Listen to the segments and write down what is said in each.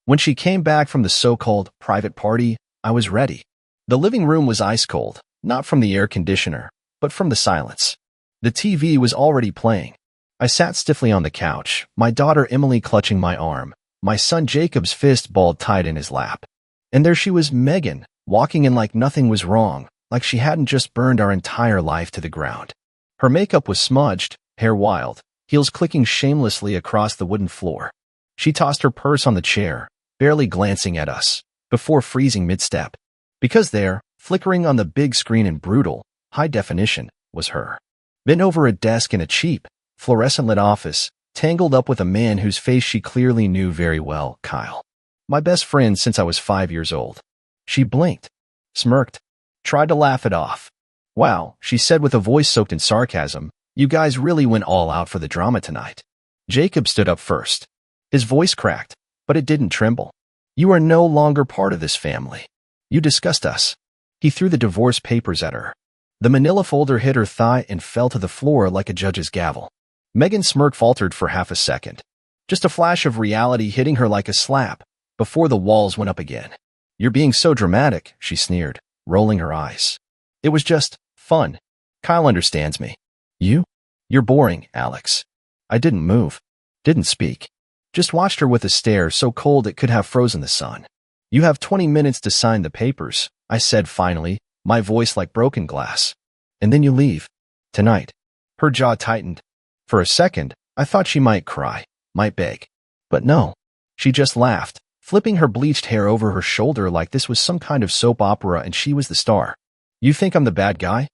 When she came back from the so-called private party, I was ready. The living room was ice cold, not from the air conditioner, but from the silence. The TV was already playing. I sat stiffly on the couch, my daughter Emily clutching my arm, my son Jacob's fist balled tight in his lap. And there she was, Megan, walking in like nothing was wrong, like she hadn't just burned our entire life to the ground. Her makeup was smudged, hair wild, heels clicking shamelessly across the wooden floor. She tossed her purse on the chair, barely glancing at us, before freezing mid-step. Because there, flickering on the big screen in brutal, high definition, was her. Bent over a desk in a cheap, fluorescent-lit office, tangled up with a man whose face she clearly knew very well, Kyle. My best friend since I was 5 years old. She blinked, smirked, tried to laugh it off. Wow, she said with a voice soaked in sarcasm, you guys really went all out for the drama tonight. Jacob stood up first. His voice cracked, but it didn't tremble. You are no longer part of this family. You disgust us. He threw the divorce papers at her. The manila folder hit her thigh and fell to the floor like a judge's gavel. Megan's smirk faltered for half a second. Just a flash of reality hitting her like a slap, before the walls went up again. You're being so dramatic, she sneered, rolling her eyes. It was just fun. Kyle understands me. You? You're boring, Alex. I didn't move. Didn't speak. Just watched her with a stare so cold it could have frozen the sun. You have 20 minutes to sign the papers, I said finally, my voice like broken glass. And then you leave. Tonight. Her jaw tightened. For a second, I thought she might cry, might beg. But no. She just laughed, flipping her bleached hair over her shoulder like this was some kind of soap opera and she was the star. You think I'm the bad guy?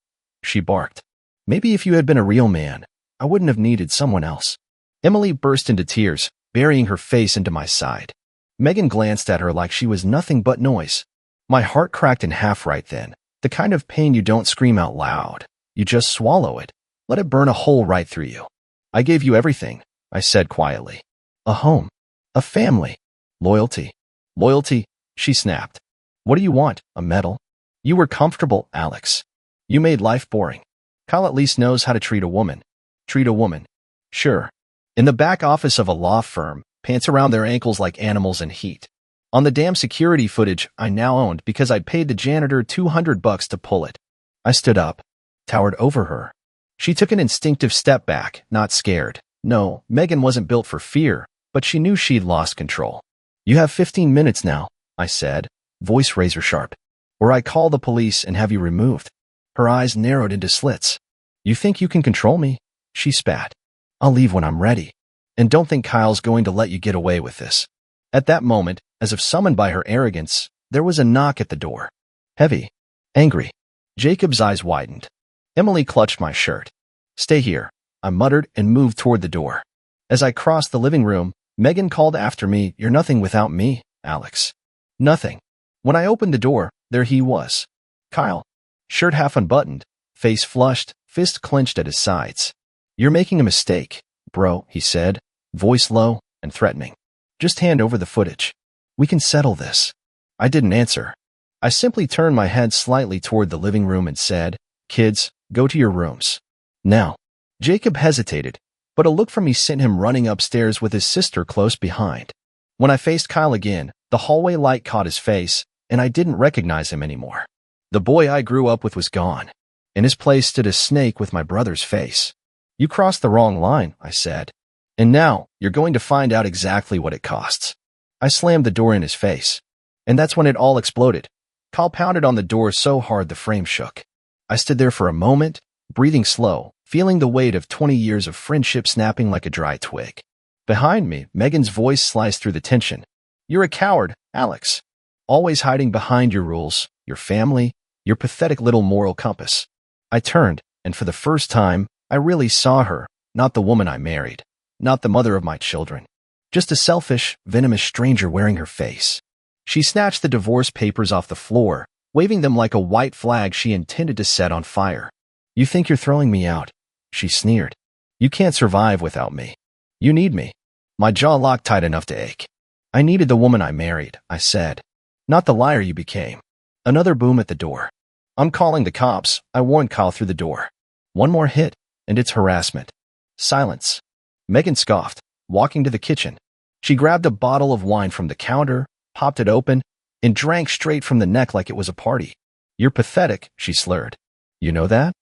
She barked. Maybe if you had been a real man, I wouldn't have needed someone else. Emily burst into tears, burying her face into my side. Megan glanced at her like she was nothing but noise. My heart cracked in half right then, the kind of pain you don't scream out loud. You just swallow it. Let it burn a hole right through you. I gave you everything, I said quietly. A home. A family. Loyalty. Loyalty, she snapped. What do you want, a medal? You were comfortable, Alex. You made life boring. Kyle at least knows how to treat a woman. Treat a woman. Sure. In the back office of a law firm, pants around their ankles like animals in heat. On the damn security footage I now owned because I'd paid the janitor $200 to pull it. I stood up, towered over her. She took an instinctive step back, not scared. No, Megan wasn't built for fear, but she knew she'd lost control. You have 15 minutes now, I said, voice razor sharp. Or I call the police and have you removed. Her eyes narrowed into slits. You think you can control me? She spat. I'll leave when I'm ready. And don't think Kyle's going to let you get away with this. At that moment, as if summoned by her arrogance, there was a knock at the door. Heavy. Angry. Jacob's eyes widened. Emily clutched my shirt. Stay here, I muttered and moved toward the door. As I crossed the living room, Megan called after me, You're nothing without me, Alex. Nothing. When I opened the door, there he was. Kyle. Shirt half unbuttoned, face flushed, fist clenched at his sides. You're making a mistake, bro, he said, voice low and threatening. Just hand over the footage. We can settle this. I didn't answer. I simply turned my head slightly toward the living room and said, Kids, go to your rooms. Now. Jacob hesitated, but a look from me sent him running upstairs with his sister close behind. When I faced Kyle again, the hallway light caught his face, and I didn't recognize him anymore. The boy I grew up with was gone. In his place stood a snake with my brother's face. You crossed the wrong line, I said. And now, you're going to find out exactly what it costs. I slammed the door in his face. And that's when it all exploded. Kyle pounded on the door so hard the frame shook. I stood there for a moment, breathing slow, feeling the weight of 20 years of friendship snapping like a dry twig. Behind me, Megan's voice sliced through the tension. You're a coward, Alex. Always hiding behind your rules, your family, your pathetic little moral compass. I turned, and for the first time, I really saw her, not the woman I married, not the mother of my children, just a selfish, venomous stranger wearing her face. She snatched the divorce papers off the floor, waving them like a white flag she intended to set on fire. You think you're throwing me out? She sneered. You can't survive without me. You need me. My jaw locked tight enough to ache. I needed the woman I married, I said. Not the liar you became. Another boom at the door. I'm calling the cops, I warned Kyle through the door. One more hit, and it's harassment. Silence. Megan scoffed, walking to the kitchen. She grabbed a bottle of wine from the counter, popped it open, and drank straight from the neck like it was a party. You're pathetic, she slurred. You know that?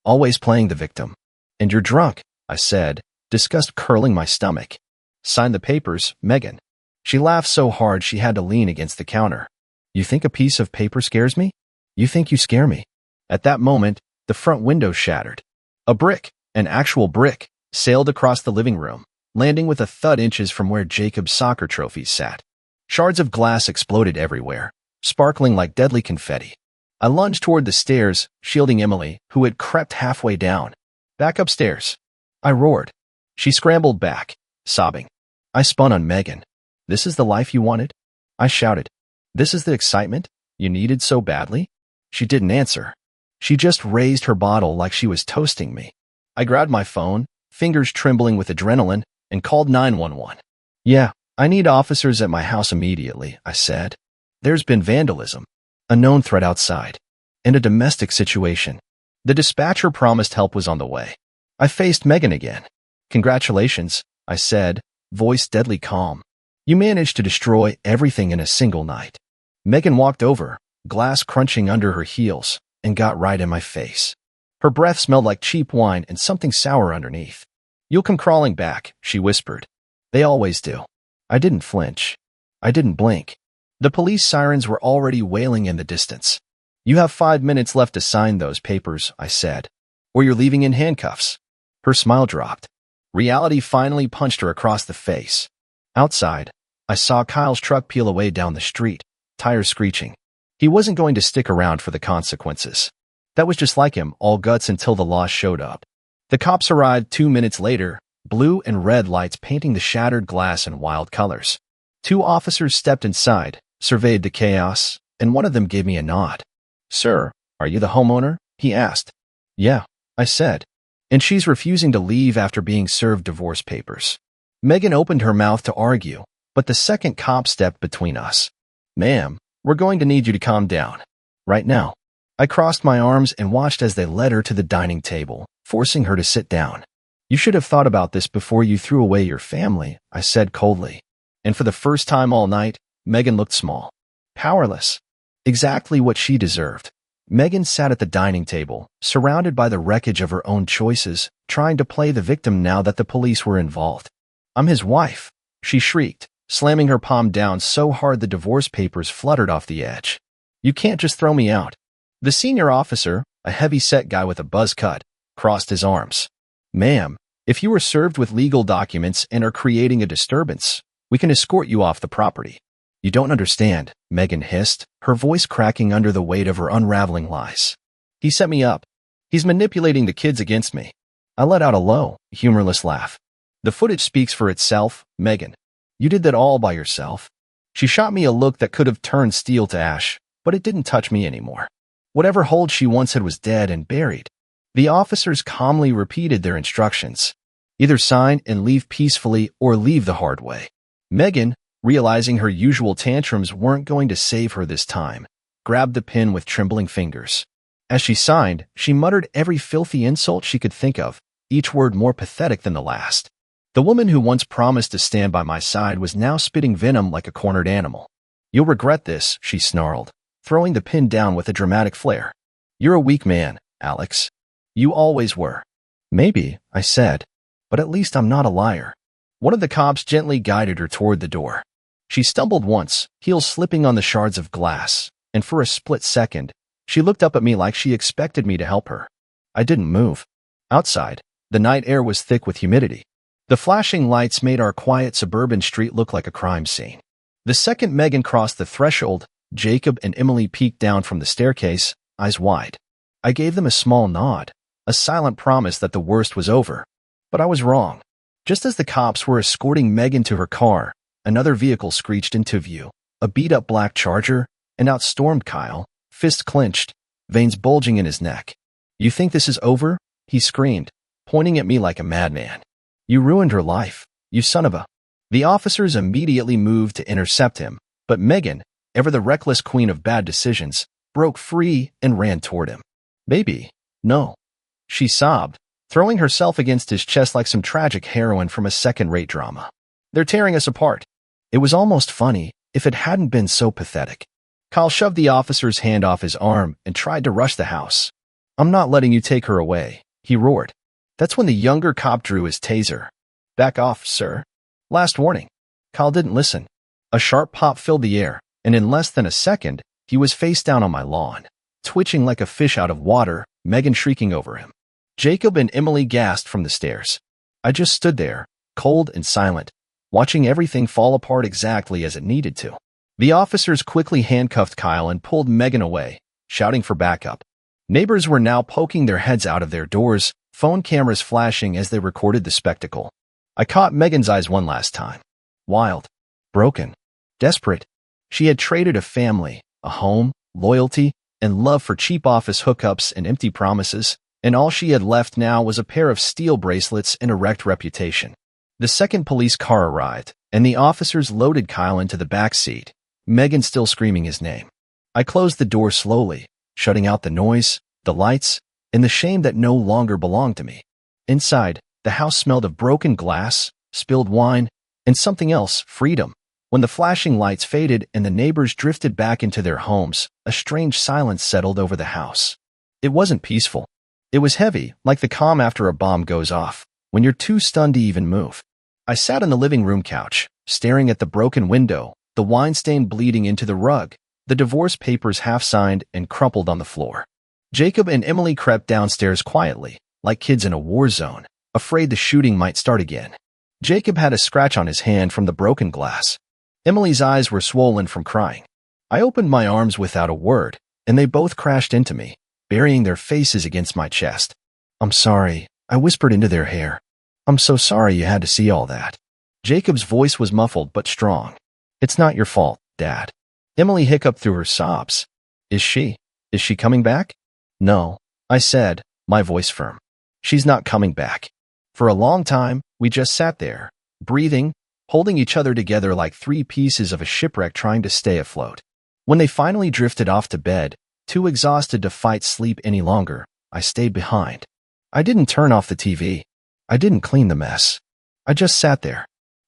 Always playing the victim. And you're drunk, I said, disgust curling my stomach. Sign the papers, Megan. She laughed so hard she had to lean against the counter. You think a piece of paper scares me? You think you scare me? At that moment, the front window shattered. A brick, an actual brick, sailed across the living room, landing with a thud inches from where Jacob's soccer trophies sat. Shards of glass exploded everywhere, sparkling like deadly confetti. I lunged toward the stairs, shielding Emily, who had crept halfway down. Back upstairs. I roared. She scrambled back, sobbing. I spun on Megan. This is the life you wanted? I shouted. This is the excitement you needed so badly? She didn't answer. She just raised her bottle like she was toasting me. I grabbed my phone, fingers trembling with adrenaline, and called 911. Yeah, I need officers at my house immediately, I said. There's been vandalism, a known threat outside, and a domestic situation. The dispatcher promised help was on the way. I faced Megan again. Congratulations, I said, voice deadly calm. You managed to destroy everything in a single night. Megan walked over, glass crunching under her heels, and got right in my face. Her breath smelled like cheap wine and something sour underneath. You'll come crawling back, she whispered. They always do. I didn't flinch. I didn't blink. The police sirens were already wailing in the distance. You have 5 minutes left to sign those papers, I said, or you're leaving in handcuffs. Her smile dropped. Reality finally punched her across the face. Outside, I saw Kyle's truck peel away down the street, tires screeching. He wasn't going to stick around for the consequences. That was just like him, all guts until the law showed up. The cops arrived 2 minutes later, blue and red lights painting the shattered glass in wild colors. 2 officers stepped inside, surveyed the chaos, and one of them gave me a nod. Sir, are you the homeowner? He asked. Yeah, I said. And she's refusing to leave after being served divorce papers. Megan opened her mouth to argue, but the second cop stepped between us. Ma'am, we're going to need you to calm down. Right now. I crossed my arms and watched as they led her to the dining table, forcing her to sit down. You should have thought about this before you threw away your family, I said coldly. And for the first time all night, Megan looked small. Powerless. Exactly what she deserved. Megan sat at the dining table, surrounded by the wreckage of her own choices, trying to play the victim now that the police were involved. I'm his wife, she shrieked, slamming her palm down so hard the divorce papers fluttered off the edge. You can't just throw me out. The senior officer, a heavy-set guy with a buzz cut, crossed his arms. Ma'am, if you were served with legal documents and are creating a disturbance, we can escort you off the property. You don't understand, Megan hissed, her voice cracking under the weight of her unraveling lies. He set me up. He's manipulating the kids against me. I let out a low, humorless laugh. The footage speaks for itself, Megan. You did that all by yourself. She shot me a look that could have turned steel to ash, but it didn't touch me anymore. Whatever hold she once had was dead and buried. The officers calmly repeated their instructions. Either sign and leave peacefully or leave the hard way. Megan, realizing her usual tantrums weren't going to save her this time, grabbed the pen with trembling fingers. As she signed, she muttered every filthy insult she could think of, each word more pathetic than the last. The woman who once promised to stand by my side was now spitting venom like a cornered animal. You'll regret this, she snarled, throwing the pen down with a dramatic flair. You're a weak man, Alex. You always were. Maybe, I said, but at least I'm not a liar. One of the cops gently guided her toward the door. She stumbled once, heels slipping on the shards of glass, and for a split second, she looked up at me like she expected me to help her. I didn't move. Outside, the night air was thick with humidity. The flashing lights made our quiet suburban street look like a crime scene. The second Megan crossed the threshold, Jacob and Emily peeked down from the staircase, eyes wide. I gave them a small nod, a silent promise that the worst was over. But I was wrong. Just as the cops were escorting Megan to her car, another vehicle screeched into view, a beat-up black Charger, and out stormed Kyle, fist clenched, veins bulging in his neck. You think this is over? He screamed, pointing at me like a madman. You ruined her life, you son of a... The officers immediately moved to intercept him, but Megan, ever the reckless queen of bad decisions, broke free and ran toward him. Baby, no. She sobbed, throwing herself against his chest like some tragic heroine from a second-rate drama. They're tearing us apart. It was almost funny if it hadn't been so pathetic. Kyle shoved the officer's hand off his arm and tried to rush the house. "I'm not letting you take her away," he roared. That's when the younger cop drew his taser. "Back off, sir." Last warning. Kyle didn't listen. A sharp pop filled the air, and in less than a second, he was face down on my lawn, twitching like a fish out of water, Megan shrieking over him. Jacob and Emily gasped from the stairs. I just stood there, cold and silent, watching everything fall apart exactly as it needed to. The officers quickly handcuffed Kyle and pulled Megan away, shouting for backup. Neighbors were now poking their heads out of their doors, phone cameras flashing as they recorded the spectacle. I caught Megan's eyes one last time. Wild, broken, desperate. She had traded a family, a home, loyalty, and love for cheap office hookups and empty promises, and all she had left now was a pair of steel bracelets and a wrecked reputation. The second police car arrived, and the officers loaded Kyle into the back seat, Megan still screaming his name. I closed the door slowly, shutting out the noise, the lights, and the shame that no longer belonged to me. Inside, the house smelled of broken glass, spilled wine, and something else, freedom. When the flashing lights faded and the neighbors drifted back into their homes, a strange silence settled over the house. It wasn't peaceful. It was heavy, like the calm after a bomb goes off, when you're too stunned to even move. I sat on the living room couch, staring at the broken window, the wine stain bleeding into the rug, the divorce papers half-signed and crumpled on the floor. Jacob and Emily crept downstairs quietly, like kids in a war zone, afraid the shooting might start again. Jacob had a scratch on his hand from the broken glass. Emily's eyes were swollen from crying. I opened my arms without a word, and they both crashed into me, burying their faces against my chest. "I'm sorry," I whispered into their hair. "I'm so sorry you had to see all that." Jacob's voice was muffled but strong. "It's not your fault, Dad." Emily hiccuped through her sobs. Is she coming back?" "No," I said, my voice firm. "She's not coming back." For a long time, we just sat there, breathing, holding each other together like three pieces of a shipwreck trying to stay afloat. When they finally drifted off to bed, too exhausted to fight sleep any longer, I stayed behind. I didn't turn off the TV. I didn't clean the mess. I just sat there.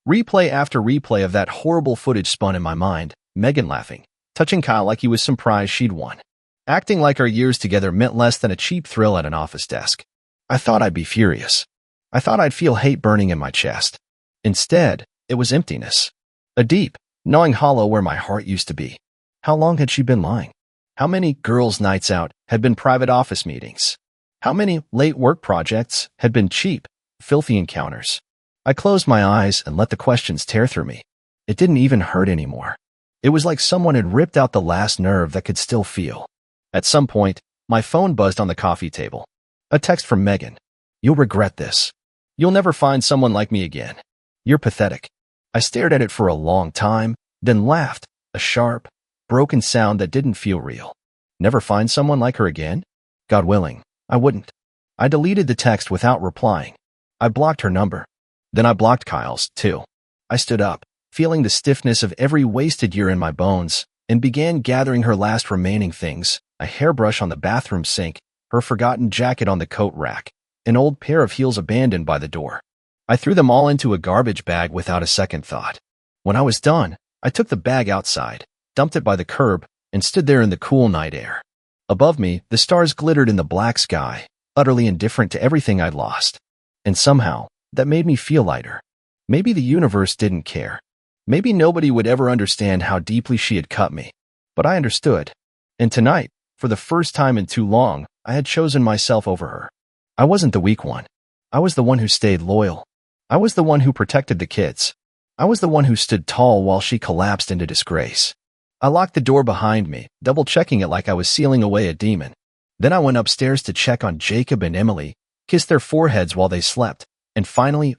Replay after replay of that horrible footage spun in my mind, Megan laughing, touching Kyle like he was some prize she'd won, acting like our years together meant less than a cheap thrill at an office desk. I thought I'd be furious. I thought I'd feel hate burning in my chest. Instead, it was emptiness. A deep, gnawing hollow where my heart used to be. How long had she been lying? How many girls' nights out had been private office meetings? How many late work projects had been cheap, filthy encounters? I closed my eyes and let the questions tear through me. It didn't even hurt anymore. It was like someone had ripped out the last nerve that could still feel. At some point, my phone buzzed on the coffee table. A text from Megan. "You'll regret this. You'll never find someone like me again. You're pathetic." I stared at it for a long time, then laughed, a sharp, broken sound that didn't feel real. Never find someone like her again? God willing, I wouldn't. I deleted the text without replying. I blocked her number. Then I blocked Kyle's, too. I stood up, feeling the stiffness of every wasted year in my bones, and began gathering her last remaining things, a hairbrush on the bathroom sink, her forgotten jacket on the coat rack, an old pair of heels abandoned by the door. I threw them all into a garbage bag without a second thought. When I was done, I took the bag outside, dumped it by the curb, and stood there in the cool night air. Above me, the stars glittered in the black sky, utterly indifferent to everything I'd lost. And somehow, that made me feel lighter. Maybe the universe didn't care. Maybe nobody would ever understand how deeply she had cut me. But I understood. And tonight, for the first time in too long, I had chosen myself over her. I wasn't the weak one. I was the one who stayed loyal. I was the one who protected the kids. I was the one who stood tall while she collapsed into disgrace. I locked the door behind me, double-checking it like I was sealing away a demon. Then I went upstairs to check on Jacob and Emily, kissed their foreheads while they slept, and finally,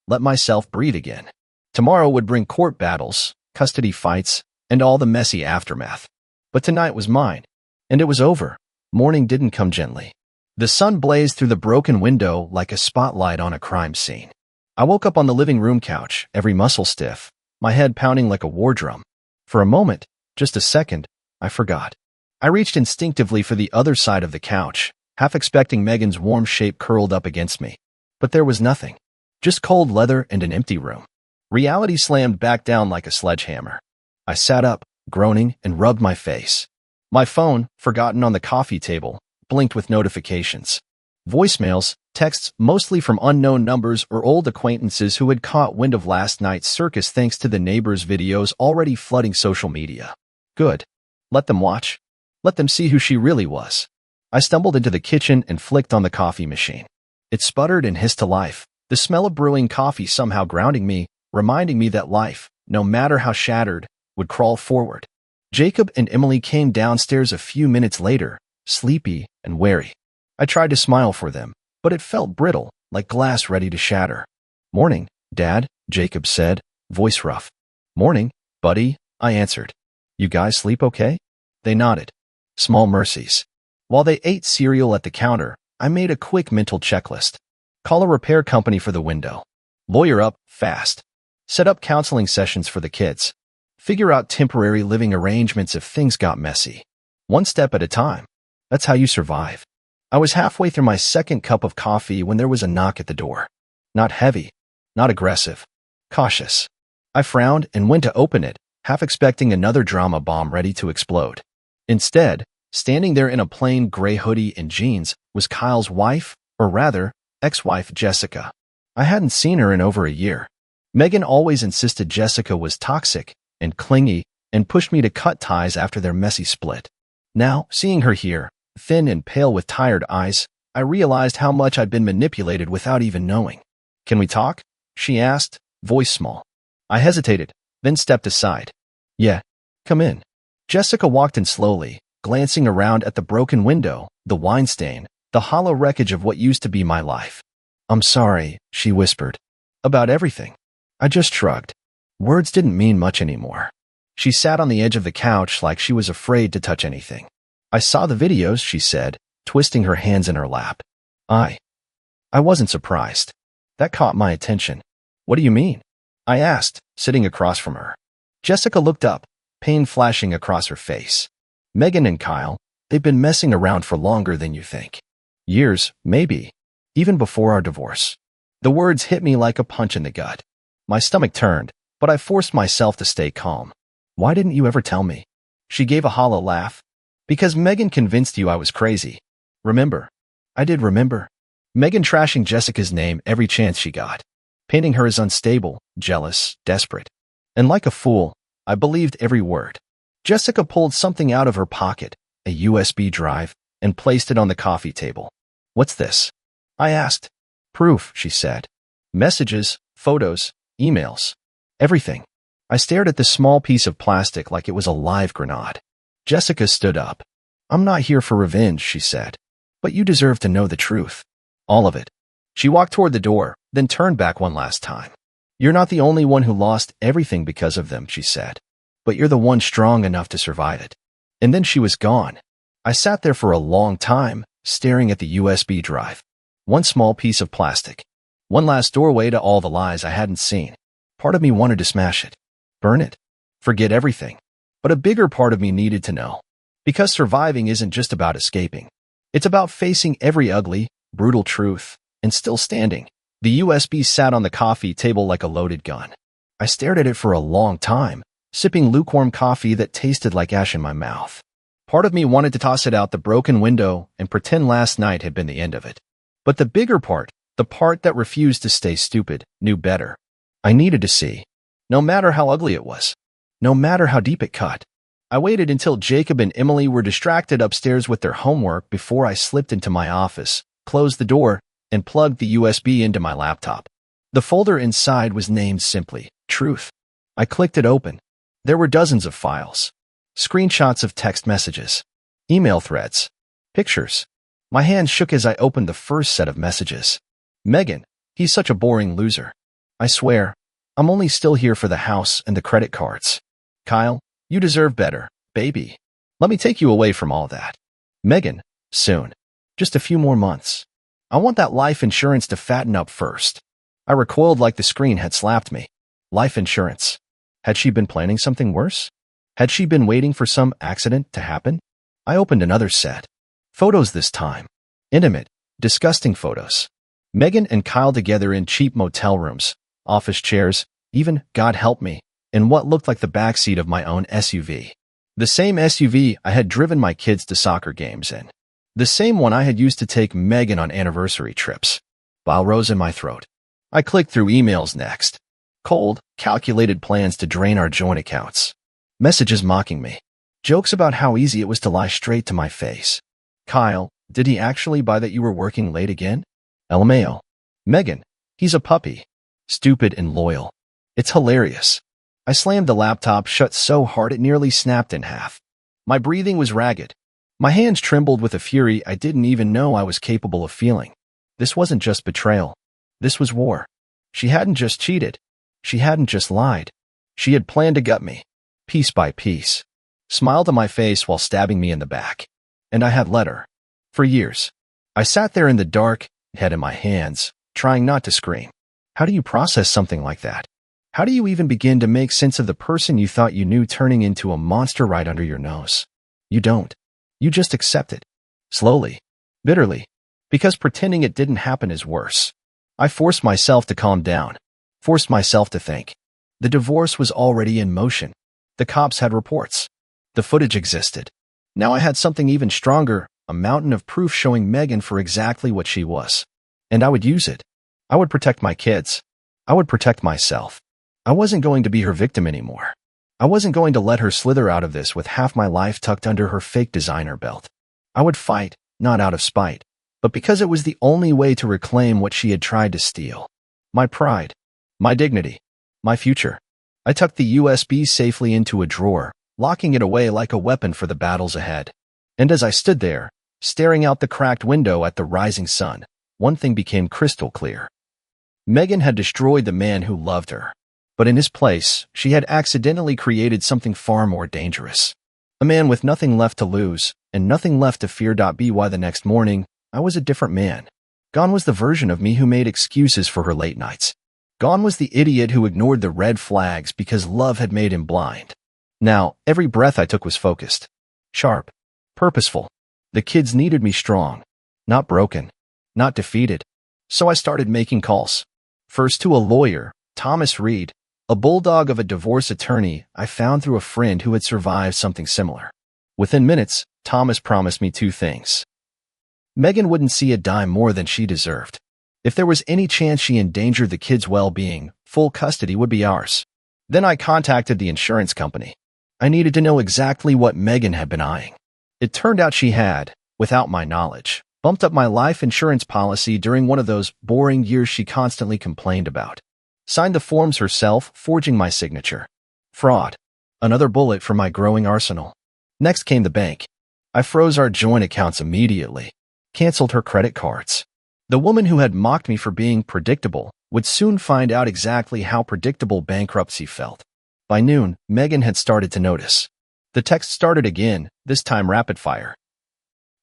let myself breathe again. Tomorrow would bring court battles, custody fights, and all the messy aftermath. But tonight was mine, and it was over. Morning didn't come gently. The sun blazed through the broken window like a spotlight on a crime scene. I woke up on the living room couch, every muscle stiff, my head pounding like a war drum. For a moment, just a second, I forgot. I reached instinctively for the other side of the couch, half expecting Megan's warm shape curled up against me. But there was nothing. Just cold leather and an empty room. Reality slammed back down like a sledgehammer. I sat up, groaning, and rubbed my face. My phone, forgotten on the coffee table, blinked with notifications. Voicemails, texts mostly from unknown numbers or old acquaintances who had caught wind of last night's circus thanks to the neighbors' videos already flooding social media. Good. Let them watch. Let them see who she really was. I stumbled into the kitchen and flicked on the coffee machine. It sputtered and hissed to life, the smell of brewing coffee somehow grounding me, reminding me that life, no matter how shattered, would crawl forward. Jacob and Emily came downstairs a few minutes later, sleepy and wary. I tried to smile for them, but it felt brittle, like glass ready to shatter. "Morning, Dad," Jacob said, voice rough. "Morning, buddy," I answered. "You guys sleep okay?" They nodded. Small mercies. While they ate cereal at the counter, I made a quick mental checklist. Call a repair company for the window. Lawyer up, fast. Set up counseling sessions for the kids. Figure out temporary living arrangements if things got messy. One step at a time. That's how you survive. I was halfway through my second cup of coffee when there was a knock at the door. Not heavy, not aggressive, cautious. I frowned and went to open it, half expecting another drama bomb ready to explode. Instead, standing there in a plain gray hoodie and jeans was Kyle's wife, or rather, ex-wife Jessica. I hadn't seen her in over a year. Megan always insisted Jessica was toxic and clingy and pushed me to cut ties after their messy split. Now, seeing her here, thin and pale with tired eyes, I realized how much I'd been manipulated without even knowing. "Can we talk?" she asked, voice small. I hesitated, then stepped aside. "Yeah, come in." Jessica walked in slowly, glancing around at the broken window, the wine stain, the hollow wreckage of what used to be my life. "I'm sorry," she whispered. "About everything." I just shrugged. Words didn't mean much anymore. She sat on the edge of the couch like she was afraid to touch anything. "I saw the videos," she said, twisting her hands in her lap. I wasn't surprised. That caught my attention. "What do you mean?" I asked, sitting across from her. Jessica looked up, pain flashing across her face. "Megan and Kyle, they've been messing around for longer than you think. Years, maybe. Even before our divorce." The words hit me like a punch in the gut. My stomach turned, but I forced myself to stay calm. "Why didn't you ever tell me?" She gave a hollow laugh. "Because Megan convinced you I was crazy. Remember?" I did remember. Megan trashing Jessica's name every chance she got, painting her as unstable, jealous, desperate. And like a fool, I believed every word. Jessica pulled something out of her pocket, a USB drive, and placed it on the coffee table. "What's this?" I asked. "Proof," she said. "Messages, photos, emails. Everything." I stared at this small piece of plastic like it was a live grenade. Jessica stood up. "I'm not here for revenge," she said. "But you deserve to know the truth. All of it." She walked toward the door, then turned back one last time. "You're not the only one who lost everything because of them," she said. "But you're the one strong enough to survive it." And then she was gone. I sat there for a long time, staring at the USB drive. One small piece of plastic. One last doorway to all the lies I hadn't seen. Part of me wanted to smash it. Burn it. Forget everything. But a bigger part of me needed to know. Because surviving isn't just about escaping. It's about facing every ugly, brutal truth, and still standing. The USB sat on the coffee table like a loaded gun. I stared at it for a long time, sipping lukewarm coffee that tasted like ash in my mouth. Part of me wanted to toss it out the broken window and pretend last night had been the end of it. But the bigger part, the part that refused to stay stupid, knew better. I needed to see. No matter how ugly it was. No matter how deep it cut. I waited until Jacob and Emily were distracted upstairs with their homework before I slipped into my office, closed the door, and plugged the USB into my laptop. The folder inside was named simply Truth. I clicked it open. There were dozens of files. Screenshots of text messages. Email threads. Pictures. My hands shook as I opened the first set of messages. "Megan, he's such a boring loser. I swear, I'm only still here for the house and the credit cards. Kyle, you deserve better, baby. Let me take you away from all that. Megan, soon. Just a few more months. I want that life insurance to fatten up first." I recoiled like the screen had slapped me. Life insurance. Had she been planning something worse? Had she been waiting for some accident to happen? I opened another set. Photos this time. Intimate, disgusting photos. Megan and Kyle together in cheap motel rooms, office chairs, even, God help me, in what looked like the backseat of my own SUV. The same SUV I had driven my kids to soccer games in. The same one I had used to take Megan on anniversary trips. Bile rose in my throat. I clicked through emails next. Cold, calculated plans to drain our joint accounts. Messages mocking me. Jokes about how easy it was to lie straight to my face. Kyle, did he actually buy that you were working late again? LMAO. Megan, he's a puppy. Stupid and loyal. It's hilarious. I slammed the laptop shut so hard it nearly snapped in half. My breathing was ragged. My hands trembled with a fury I didn't even know I was capable of feeling. This wasn't just betrayal. This was war. She hadn't just cheated. She hadn't just lied. She had planned to gut me, piece by piece. Smiled to my face while stabbing me in the back. And I had let her. For years. I sat there in the dark, head in my hands, trying not to scream. How do you process something like that? How do you even begin to make sense of the person you thought you knew turning into a monster right under your nose? You don't. You just accept it. Slowly. Bitterly. Because pretending it didn't happen is worse. I forced myself to calm down. Forced myself to think. The divorce was already in motion. The cops had reports. The footage existed. Now I had something even stronger, a mountain of proof showing Megan for exactly what she was. And I would use it. I would protect my kids. I would protect myself. I wasn't going to be her victim anymore. I wasn't going to let her slither out of this with half my life tucked under her fake designer belt. I would fight, not out of spite, but because it was the only way to reclaim what she had tried to steal. My pride, my dignity, my future. I tucked the USB safely into a drawer, locking it away like a weapon for the battles ahead. And as I stood there, staring out the cracked window at the rising sun, one thing became crystal clear. Megan had destroyed the man who loved her. But in his place, she had accidentally created something far more dangerous. A man with nothing left to lose, and nothing left to fear. By the next morning, I was a different man. Gone was the version of me who made excuses for her late nights. Gone was the idiot who ignored the red flags because love had made him blind. Now, every breath I took was focused. Sharp. Purposeful. The kids needed me strong. Not broken. Not defeated. So I started making calls. First to a lawyer, Thomas Reed, a bulldog of a divorce attorney I found through a friend who had survived something similar. Within minutes, Thomas promised me two things. Megan wouldn't see a dime more than she deserved. If there was any chance she endangered the kids' well-being, full custody would be ours. Then I contacted the insurance company. I needed to know exactly what Megan had been eyeing. It turned out she had, without my knowledge, bumped up my life insurance policy during one of those boring years she constantly complained about. Signed the forms herself, forging my signature. Fraud. Another bullet for my growing arsenal. Next came the bank. I froze our joint accounts immediately. Canceled her credit cards. The woman who had mocked me for being predictable would soon find out exactly how predictable bankruptcy felt. By noon, Megan had started to notice. The text started again, this time rapid fire.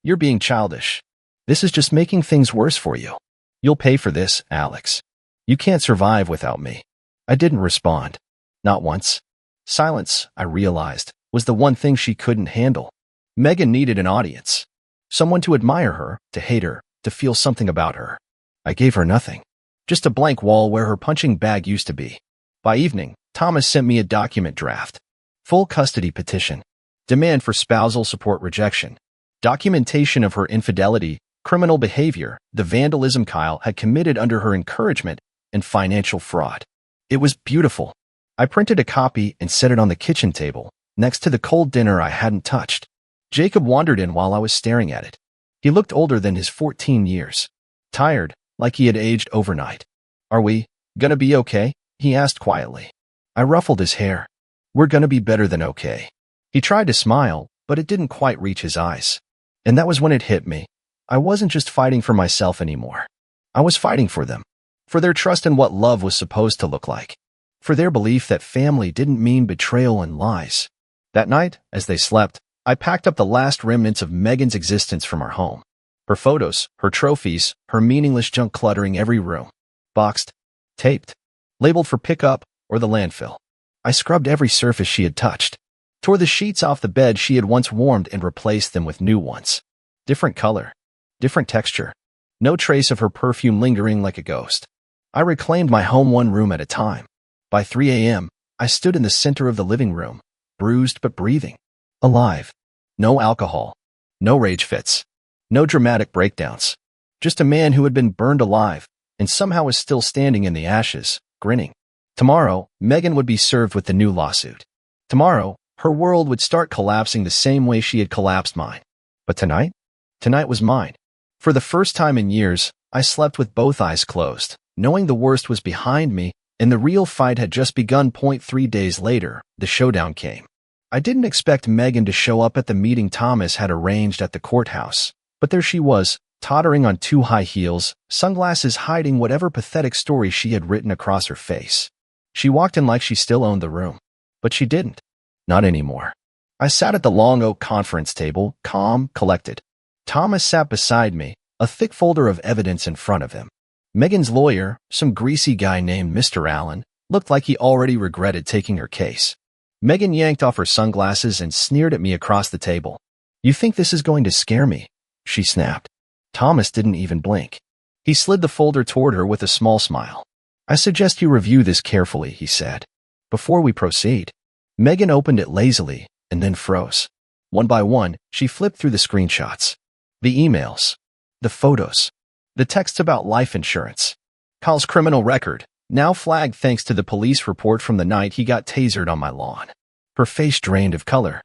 You're being childish. This is just making things worse for you. You'll pay for this, Alex. You can't survive without me. I didn't respond. Not once. Silence, I realized, was the one thing she couldn't handle. Megan needed an audience. Someone to admire her, to hate her, to feel something about her. I gave her nothing. Just a blank wall where her punching bag used to be. By evening, Thomas sent me a document draft. Full custody petition. Demand for spousal support rejection. Documentation of her infidelity, criminal behavior, the vandalism Kyle had committed under her encouragement, and financial fraud. It was beautiful. I printed a copy and set it on the kitchen table, next to the cold dinner I hadn't touched. Jacob wandered in while I was staring at it. He looked older than his 14 years. Tired, like he had aged overnight. Are we gonna be okay? He asked quietly. I ruffled his hair. We're gonna be better than okay. He tried to smile, but it didn't quite reach his eyes. And that was when it hit me. I wasn't just fighting for myself anymore. I was fighting for them. For their trust in what love was supposed to look like. For their belief that family didn't mean betrayal and lies. That night, as they slept, I packed up the last remnants of Megan's existence from our home. Her photos, her trophies, her meaningless junk cluttering every room. Boxed, taped, labeled for pickup or the landfill. I scrubbed every surface she had touched. Tore the sheets off the bed she had once warmed and replaced them with new ones. Different color. Different texture. No trace of her perfume lingering like a ghost. I reclaimed my home one room at a time. By 3 a.m., I stood in the center of the living room, bruised but breathing. Alive. No alcohol. No rage fits. No dramatic breakdowns. Just a man who had been burned alive and somehow was still standing in the ashes, grinning. Tomorrow, Megan would be served with the new lawsuit. Tomorrow, her world would start collapsing the same way she had collapsed mine. But tonight? Tonight was mine. For the first time in years, I slept with both eyes closed, knowing the worst was behind me and the real fight had just begun. 3 days later, the showdown came. I didn't expect Megan to show up at the meeting Thomas had arranged at the courthouse, but there she was, tottering on 2 high heels, sunglasses hiding whatever pathetic story she had written across her face. She walked in like she still owned the room, but she didn't. Not anymore. I sat at the long oak conference table, calm, collected. Thomas sat beside me, a thick folder of evidence in front of him. Megan's lawyer, some greasy guy named Mr. Allen, looked like he already regretted taking her case. Megan yanked off her sunglasses and sneered at me across the table. "You think this is going to scare me?" she snapped. Thomas didn't even blink. He slid the folder toward her with a small smile. "I suggest you review this carefully," he said, "before we proceed." Megan opened it lazily and then froze. One by one, she flipped through the screenshots. The emails. The photos. The texts about life insurance. Kyle's criminal record, now flagged thanks to the police report from the night he got tasered on my lawn. Her face drained of color.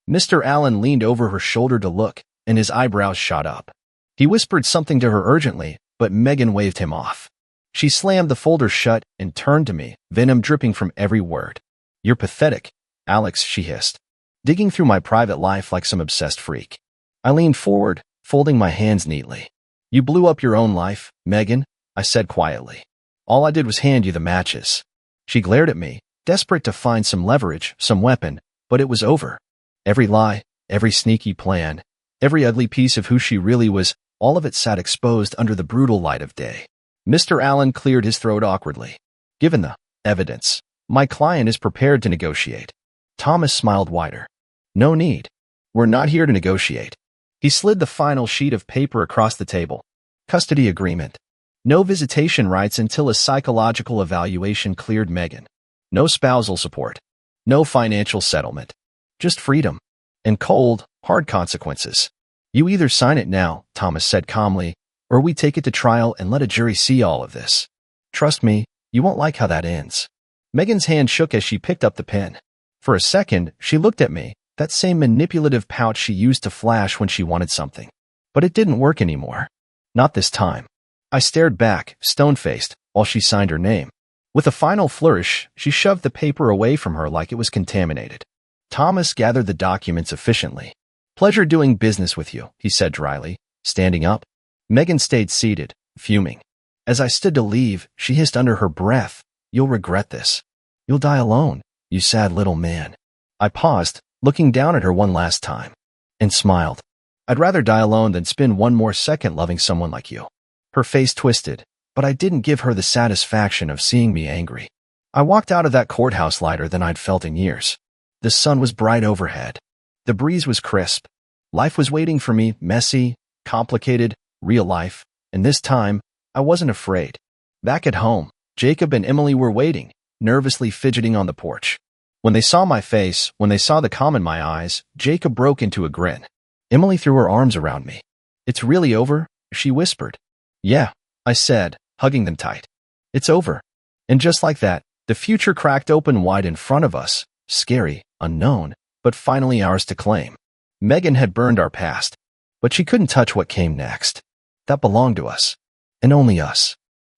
Mr. Allen leaned over her shoulder to look, and his eyebrows shot up. He whispered something to her urgently, but Megan waved him off. She slammed the folder shut and turned to me, venom dripping from every word. "You're pathetic, Alex," she hissed, digging through my private life like some obsessed freak. I leaned forward, folding my hands neatly. "You blew up your own life, Megan," I said quietly. "All I did was hand you the matches." She glared at me, desperate to find some leverage, some weapon, but it was over. Every lie, every sneaky plan, every ugly piece of who she really was, all of it sat exposed under the brutal light of day. Mr. Allen cleared his throat awkwardly. "Given the evidence, my client is prepared to negotiate." Thomas smiled wider. "No need. We're not here to negotiate." He slid the final sheet of paper across the table. "Custody agreement. No visitation rights until a psychological evaluation cleared Megan. No spousal support. No financial settlement. Just freedom. And cold, hard consequences. You either sign it now," Thomas said calmly, "or we take it to trial and let a jury see all of this. Trust me, you won't like how that ends." Megan's hand shook as she picked up the pen. For a second, she looked at me, that same manipulative pout she used to flash when she wanted something. But it didn't work anymore. Not this time. I stared back, stone-faced, while she signed her name. With a final flourish, she shoved the paper away from her like it was contaminated. Thomas gathered the documents efficiently. "Pleasure doing business with you," he said dryly, standing up. Megan stayed seated, fuming. As I stood to leave, she hissed under her breath, "You'll regret this. You'll die alone, you sad little man." I paused, looking down at her one last time, and smiled. "I'd rather die alone than spend one more second loving someone like you." Her face twisted, but I didn't give her the satisfaction of seeing me angry. I walked out of that courthouse lighter than I'd felt in years. The sun was bright overhead. The breeze was crisp. Life was waiting for me, messy, complicated, real life, and this time, I wasn't afraid. Back at home, Jacob and Emily were waiting, nervously fidgeting on the porch. When they saw my face, when they saw the calm in my eyes, Jacob broke into a grin. Emily threw her arms around me. "It's really over?" she whispered. "Yeah," I said, hugging them tight. "It's over." And just like that, the future cracked open wide in front of us, scary, unknown, but finally ours to claim. Megan had burned our past, but she couldn't touch what came next. That belonged to us, and only us.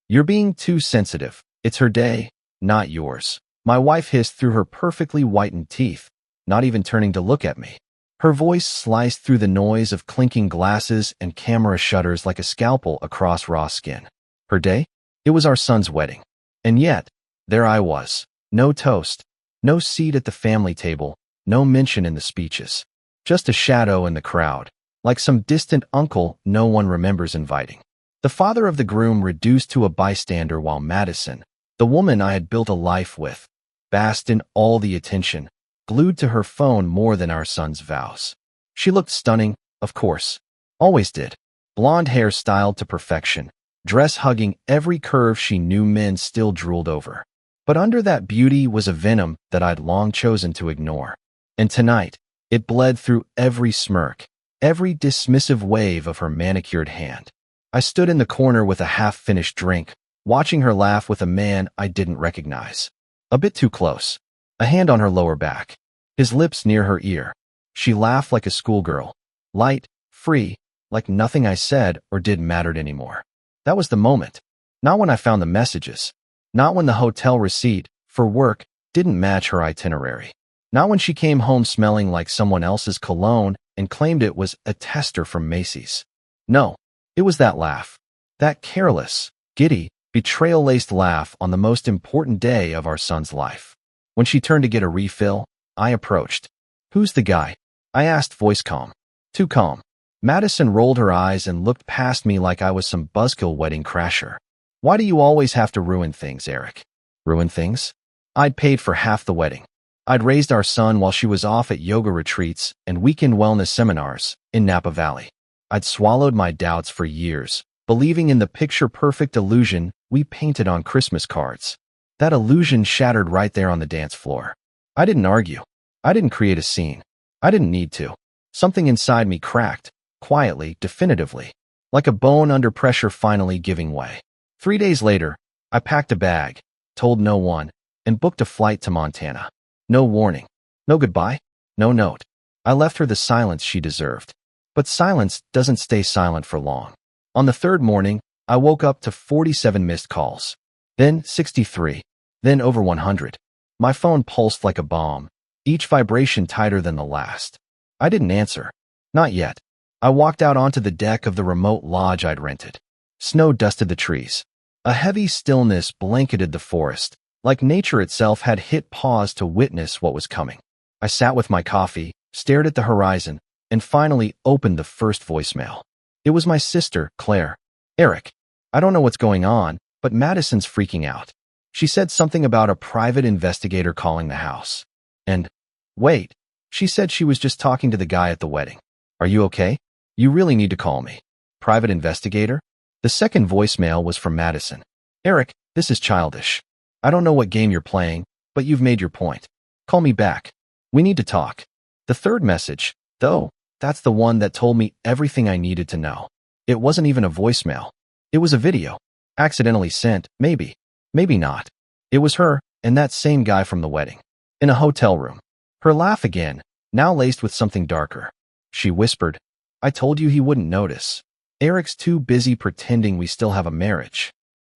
"You're being too sensitive. It's her day, not yours," my wife hissed through her perfectly whitened teeth, not even turning to look at me. Her voice sliced through the noise of clinking glasses and camera shutters like a scalpel across raw skin. Her day? It was our son's wedding. And yet, there I was. No toast. No seat at the family table. No mention in the speeches. Just a shadow in the crowd, like some distant uncle no one remembers inviting. The father of the groom reduced to a bystander while Madison, the woman I had built a life with, basked in all the attention, glued to her phone more than our son's vows. She looked stunning, of course. Always did. Blonde hair styled to perfection, dress hugging every curve she knew men still drooled over. But under that beauty was a venom that I'd long chosen to ignore. And tonight, it bled through every smirk, every dismissive wave of her manicured hand. I stood in the corner with a half-finished drink, watching her laugh with a man I didn't recognize. A bit too close, a hand on her lower back, his lips near her ear. She laughed like a schoolgirl, light, free, like nothing I said or did mattered anymore. That was the moment. Not when I found the messages. Not when the hotel receipt, for work, didn't match her itinerary. Not when she came home smelling like someone else's cologne and claimed it was a tester from Macy's. No, it was that laugh. That careless, giddy, betrayal-laced laugh on the most important day of our son's life. When she turned to get a refill, I approached. "Who's the guy?" I asked, voice calm. Too calm. Madison rolled her eyes and looked past me like I was some buzzkill wedding crasher. "Why do you always have to ruin things, Eric?" Ruin things? I'd paid for half the wedding. I'd raised our son while she was off at yoga retreats and weekend wellness seminars in Napa Valley. I'd swallowed my doubts for years, believing in the picture-perfect illusion we painted on Christmas cards. That illusion shattered right there on the dance floor. I didn't argue. I didn't create a scene. I didn't need to. Something inside me cracked, quietly, definitively, like a bone under pressure finally giving way. 3 days later, I packed a bag, told no one, and booked a flight to Montana. No warning. No goodbye. No note. I left her the silence she deserved. But silence doesn't stay silent for long. On the third morning, I woke up to 47 missed calls. Then 63. Then over 100. My phone pulsed like a bomb, each vibration tighter than the last. I didn't answer. Not yet. I walked out onto the deck of the remote lodge I'd rented. Snow dusted the trees. A heavy stillness blanketed the forest, like nature itself had hit pause to witness what was coming. I sat with my coffee, stared at the horizon, and finally opened the first voicemail. It was my sister, Claire. "Eric, I don't know what's going on, but Madison's freaking out. She said something about a private investigator calling the house. And, wait, she said she was just talking to the guy at the wedding. Are you okay? You really need to call me." Private investigator? The second voicemail was from Madison. "Eric, this is childish. I don't know what game you're playing, but you've made your point. Call me back. We need to talk." The third message, though, that's the one that told me everything I needed to know. It wasn't even a voicemail. It was a video. Accidentally sent, maybe. Maybe not. It was her and that same guy from the wedding. In a hotel room. Her laugh again, now laced with something darker. She whispered, "I told you he wouldn't notice. Eric's too busy pretending we still have a marriage."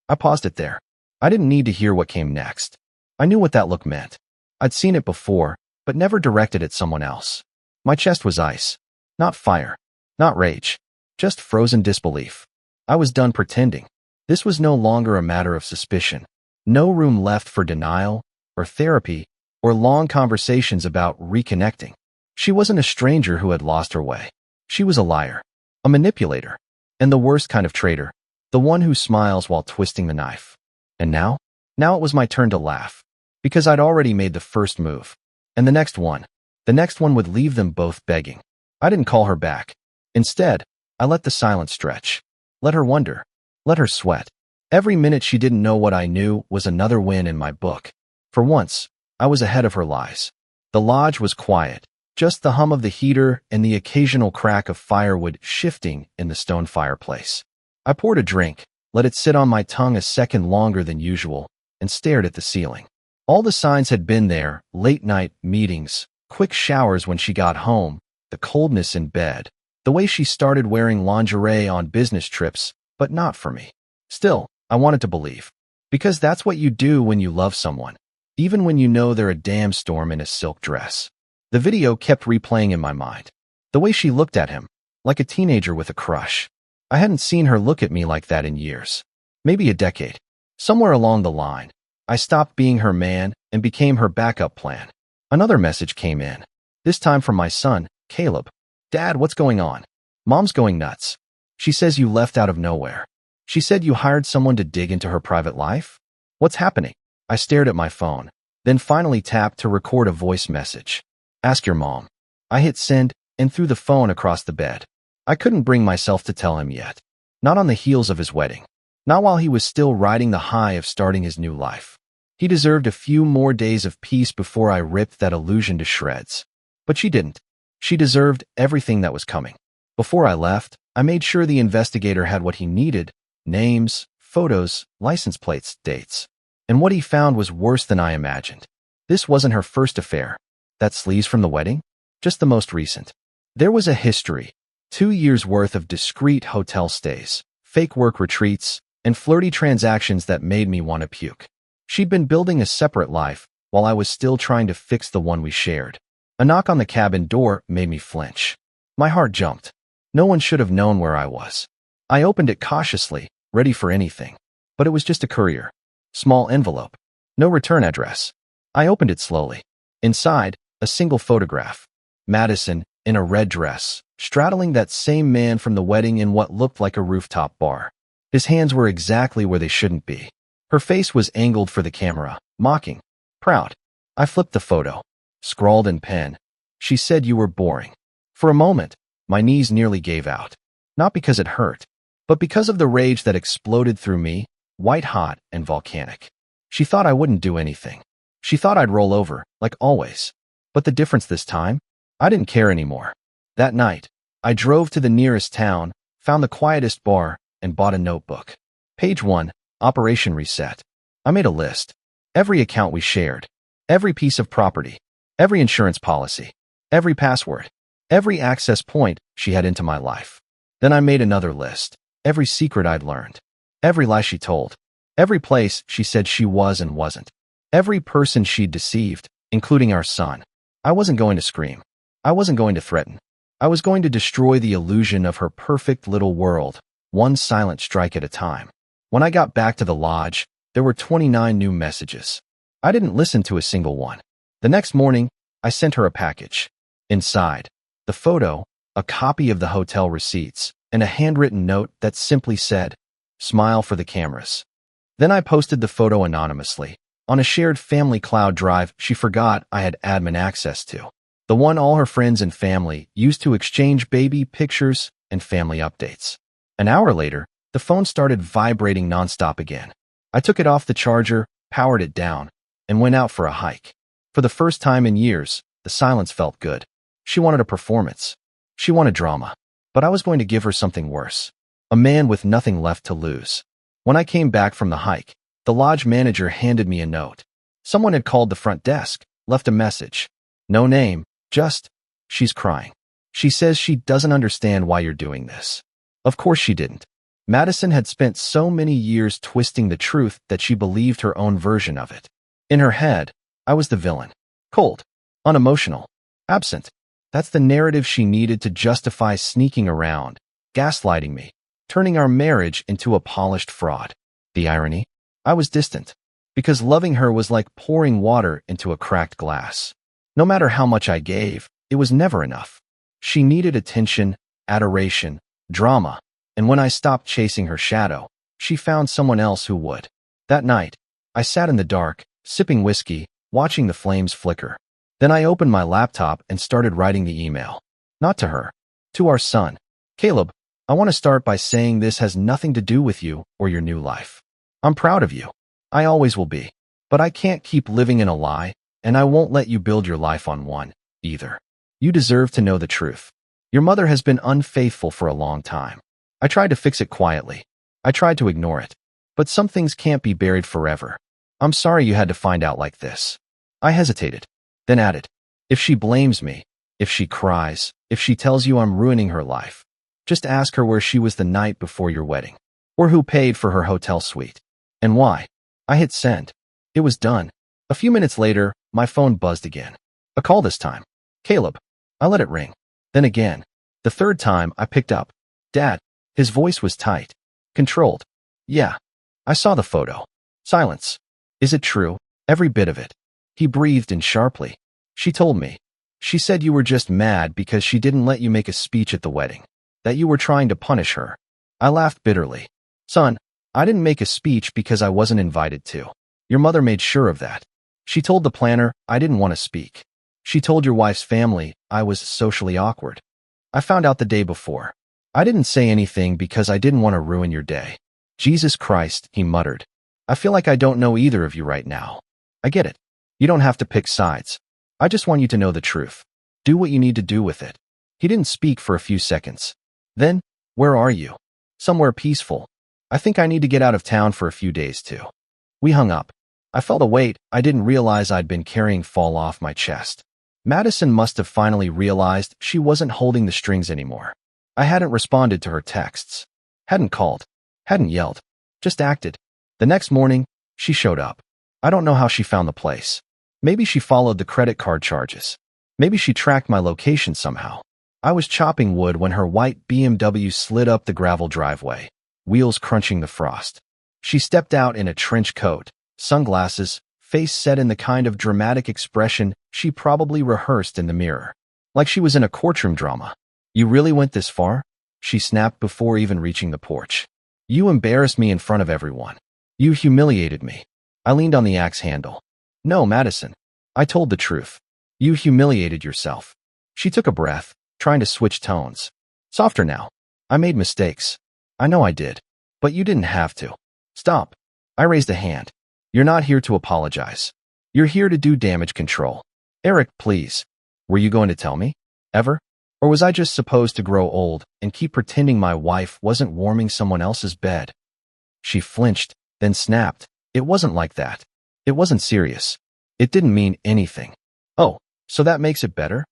I paused it there. I didn't need to hear what came next. I knew what that look meant. I'd seen it before, but never directed at someone else. My chest was ice. Not fire. Not rage. Just frozen disbelief. I was done pretending. This was no longer a matter of suspicion. No room left for denial, or therapy, or long conversations about reconnecting. She wasn't a stranger who had lost her way. She was a liar. A manipulator. And the worst kind of traitor. The one who smiles while twisting the knife. And now? Now it was my turn to laugh. Because I'd already made the first move. And the next one would leave them both begging. I didn't call her back. Instead, I let the silence stretch. Let her wonder. Let her sweat. Every minute she didn't know what I knew was another win in my book. For once, I was ahead of her lies. The lodge was quiet. Just the hum of the heater and the occasional crack of firewood shifting in the stone fireplace. I poured a drink, let it sit on my tongue a second longer than usual, and stared at the ceiling. All the signs had been there: late-night meetings, quick showers when she got home, the coldness in bed, the way she started wearing lingerie on business trips, but not for me. Still, I wanted to believe. Because that's what you do when you love someone, even when you know they're a damn storm in a silk dress. The video kept replaying in my mind. The way she looked at him, like a teenager with a crush. I hadn't seen her look at me like that in years. Maybe a decade. Somewhere along the line, I stopped being her man and became her backup plan. Another message came in. This time from my son, Caleb. "Dad, what's going on? Mom's going nuts. She says you left out of nowhere. She said you hired someone to dig into her private life? What's happening?" I stared at my phone, then finally tapped to record a voice message. "Ask your mom." I hit send and threw the phone across the bed. I couldn't bring myself to tell him yet. Not on the heels of his wedding. Not while he was still riding the high of starting his new life. He deserved a few more days of peace before I ripped that illusion to shreds. But she didn't. She deserved everything that was coming. Before I left, I made sure the investigator had what he needed: names, photos, license plates, dates. And what he found was worse than I imagined. This wasn't her first affair. That sleaze from the wedding? Just the most recent. There was a history. 2 years' worth of discreet hotel stays, fake work retreats, and flirty transactions that made me want to puke. She'd been building a separate life, while I was still trying to fix the one we shared. A knock on the cabin door made me flinch. My heart jumped. No one should have known where I was. I opened it cautiously, ready for anything. But it was just a courier. Small envelope. No return address. I opened it slowly. Inside, a single photograph. Madison, in a red dress, straddling that same man from the wedding in what looked like a rooftop bar. His hands were exactly where they shouldn't be. Her face was angled for the camera, mocking, proud. I flipped the photo. Scrawled in pen. She said you were boring. For a moment, my knees nearly gave out. Not because it hurt, but because of the rage that exploded through me, white-hot and volcanic. She thought I wouldn't do anything. She thought I'd roll over, like always. But the difference this time? I didn't care anymore. That night, I drove to the nearest town, found the quietest bar, and bought a notebook. Page 1, Operation Reset. I made a list. Every account we shared. Every piece of property. Every insurance policy. Every password. Every access point she had into my life. Then I made another list. Every secret I'd learned. Every lie she told. Every place she said she was and wasn't. Every person she'd deceived, including our son. I wasn't going to scream. I wasn't going to threaten. I was going to destroy the illusion of her perfect little world, one silent strike at a time. When I got back to the lodge, there were 29 new messages. I didn't listen to a single one. The next morning, I sent her a package. Inside, the photo, a copy of the hotel receipts, and a handwritten note that simply said, "Smile for the cameras." Then I posted the photo anonymously, on a shared family cloud drive she forgot I had admin access to. The one all her friends and family used to exchange baby pictures and family updates. An hour later, the phone started vibrating nonstop again. I took it off the charger, powered it down, and went out for a hike. For the first time in years, the silence felt good. She wanted a performance. She wanted drama. But I was going to give her something worse. A man with nothing left to lose. When I came back from the hike, the lodge manager handed me a note. Someone had called the front desk, left a message. No name, just, "She's crying. She says she doesn't understand why you're doing this." Of course she didn't. Madison had spent so many years twisting the truth that she believed her own version of it. In her head, I was the villain. Cold, unemotional, absent. That's the narrative she needed to justify sneaking around, gaslighting me, turning our marriage into a polished fraud. The irony? I was distant, because loving her was like pouring water into a cracked glass. No matter how much I gave, it was never enough. She needed attention, adoration, drama, and when I stopped chasing her shadow, she found someone else who would. That night, I sat in the dark, sipping whiskey, watching the flames flicker. Then I opened my laptop and started writing the email. Not to her. To our son. "Caleb, I want to start by saying this has nothing to do with you or your new life. I'm proud of you. I always will be. But I can't keep living in a lie, and I won't let you build your life on one, either. You deserve to know the truth. Your mother has been unfaithful for a long time. I tried to fix it quietly. I tried to ignore it. But some things can't be buried forever. I'm sorry you had to find out like this." I hesitated, then added, "If she blames me, if she cries, if she tells you I'm ruining her life, just ask her where she was the night before your wedding, or who paid for her hotel suite, and why." I hit send. It was done. A few minutes later, my phone buzzed again. A call this time. "Caleb." I let it ring. Then again. The third time, I picked up. "Dad." His voice was tight, controlled. "Yeah. I saw the photo." Silence. "Is it true?" "Every bit of it." He breathed in sharply. "She told me. She said you were just mad because she didn't let you make a speech at the wedding, that you were trying to punish her." I laughed bitterly. "Son, I didn't make a speech because I wasn't invited to. Your mother made sure of that. She told the planner I didn't want to speak. She told your wife's family I was socially awkward. I found out the day before. I didn't say anything because I didn't want to ruin your day." "Jesus Christ," he muttered. "I feel like I don't know either of you right now." I get it. You don't have to pick sides. I just want you to know the truth. Do what you need to do with it. He didn't speak for a few seconds. Then, where are you? Somewhere peaceful. I think I need to get out of town for a few days too. We hung up. I felt a weight I didn't realize I'd been carrying fall off my chest. Madison must have finally realized she wasn't holding the strings anymore. I hadn't responded to her texts. Hadn't called. Hadn't yelled. Just acted. The next morning, she showed up. I don't know how she found the place. Maybe she followed the credit card charges. Maybe she tracked my location somehow. I was chopping wood when her white BMW slid up the gravel driveway, wheels crunching the frost. She stepped out in a trench coat, sunglasses, face set in the kind of dramatic expression she probably rehearsed in the mirror. Like she was in a courtroom drama. You really went this far? She snapped before even reaching the porch. You embarrassed me in front of everyone. You humiliated me. I leaned on the axe handle. No, Madison. I told the truth. You humiliated yourself. She took a breath, trying to switch tones. Softer now. I made mistakes. I know I did. But you didn't have to. Stop. I raised a hand. You're not here to apologize. You're here to do damage control. Eric, please. Were you going to tell me? Ever? Or was I just supposed to grow old and keep pretending my wife wasn't warming someone else's bed? She flinched, then snapped. It wasn't like that. It wasn't serious. It didn't mean anything. Oh, so that makes it better?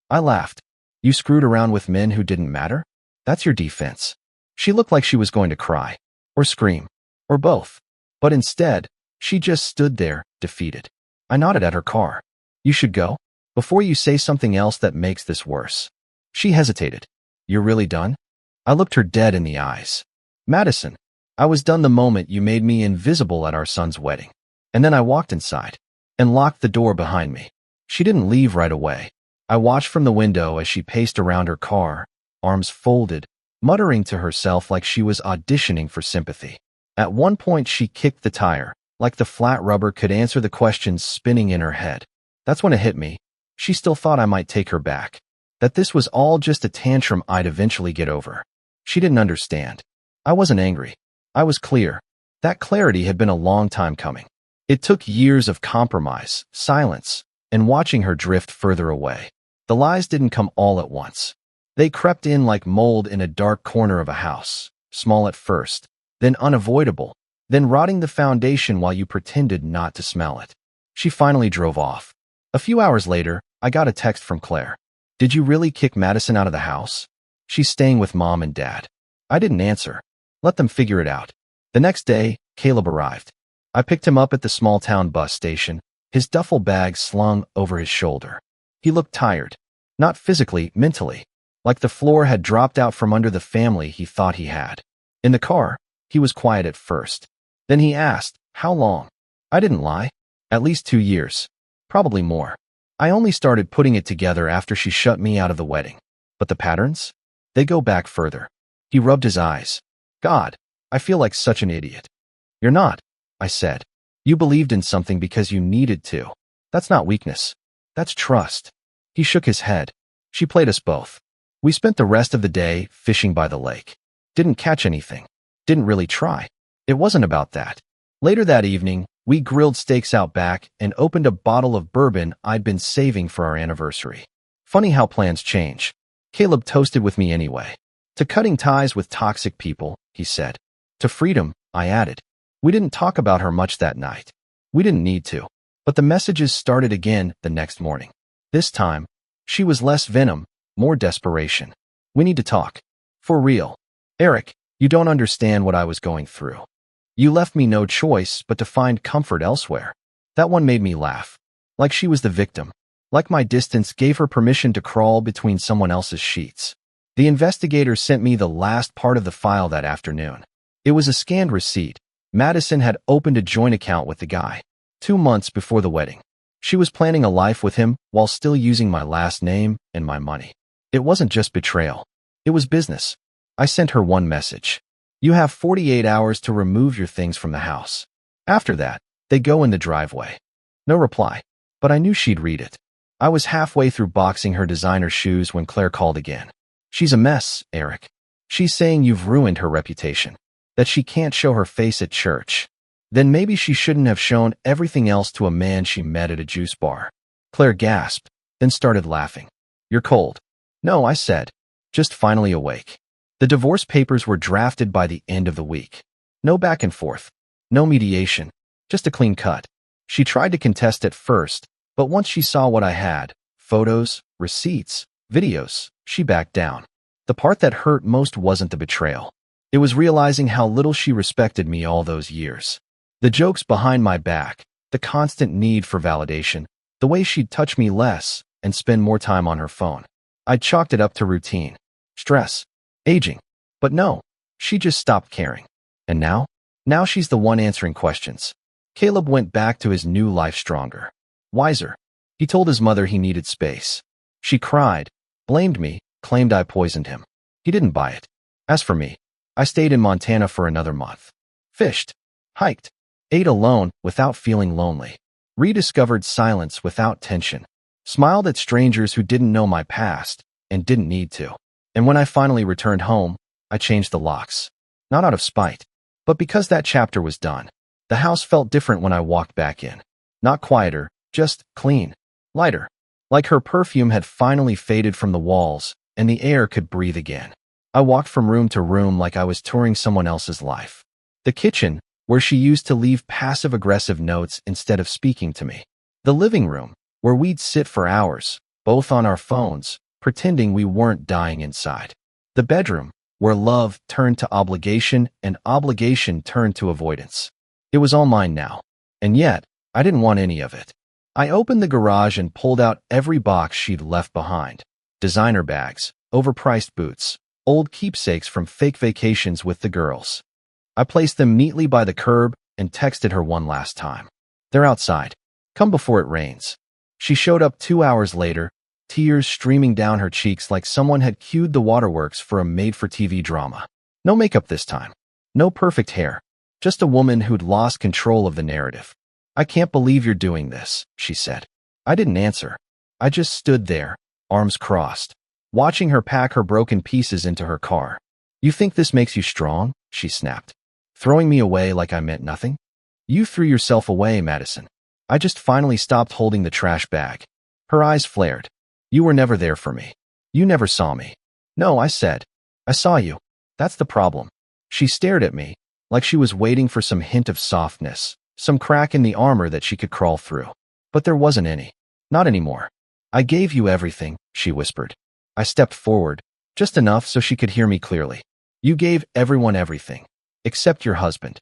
I laughed. You screwed around with men who didn't matter? That's your defense. She looked like she was going to cry, or scream, or both. But instead, she just stood there, defeated. I nodded at her car. You should go, before you say something else that makes this worse. She hesitated. You're really done? I looked her dead in the eyes. Madison, I was done the moment you made me invisible at our son's wedding. And then I walked inside and locked the door behind me. She didn't leave right away. I watched from the window as she paced around her car, arms folded, muttering to herself like she was auditioning for sympathy. At one point, she kicked the tire, like the flat rubber could answer the questions spinning in her head. That's when it hit me. She still thought I might take her back. That this was all just a tantrum I'd eventually get over. She didn't understand. I wasn't angry. I was clear. That clarity had been a long time coming. It took years of compromise, silence, and watching her drift further away. The lies didn't come all at once. They crept in like mold in a dark corner of a house, small at first, then unavoidable, then rotting the foundation while you pretended not to smell it. She finally drove off. A few hours later, I got a text from Claire. Did you really kick Madison out of the house? She's staying with Mom and Dad. I didn't answer. Let them figure it out. The next day, Caleb arrived. I picked him up at the small-town bus station, his duffel bag slung over his shoulder. He looked tired. Not physically, mentally. Like the floor had dropped out from under the family he thought he had. In the car, he was quiet at first. Then he asked, how long? I didn't lie. At least 2 years. Probably more. I only started putting it together after she shut me out of the wedding. But the patterns? They go back further. He rubbed his eyes. God, I feel like such an idiot. You're not, I said. You believed in something because you needed to. That's not weakness. That's trust. He shook his head. She played us both. We spent the rest of the day fishing by the lake. Didn't catch anything. Didn't really try. It wasn't about that. Later that evening, we grilled steaks out back and opened a bottle of bourbon I'd been saving for our anniversary. Funny how plans change. Caleb toasted with me anyway. To cutting ties with toxic people, he said. To freedom, I added. We didn't talk about her much that night. We didn't need to. But the messages started again the next morning. This time, she was less venom, more desperation. We need to talk. For real. Eric, you don't understand what I was going through. You left me no choice but to find comfort elsewhere. That one made me laugh. Like she was the victim. Like my distance gave her permission to crawl between someone else's sheets. The investigator sent me the last part of the file that afternoon. It was a scanned receipt. Madison had opened a joint account with the guy. 2 months before the wedding. She was planning a life with him while still using my last name and my money. It wasn't just betrayal. It was business. I sent her one message. You have 48 hours to remove your things from the house. After that, they go in the driveway. No reply, but I knew she'd read it. I was halfway through boxing her designer shoes when Claire called again. She's a mess, Eric. She's saying you've ruined her reputation, that she can't show her face at church. Then maybe she shouldn't have shown everything else to a man she met at a juice bar. Claire gasped, then started laughing. You're cold. No, I said. Just finally awake. The divorce papers were drafted by the end of the week. No back and forth. No mediation. Just a clean cut. She tried to contest at first, but once she saw what I had, photos, receipts, videos, she backed down. The part that hurt most wasn't the betrayal. It was realizing how little she respected me all those years. The jokes behind my back, the constant need for validation, the way she'd touch me less and spend more time on her phone. I'd chalked it up to routine, stress, aging. But no, she just stopped caring. And now? Now she's the one answering questions. Caleb went back to his new life stronger, wiser. He told his mother he needed space. She cried, blamed me, claimed I poisoned him. He didn't buy it. As for me, I stayed in Montana for another month. Fished, hiked, ate alone without feeling lonely, rediscovered silence without tension, smiled at strangers who didn't know my past and didn't need to. And when I finally returned home, I changed the locks. Not out of spite, but because that chapter was done. The house felt different when I walked back in. Not quieter, just clean, lighter. Like her perfume had finally faded from the walls and the air could breathe again. I walked from room to room like I was touring someone else's life. The kitchen, where she used to leave passive-aggressive notes instead of speaking to me. The living room, where we'd sit for hours, both on our phones, pretending we weren't dying inside. The bedroom, where love turned to obligation and obligation turned to avoidance. It was all mine now. And yet, I didn't want any of it. I opened the garage and pulled out every box she'd left behind. Designer bags, overpriced boots, old keepsakes from fake vacations with the girls. I placed them neatly by the curb and texted her one last time. They're outside. Come before it rains. She showed up 2 hours later, tears streaming down her cheeks like someone had cued the waterworks for a made-for-TV drama. No makeup this time. No perfect hair. Just a woman who'd lost control of the narrative. I can't believe you're doing this, she said. I didn't answer. I just stood there, arms crossed, watching her pack her broken pieces into her car. You think this makes you strong? She snapped. Throwing me away like I meant nothing? You threw yourself away, Madison. I just finally stopped holding the trash bag. Her eyes flared. You were never there for me. You never saw me. No, I said. I saw you. That's the problem. She stared at me, like she was waiting for some hint of softness, some crack in the armor that she could crawl through. But there wasn't any. Not anymore. I gave you everything, she whispered. I stepped forward, just enough so she could hear me clearly. You gave everyone everything. Except your husband.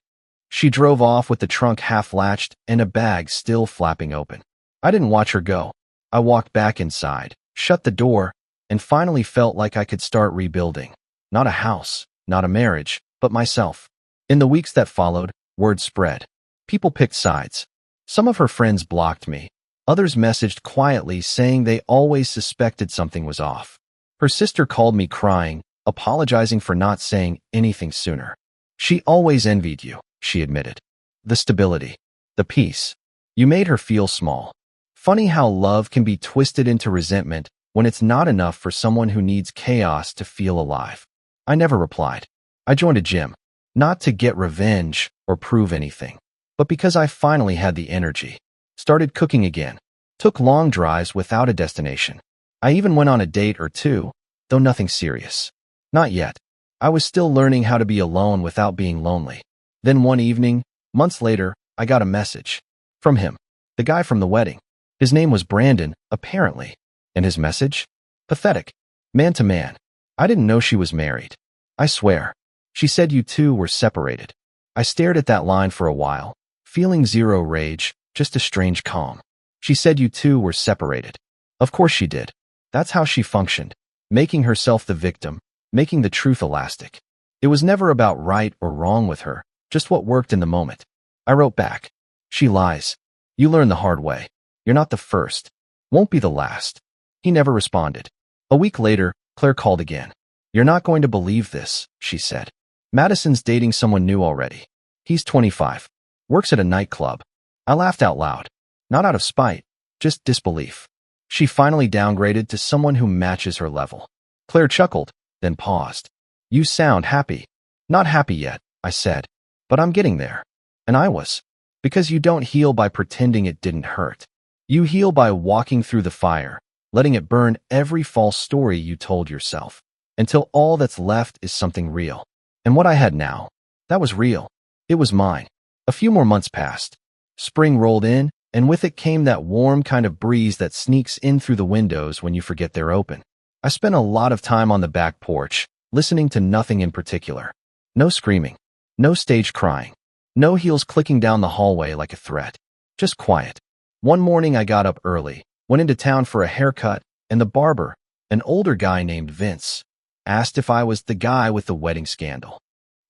She drove off with the trunk half-latched and a bag still flapping open. I didn't watch her go. I walked back inside, shut the door, and finally felt like I could start rebuilding. Not a house, not a marriage, but myself. In the weeks that followed, word spread. People picked sides. Some of her friends blocked me. Others messaged quietly saying they always suspected something was off. Her sister called me crying, apologizing for not saying anything sooner. She always envied you, she admitted. The stability, the peace. You made her feel small. Funny how love can be twisted into resentment when it's not enough for someone who needs chaos to feel alive. I never replied. I joined a gym, not to get revenge or prove anything, but because I finally had the energy. Started cooking again. Took long drives without a destination. I even went on a date or two, though nothing serious. Not yet. I was still learning how to be alone without being lonely. Then one evening, months later, I got a message. From him. The guy from the wedding. His name was Brandon, apparently. And his message? Pathetic. Man to man. I didn't know she was married. I swear. She said you two were separated. I stared at that line for a while, feeling zero rage, just a strange calm. She said you two were separated. Of course she did. That's how she functioned, making herself the victim, making the truth elastic. It was never about right or wrong with her, just what worked in the moment. I wrote back. She lies. You learn the hard way. You're not the first. Won't be the last. He never responded. A week later, Claire called again. You're not going to believe this, she said. Madison's dating someone new already. He's 25. Works at a nightclub. I laughed out loud. Not out of spite, just disbelief. She finally downgraded to someone who matches her level. Claire chuckled, then paused. You sound happy. Not happy yet, I said. But I'm getting there. And I was. Because you don't heal by pretending it didn't hurt. You heal by walking through the fire, letting it burn every false story you told yourself, until all that's left is something real. And what I had now, that was real. It was mine. A few more months passed. Spring rolled in, and with it came that warm kind of breeze that sneaks in through the windows when you forget they're open. I spent a lot of time on the back porch, listening to nothing in particular. No screaming. No stage crying. No heels clicking down the hallway like a threat. Just quiet. One morning I got up early, went into town for a haircut, and the barber, an older guy named Vince, asked if I was the guy with the wedding scandal.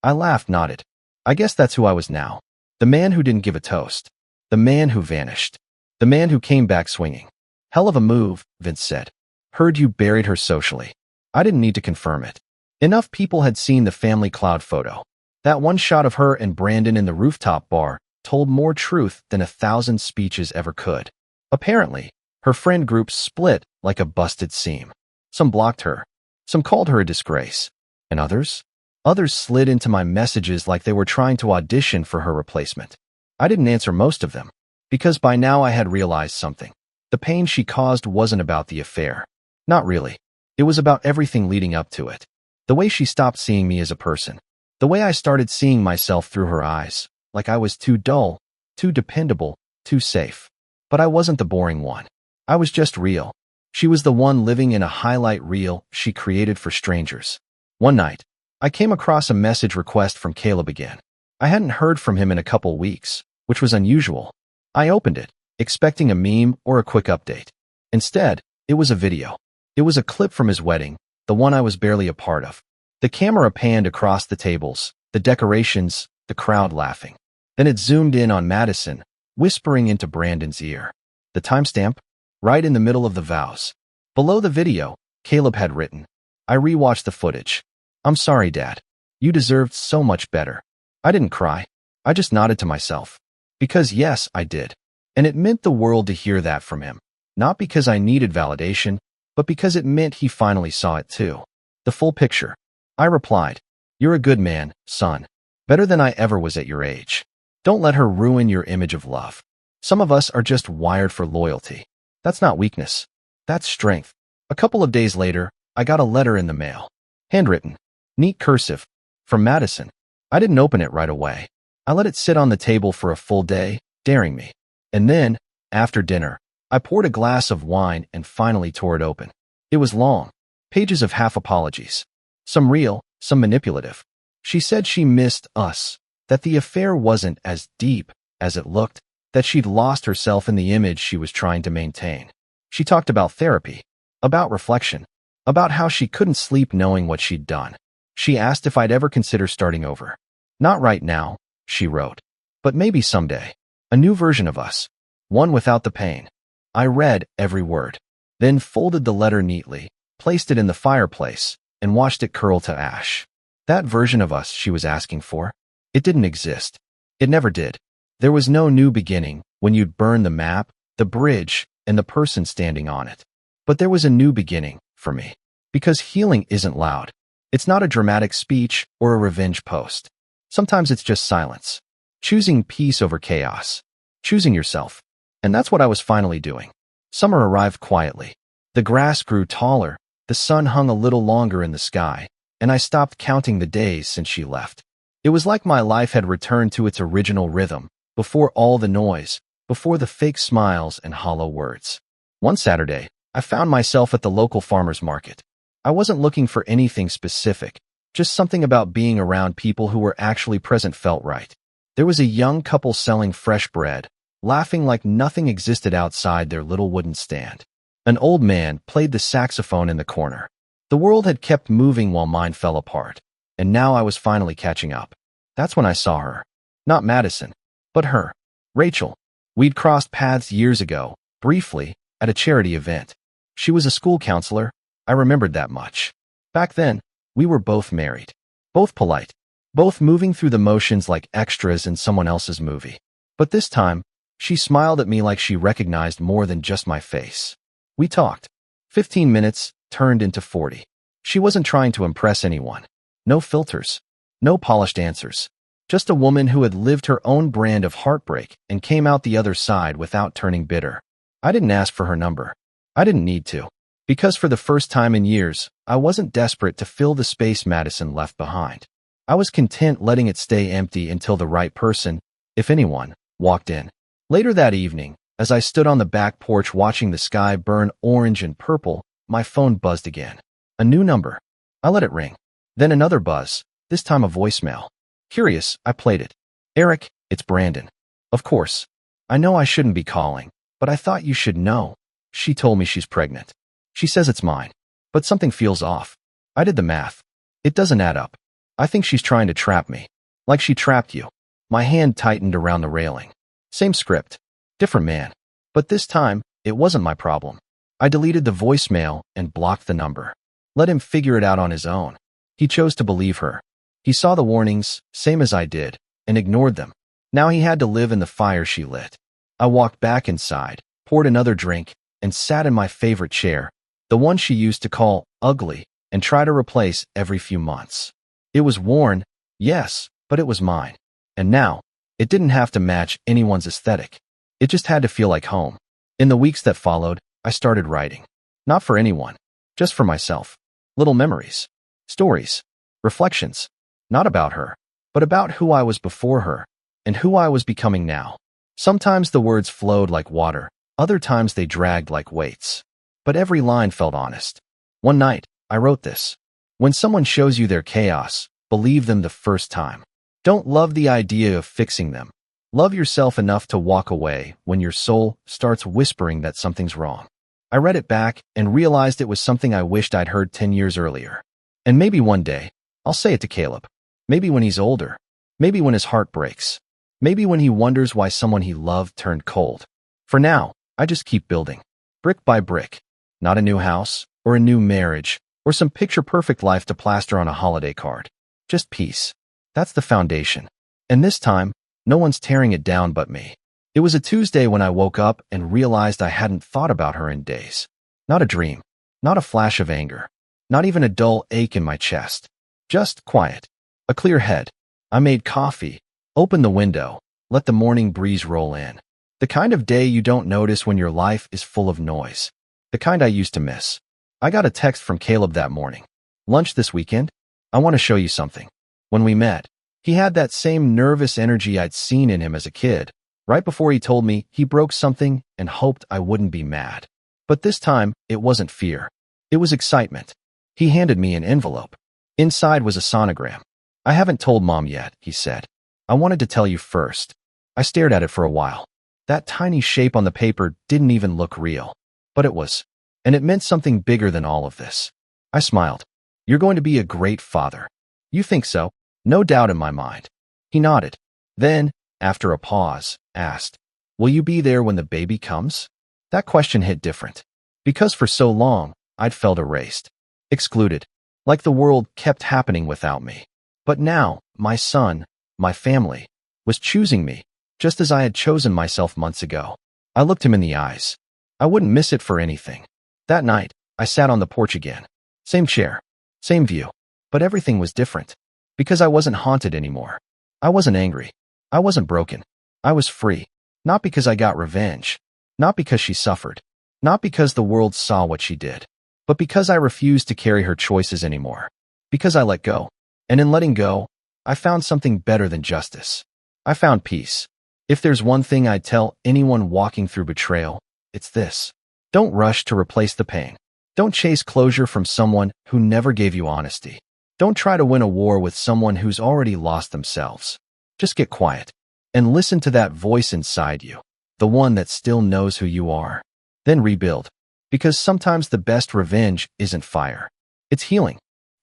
I laughed, nodded. I guess that's who I was now. The man who didn't give a toast. The man who vanished. The man who came back swinging. Hell of a move, Vince said. Heard you buried her socially. I didn't need to confirm it. Enough people had seen the family cloud photo. That one shot of her and Brandon in the rooftop bar told more truth than 1,000 speeches ever could. Apparently, her friend group split like a busted seam. Some blocked her. Some called her a disgrace. And others? Others slid into my messages like they were trying to audition for her replacement. I didn't answer most of them, because by now I had realized something. The pain she caused wasn't about the affair. Not really. It was about everything leading up to it. The way she stopped seeing me as a person. The way I started seeing myself through her eyes, like I was too dull, too dependable, too safe. But I wasn't the boring one. I was just real. She was the one living in a highlight reel she created for strangers. One night, I came across a message request from Caleb again. I hadn't heard from him in a couple weeks, which was unusual. I opened it, expecting a meme or a quick update. Instead, it was a video. It was a clip from his wedding, the one I was barely a part of. The camera panned across the tables, the decorations, the crowd laughing. Then it zoomed in on Madison, whispering into Brandon's ear. The timestamp? Right in the middle of the vows. Below the video, Caleb had written, I rewatched the footage. I'm sorry, Dad. You deserved so much better. I didn't cry. I just nodded to myself. Because yes, I did. And it meant the world to hear that from him. Not because I needed validation, but because it meant he finally saw it too. The full picture. I replied, You're a good man, son. Better than I ever was at your age. Don't let her ruin your image of love. Some of us are just wired for loyalty. That's not weakness. That's strength. A couple of days later, I got a letter in the mail. Handwritten. Neat cursive. From Madison. I didn't open it right away. I let it sit on the table for a full day, daring me. And then, after dinner, I poured a glass of wine and finally tore it open. It was long. Pages of half apologies. Some real, some manipulative. She said she missed us, that the affair wasn't as deep as it looked, that she'd lost herself in the image she was trying to maintain. She talked about therapy, about reflection, about how she couldn't sleep knowing what she'd done. She asked if I'd ever consider starting over. Not right now, she wrote, but maybe someday. A new version of us. One without the pain. I read every word, then folded the letter neatly, placed it in the fireplace, and watched it curl to ash. That version of us she was asking for, it didn't exist. It never did. There was no new beginning when you'd burn the map, the bridge, and the person standing on it. But there was a new beginning for me. Because healing isn't loud. It's not a dramatic speech or a revenge post. Sometimes it's just silence. Choosing peace over chaos. Choosing yourself. And that's what I was finally doing. Summer arrived quietly. The grass grew taller. The sun hung a little longer in the sky, and I stopped counting the days since she left. It was like my life had returned to its original rhythm, before all the noise, before the fake smiles and hollow words. One Saturday, I found myself at the local farmer's market. I wasn't looking for anything specific, just something about being around people who were actually present felt right. There was a young couple selling fresh bread, laughing like nothing existed outside their little wooden stand. An old man played the saxophone in the corner. The world had kept moving while mine fell apart, and now I was finally catching up. That's when I saw her. Not Madison, but her. Rachel. We'd crossed paths years ago, briefly, at a charity event. She was a school counselor. I remembered that much. Back then, we were both married. Both polite. Both moving through the motions like extras in someone else's movie. But this time, she smiled at me like she recognized more than just my face. We talked. 15 minutes turned into 40. She wasn't trying to impress anyone. No filters. No polished answers. Just a woman who had lived her own brand of heartbreak and came out the other side without turning bitter. I didn't ask for her number. I didn't need to. Because for the first time in years, I wasn't desperate to fill the space Madison left behind. I was content letting it stay empty until the right person, if anyone, walked in. Later that evening, as I stood on the back porch watching the sky burn orange and purple, my phone buzzed again. A new number. I let it ring. Then another buzz, this time a voicemail. Curious, I played it. Eric, it's Brandon. Of course. I know I shouldn't be calling, but I thought you should know. She told me she's pregnant. She says it's mine. But something feels off. I did the math. It doesn't add up. I think she's trying to trap me. Like she trapped you. My hand tightened around the railing. Same script. Different man. But this time, it wasn't my problem. I deleted the voicemail and blocked the number. Let him figure it out on his own. He chose to believe her. He saw the warnings, same as I did, and ignored them. Now he had to live in the fire she lit. I walked back inside, poured another drink, and sat in my favorite chair, the one she used to call ugly and try to replace every few months. It was worn, yes, but it was mine. And now, it didn't have to match anyone's aesthetic. It just had to feel like home. In the weeks that followed, I started writing. Not for anyone, just for myself. Little memories, stories, reflections. Not about her, but about who I was before her and who I was becoming now. Sometimes the words flowed like water, other times they dragged like weights. But every line felt honest. One night, I wrote this. When someone shows you their chaos, believe them the first time. Don't love the idea of fixing them. Love yourself enough to walk away when your soul starts whispering that something's wrong. I read it back and realized it was something I wished I'd heard 10 years earlier. And maybe one day, I'll say it to Caleb. Maybe when he's older. Maybe when his heart breaks. Maybe when he wonders why someone he loved turned cold. For now, I just keep building. Brick by brick. Not a new house, or a new marriage, or some picture-perfect life to plaster on a holiday card. Just peace. That's the foundation. And this time, no one's tearing it down but me. It was a Tuesday when I woke up and realized I hadn't thought about her in days. Not a dream. Not a flash of anger. Not even a dull ache in my chest. Just quiet. A clear head. I made coffee, opened the window, let the morning breeze roll in. The kind of day you don't notice when your life is full of noise. The kind I used to miss. I got a text from Caleb that morning. Lunch this weekend? I want to show you something. When we met, he had that same nervous energy I'd seen in him as a kid, right before he told me he broke something and hoped I wouldn't be mad. But this time, it wasn't fear. It was excitement. He handed me an envelope. Inside was a sonogram. I haven't told Mom yet, he said. I wanted to tell you first. I stared at it for a while. That tiny shape on the paper didn't even look real. But it was. And it meant something bigger than all of this. I smiled. You're going to be a great father. You think so? No doubt in my mind. He nodded. Then, after a pause, asked, will you be there when the baby comes? That question hit different. Because for so long, I'd felt erased. Excluded. Like the world kept happening without me. But now, my son, my family, was choosing me, just as I had chosen myself months ago. I looked him in the eyes. I wouldn't miss it for anything. That night, I sat on the porch again. Same chair, same view. But everything was different. Because I wasn't haunted anymore. I wasn't angry. I wasn't broken. I was free. Not because I got revenge. Not because she suffered. Not because the world saw what she did. But because I refused to carry her choices anymore. Because I let go. And in letting go, I found something better than justice. I found peace. If there's one thing I'd tell anyone walking through betrayal, it's this. Don't rush to replace the pain. Don't chase closure from someone who never gave you honesty. Don't try to win a war with someone who's already lost themselves. Just get quiet and listen to that voice inside you, the one that still knows who you are. Then rebuild. Because sometimes the best revenge isn't fire. It's healing.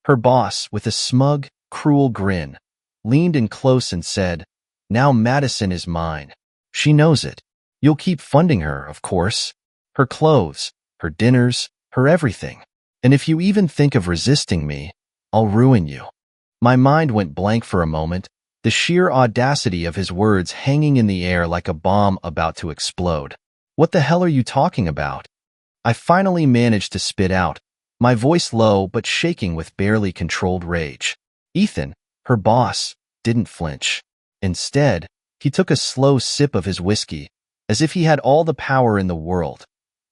Her boss, with a smug, cruel grin, leaned in close and said, now Madison is mine. She knows it. You'll keep funding her, of course. Her clothes, her dinners, her everything. And if you even think of resisting me, I'll ruin you. My mind went blank for a moment, the sheer audacity of his words hanging in the air like a bomb about to explode. What the hell are you talking about? I finally managed to spit out, my voice low but shaking with barely controlled rage. Ethan, her boss, didn't flinch. Instead, he took a slow sip of his whiskey, as if he had all the power in the world,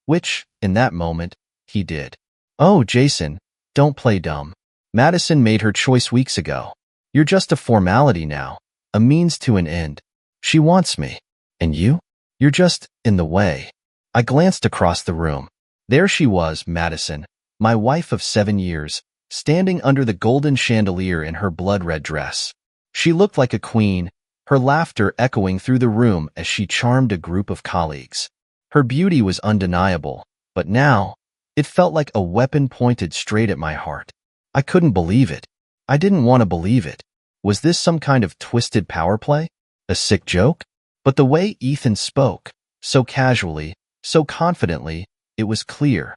which, in that moment, he did. Oh, Jason, don't play dumb. Madison made her choice weeks ago. You're just a formality now, a means to an end. She wants me. And you? You're just in the way. I glanced across the room. There she was, Madison, my wife of 7 years, standing under the golden chandelier in her blood-red dress. She looked like a queen, her laughter echoing through the room as she charmed a group of colleagues. Her beauty was undeniable, but now, it felt like a weapon pointed straight at my heart. I couldn't believe it. I didn't want to believe it. Was this some kind of twisted power play? A sick joke? But the way Ethan spoke, so casually, so confidently, it was clear.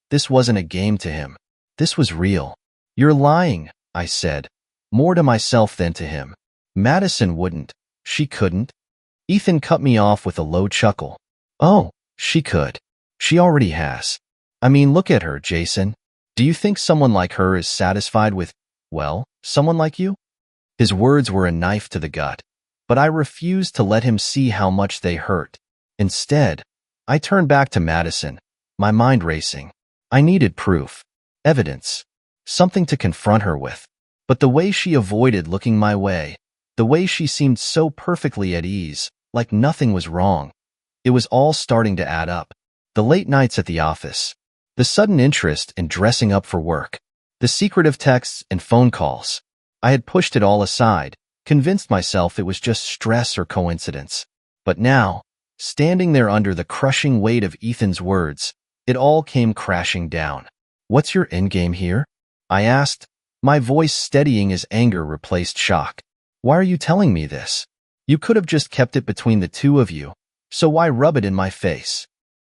This wasn't a game to him. This was real. You're lying, I said, more to myself than to him. Madison wouldn't. She couldn't. Ethan cut me off with a low chuckle. Oh, she could. She already has. I mean, look at her, Jason. Do you think someone like her is satisfied with, well, someone like you? His words were a knife to the gut, but I refused to let him see how much they hurt. Instead, I turned back to Madison, my mind racing. I needed proof, evidence, something to confront her with. But the way she avoided looking my way, the way she seemed so perfectly at ease, like nothing was wrong, it was all starting to add up. The late nights at the office, the sudden interest in dressing up for work, the secretive texts and phone calls. I had pushed it all aside, convinced myself it was just stress or coincidence. But now, standing there under the crushing weight of Ethan's words, it all came crashing down. What's your endgame here? I asked, my voice steadying as anger replaced shock. Why are you telling me this? You could have just kept it between the two of you, so why rub it in my face?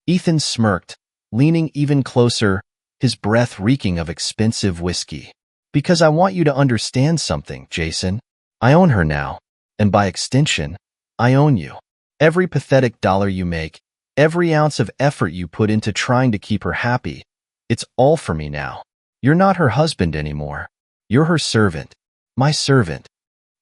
Ethan smirked, leaning even closer, his breath reeking of expensive whiskey. Because I want you to understand something, Jason. I own her now, and by extension, I own you. Every pathetic dollar you make, every ounce of effort you put into trying to keep her happy, it's all for me now. You're not her husband anymore. You're her servant. My servant.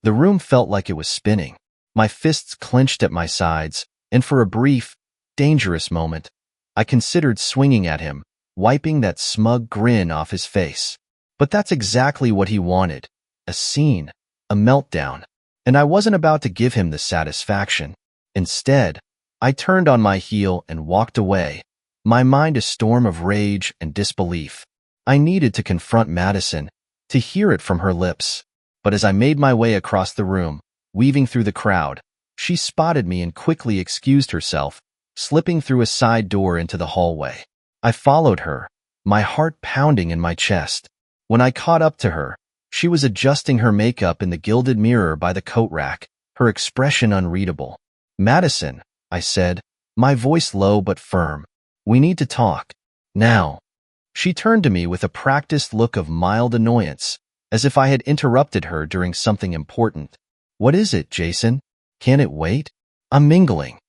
The room felt like it was spinning. My fists clenched at my sides, and for a brief, dangerous moment, I considered swinging at him, wiping that smug grin off his face. But that's exactly what he wanted. A scene, a meltdown. And I wasn't about to give him the satisfaction. Instead, I turned on my heel and walked away, my mind a storm of rage and disbelief. I needed to confront Madison, to hear it from her lips. But as I made my way across the room, weaving through the crowd, she spotted me and quickly excused herself, slipping through a side door into the hallway. I followed her, my heart pounding in my chest. When I caught up to her, she was adjusting her makeup in the gilded mirror by the coat rack, her expression unreadable. Madison, I said, my voice low but firm. We need to talk. Now. She turned to me with a practiced look of mild annoyance, as if I had interrupted her during something important. What is it, Jason? Can it wait? I'm mingling.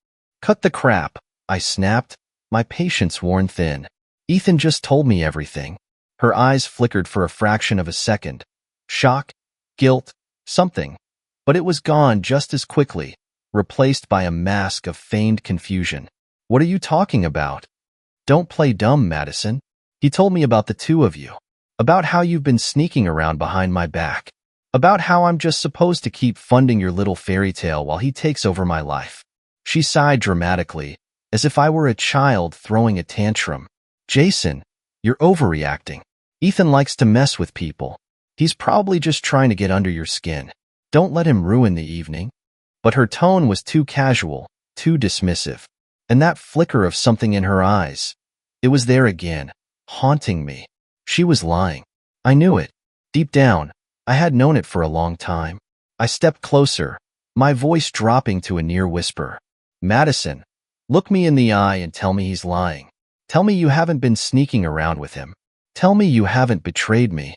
Cut the crap, I snapped, my patience worn thin. Ethan just told me everything. Her eyes flickered for a fraction of a second. Shock, guilt, something. But it was gone just as quickly, replaced by a mask of feigned confusion. What are you talking about? Don't play dumb, Madison. He told me about the two of you. About how you've been sneaking around behind my back. About how I'm just supposed to keep funding your little fairy tale while he takes over my life. She sighed dramatically, as if I were a child throwing a tantrum. Jason, you're overreacting. Ethan likes to mess with people. He's probably just trying to get under your skin. Don't let him ruin the evening. But her tone was too casual, too dismissive. And that flicker of something in her eyes, it was there again, haunting me. She was lying. I knew it. Deep down, I had known it for a long time. I stepped closer, my voice dropping to a near whisper. Madison, look me in the eye and tell me he's lying. Tell me you haven't been sneaking around with him. Tell me you haven't betrayed me.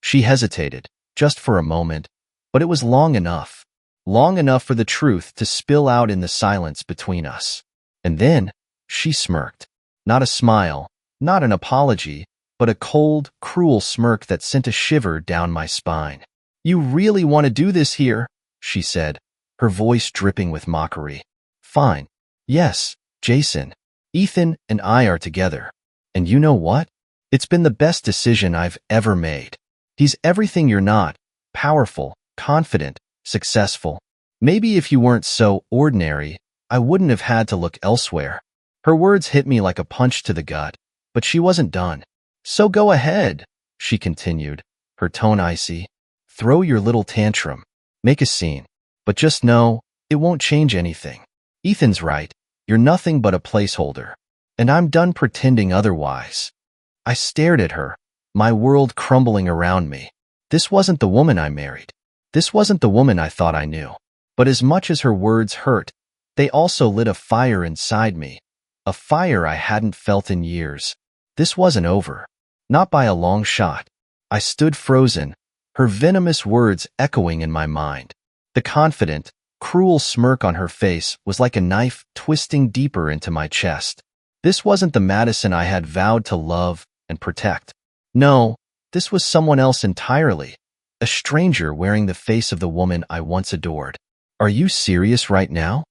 She hesitated, just for a moment, but it was long enough for the truth to spill out in the silence between us. And then, she smirked. Not a smile, not an apology, but a cold, cruel smirk that sent a shiver down my spine. You really want to do this here? She said, her voice dripping with mockery. Fine. Yes, Jason. Ethan and I are together. And you know what? It's been the best decision I've ever made. He's everything you're not. Powerful, confident, successful. Maybe if you weren't so ordinary, I wouldn't have had to look elsewhere. Her words hit me like a punch to the gut, but she wasn't done. So go ahead, she continued, her tone icy. Throw your little tantrum. Make a scene. But just know, it won't change anything. Ethan's right. You're nothing but a placeholder. And I'm done pretending otherwise. I stared at her, my world crumbling around me. This wasn't the woman I married. This wasn't the woman I thought I knew. But as much as her words hurt, they also lit a fire inside me. A fire I hadn't felt in years. This wasn't over. Not by a long shot. I stood frozen, her venomous words echoing in my mind. The confident, cruel smirk on her face was like a knife twisting deeper into my chest. This wasn't the Madison I had vowed to love and protect. No, this was someone else entirely. A stranger wearing the face of the woman I once adored. Are you serious right now?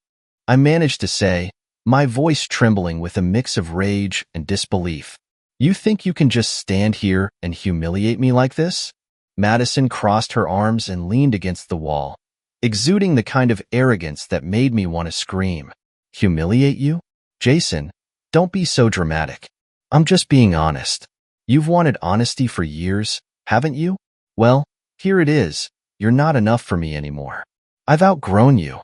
I managed to say, my voice trembling with a mix of rage and disbelief. You think you can just stand here and humiliate me like this? Madison crossed her arms and leaned against the wall, exuding the kind of arrogance that made me want to scream. Humiliate you? Jason, don't be so dramatic. I'm just being honest. You've wanted honesty for years, haven't you? Well, here it is. You're not enough for me anymore. I've outgrown you.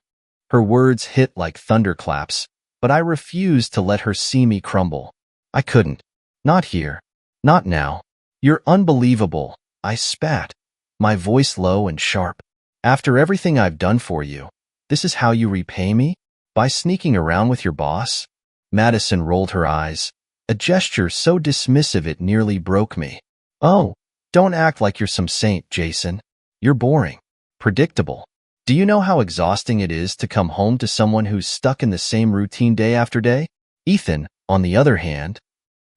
Her words hit like thunderclaps, but I refused to let her see me crumble. I couldn't. Not here. Not now. You're unbelievable, I spat, my voice low and sharp. After everything I've done for you, this is how you repay me? By sneaking around with your boss? Madison rolled her eyes, a gesture so dismissive it nearly broke me. Oh, don't act like you're some saint, Jason. You're boring. Predictable. Do you know how exhausting it is to come home to someone who's stuck in the same routine day after day? Ethan, on the other hand.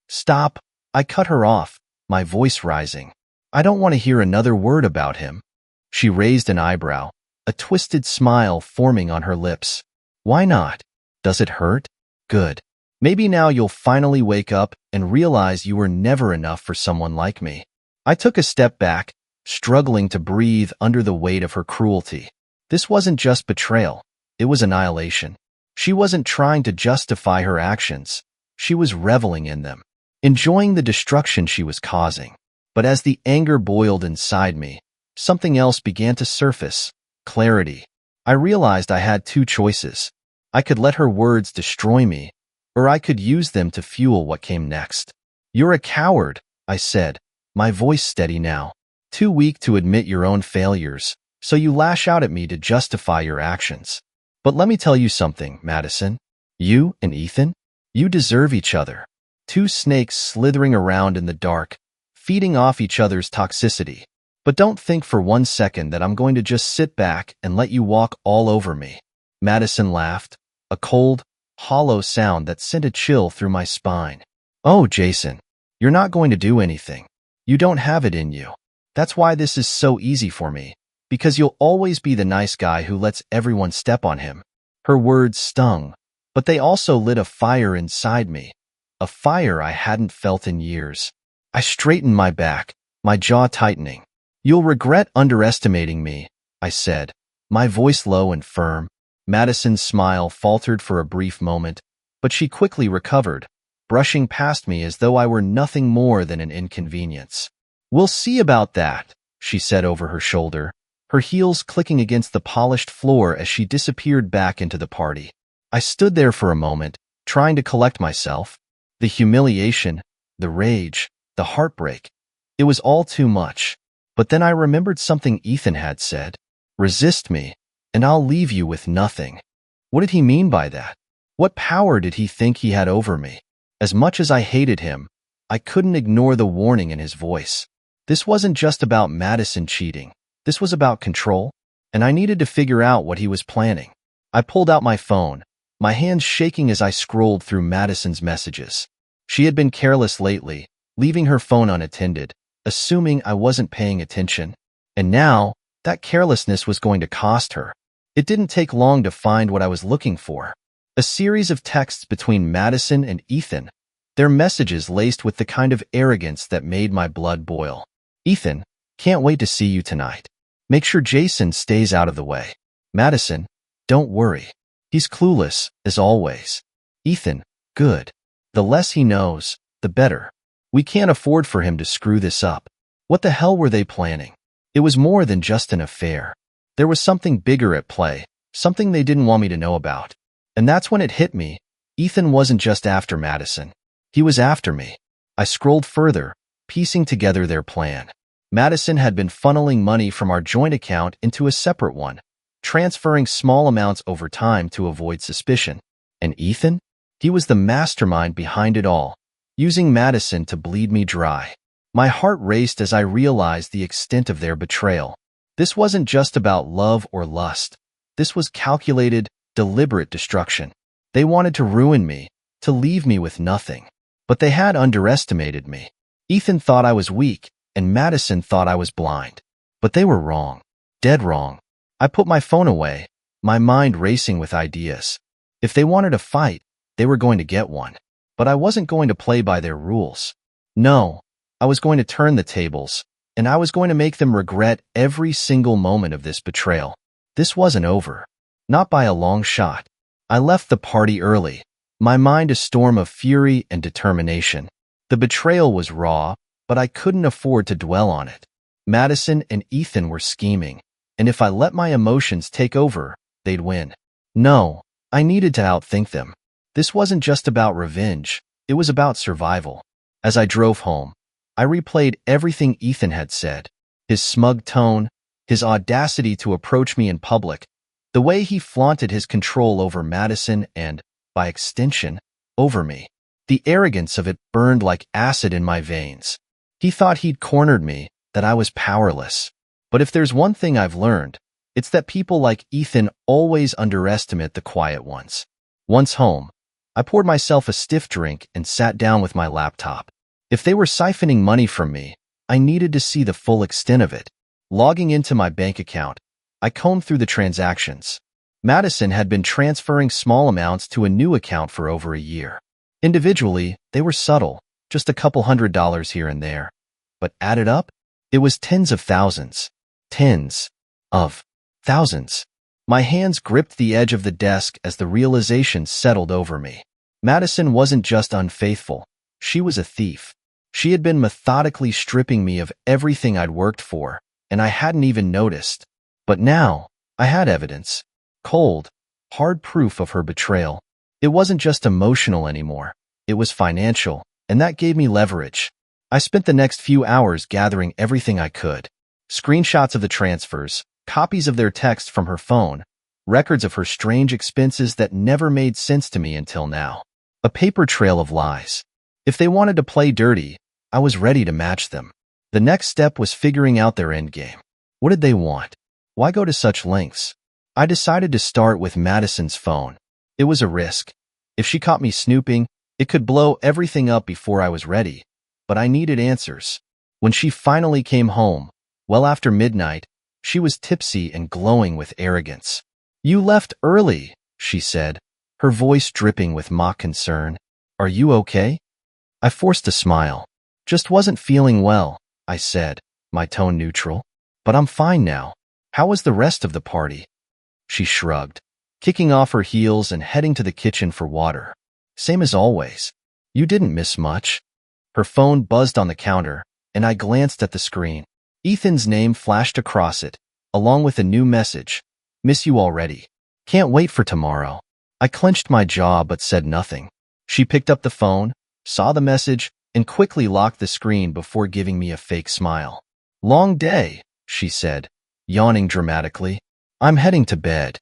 Stop. I cut her off, my voice rising. I don't want to hear another word about him. She raised an eyebrow, a twisted smile forming on her lips. Why not? Does it hurt? Good. Maybe now you'll finally wake up and realize you were never enough for someone like me. I took a step back, struggling to breathe under the weight of her cruelty. This wasn't just betrayal. It was annihilation. She wasn't trying to justify her actions. She was reveling in them, enjoying the destruction she was causing. But as the anger boiled inside me, something else began to surface. Clarity. I realized I had two choices. I could let her words destroy me, or I could use them to fuel what came next. You're a coward, I said, my voice steady now. Too weak to admit your own failures, so you lash out at me to justify your actions. But let me tell you something, Madison. You and Ethan, you deserve each other. Two snakes slithering around in the dark, feeding off each other's toxicity. But don't think for 1 second that I'm going to just sit back and let you walk all over me. Madison laughed, a cold, hollow sound that sent a chill through my spine. Oh, Jason, you're not going to do anything. You don't have it in you. That's why this is so easy for me, because you'll always be the nice guy who lets everyone step on him. Her words stung, but they also lit a fire inside me, a fire I hadn't felt in years. I straightened my back, my jaw tightening. You'll regret underestimating me, I said, my voice low and firm. Madison's smile faltered for a brief moment, but she quickly recovered, brushing past me as though I were nothing more than an inconvenience. We'll see about that, she said over her shoulder, her heels clicking against the polished floor as she disappeared back into the party. I stood there for a moment, trying to collect myself. The humiliation, the rage, the heartbreak. It was all too much. But then I remembered something Ethan had said. Resist me, and I'll leave you with nothing. What did he mean by that? What power did he think he had over me? As much as I hated him, I couldn't ignore the warning in his voice. This wasn't just about Madison cheating. This was about control, and I needed to figure out what he was planning. I pulled out my phone, my hands shaking as I scrolled through Madison's messages. She had been careless lately, leaving her phone unattended, assuming I wasn't paying attention. And now, that carelessness was going to cost her. It didn't take long to find what I was looking for. A series of texts between Madison and Ethan, their messages laced with the kind of arrogance that made my blood boil. Ethan, can't wait to see you tonight. Make sure Jason stays out of the way. Madison, don't worry. He's clueless, as always. Ethan, good. The less he knows, the better. We can't afford for him to screw this up. What the hell were they planning? It was more than just an affair. There was something bigger at play, something they didn't want me to know about. And that's when it hit me. Ethan wasn't just after Madison. He was after me. I scrolled further, piecing together their plan. Madison had been funneling money from our joint account into a separate one, transferring small amounts over time to avoid suspicion. And Ethan? He was the mastermind behind it all, using Madison to bleed me dry. My heart raced as I realized the extent of their betrayal. This wasn't just about love or lust. This was calculated, deliberate destruction. They wanted to ruin me, to leave me with nothing. But they had underestimated me. Ethan thought I was weak, and Madison thought I was blind. But they were wrong. Dead wrong. I put my phone away, my mind racing with ideas. If they wanted a fight, they were going to get one. But I wasn't going to play by their rules. No, I was going to turn the tables, and I was going to make them regret every single moment of this betrayal. This wasn't over. Not by a long shot. I left the party early, my mind a storm of fury and determination. The betrayal was raw, but I couldn't afford to dwell on it. Madison and Ethan were scheming, and if I let my emotions take over, they'd win. No, I needed to outthink them. This wasn't just about revenge, it was about survival. As I drove home, I replayed everything Ethan had said. His smug tone, his audacity to approach me in public, the way he flaunted his control over Madison and, by extension, over me. The arrogance of it burned like acid in my veins. He thought he'd cornered me, that I was powerless. But if there's one thing I've learned, it's that people like Ethan always underestimate the quiet ones. Once home, I poured myself a stiff drink and sat down with my laptop. If they were siphoning money from me, I needed to see the full extent of it. Logging into my bank account, I combed through the transactions. Madison had been transferring small amounts to a new account for over a year. Individually, they were subtle, just a couple $100s here and there. But added up, it was tens of thousands. Tens of thousands. My hands gripped the edge of the desk as the realization settled over me. Madison wasn't just unfaithful, she was a thief. She had been methodically stripping me of everything I'd worked for, and I hadn't even noticed. But now, I had evidence. Cold, hard proof of her betrayal. It wasn't just emotional anymore. It was financial, and that gave me leverage. I spent the next few hours gathering everything I could. Screenshots of the transfers, copies of their texts from her phone, records of her strange expenses that never made sense to me until now. A paper trail of lies. If they wanted to play dirty, I was ready to match them. The next step was figuring out their endgame. What did they want? Why go to such lengths? I decided to start with Madison's phone. It was a risk. If she caught me snooping, it could blow everything up before I was ready. But I needed answers. When she finally came home, well after midnight, she was tipsy and glowing with arrogance. "You left early," she said, her voice dripping with mock concern. "Are you okay?" I forced a smile. "Just wasn't feeling well," I said, my tone neutral. "But I'm fine now. How was the rest of the party?" She shrugged, kicking off her heels and heading to the kitchen for water. "Same as always. You didn't miss much." Her phone buzzed on the counter, and I glanced at the screen. Ethan's name flashed across it, along with a new message. "Miss you already. Can't wait for tomorrow." I clenched my jaw but said nothing. She picked up the phone, saw the message, and quickly locked the screen before giving me a fake smile. "Long day," she said, yawning dramatically. "I'm heading to bed."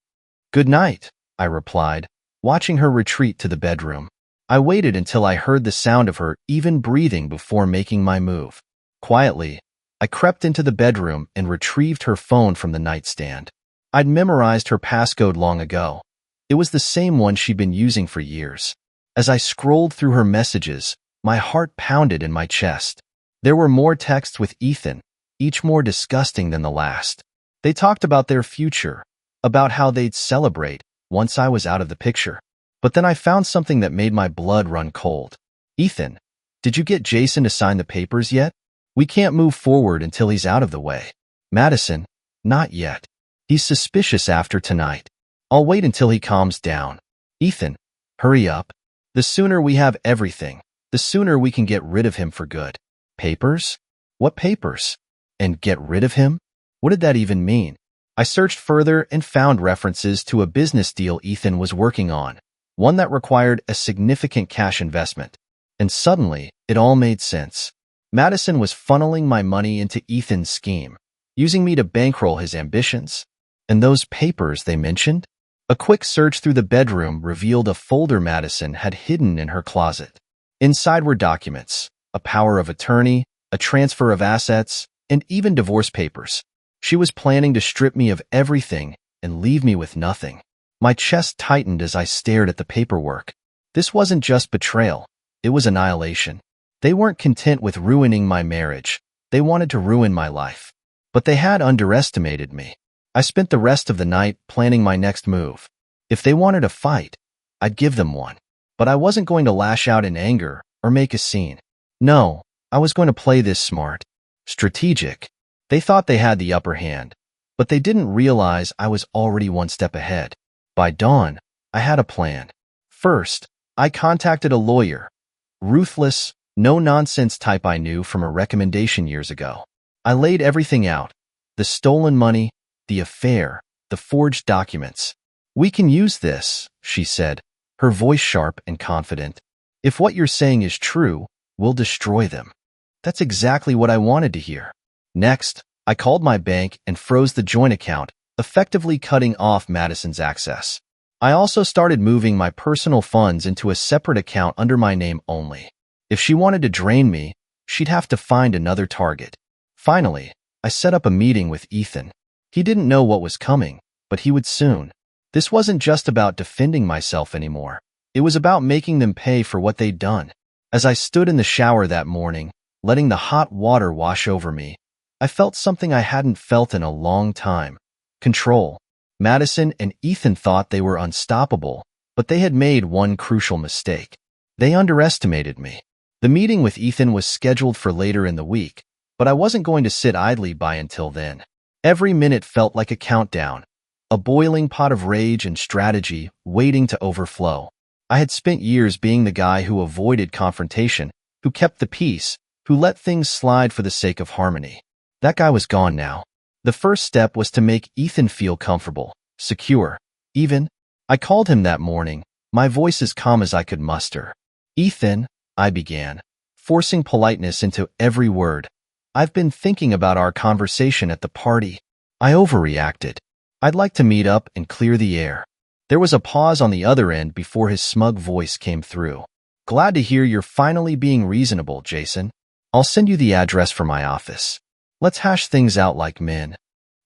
"Good night," I replied, watching her retreat to the bedroom. I waited until I heard the sound of her even breathing before making my move. Quietly, I crept into the bedroom and retrieved her phone from the nightstand. I'd memorized her passcode long ago. It was the same one she'd been using for years. As I scrolled through her messages, my heart pounded in my chest. There were more texts with Ethan, each more disgusting than the last. They talked about their future, about how they'd celebrate once I was out of the picture. But then I found something that made my blood run cold. Ethan, did you get Jason to sign the papers yet? We can't move forward until he's out of the way. Madison, not yet. He's suspicious after tonight. I'll wait until he calms down. Ethan, hurry up. The sooner we have everything, the sooner we can get rid of him for good. Papers? What papers? And get rid of him? What did that even mean? I searched further and found references to a business deal Ethan was working on, one that required a significant cash investment. And suddenly, it all made sense. Madison was funneling my money into Ethan's scheme, using me to bankroll his ambitions. And those papers they mentioned? A quick search through the bedroom revealed a folder Madison had hidden in her closet. Inside were documents, a power of attorney, a transfer of assets, and even divorce papers. She was planning to strip me of everything and leave me with nothing. My chest tightened as I stared at the paperwork. This wasn't just betrayal, it was annihilation. They weren't content with ruining my marriage, they wanted to ruin my life. But they had underestimated me. I spent the rest of the night planning my next move. If they wanted a fight, I'd give them one. But I wasn't going to lash out in anger or make a scene. No, I was going to play this smart. Strategic. They thought they had the upper hand, but they didn't realize I was already one step ahead. By dawn, I had a plan. First, I contacted a lawyer. Ruthless, no-nonsense type I knew from a recommendation years ago. I laid everything out. The stolen money, the affair, the forged documents. We can use this, she said, her voice sharp and confident. If what you're saying is true, we'll destroy them. That's exactly what I wanted to hear. Next, I called my bank and froze the joint account, effectively cutting off Madison's access. I also started moving my personal funds into a separate account under my name only. If she wanted to drain me, she'd have to find another target. Finally, I set up a meeting with Ethan. He didn't know what was coming, but he would soon. This wasn't just about defending myself anymore. It was about making them pay for what they'd done. As I stood in the shower that morning, letting the hot water wash over me, I felt something I hadn't felt in a long time. Control. Madison and Ethan thought they were unstoppable, but they had made one crucial mistake. They underestimated me. The meeting with Ethan was scheduled for later in the week, but I wasn't going to sit idly by until then. Every minute felt like a countdown, a boiling pot of rage and strategy waiting to overflow. I had spent years being the guy who avoided confrontation, who kept the peace, who let things slide for the sake of harmony. That guy was gone now. The first step was to make Ethan feel comfortable, secure. Even, I called him that morning, my voice as calm as I could muster. Ethan, I began, forcing politeness into every word. I've been thinking about our conversation at the party. I overreacted. I'd like to meet up and clear the air. There was a pause on the other end before his smug voice came through. Glad to hear you're finally being reasonable, Jason. I'll send you the address for my office. Let's hash things out like men.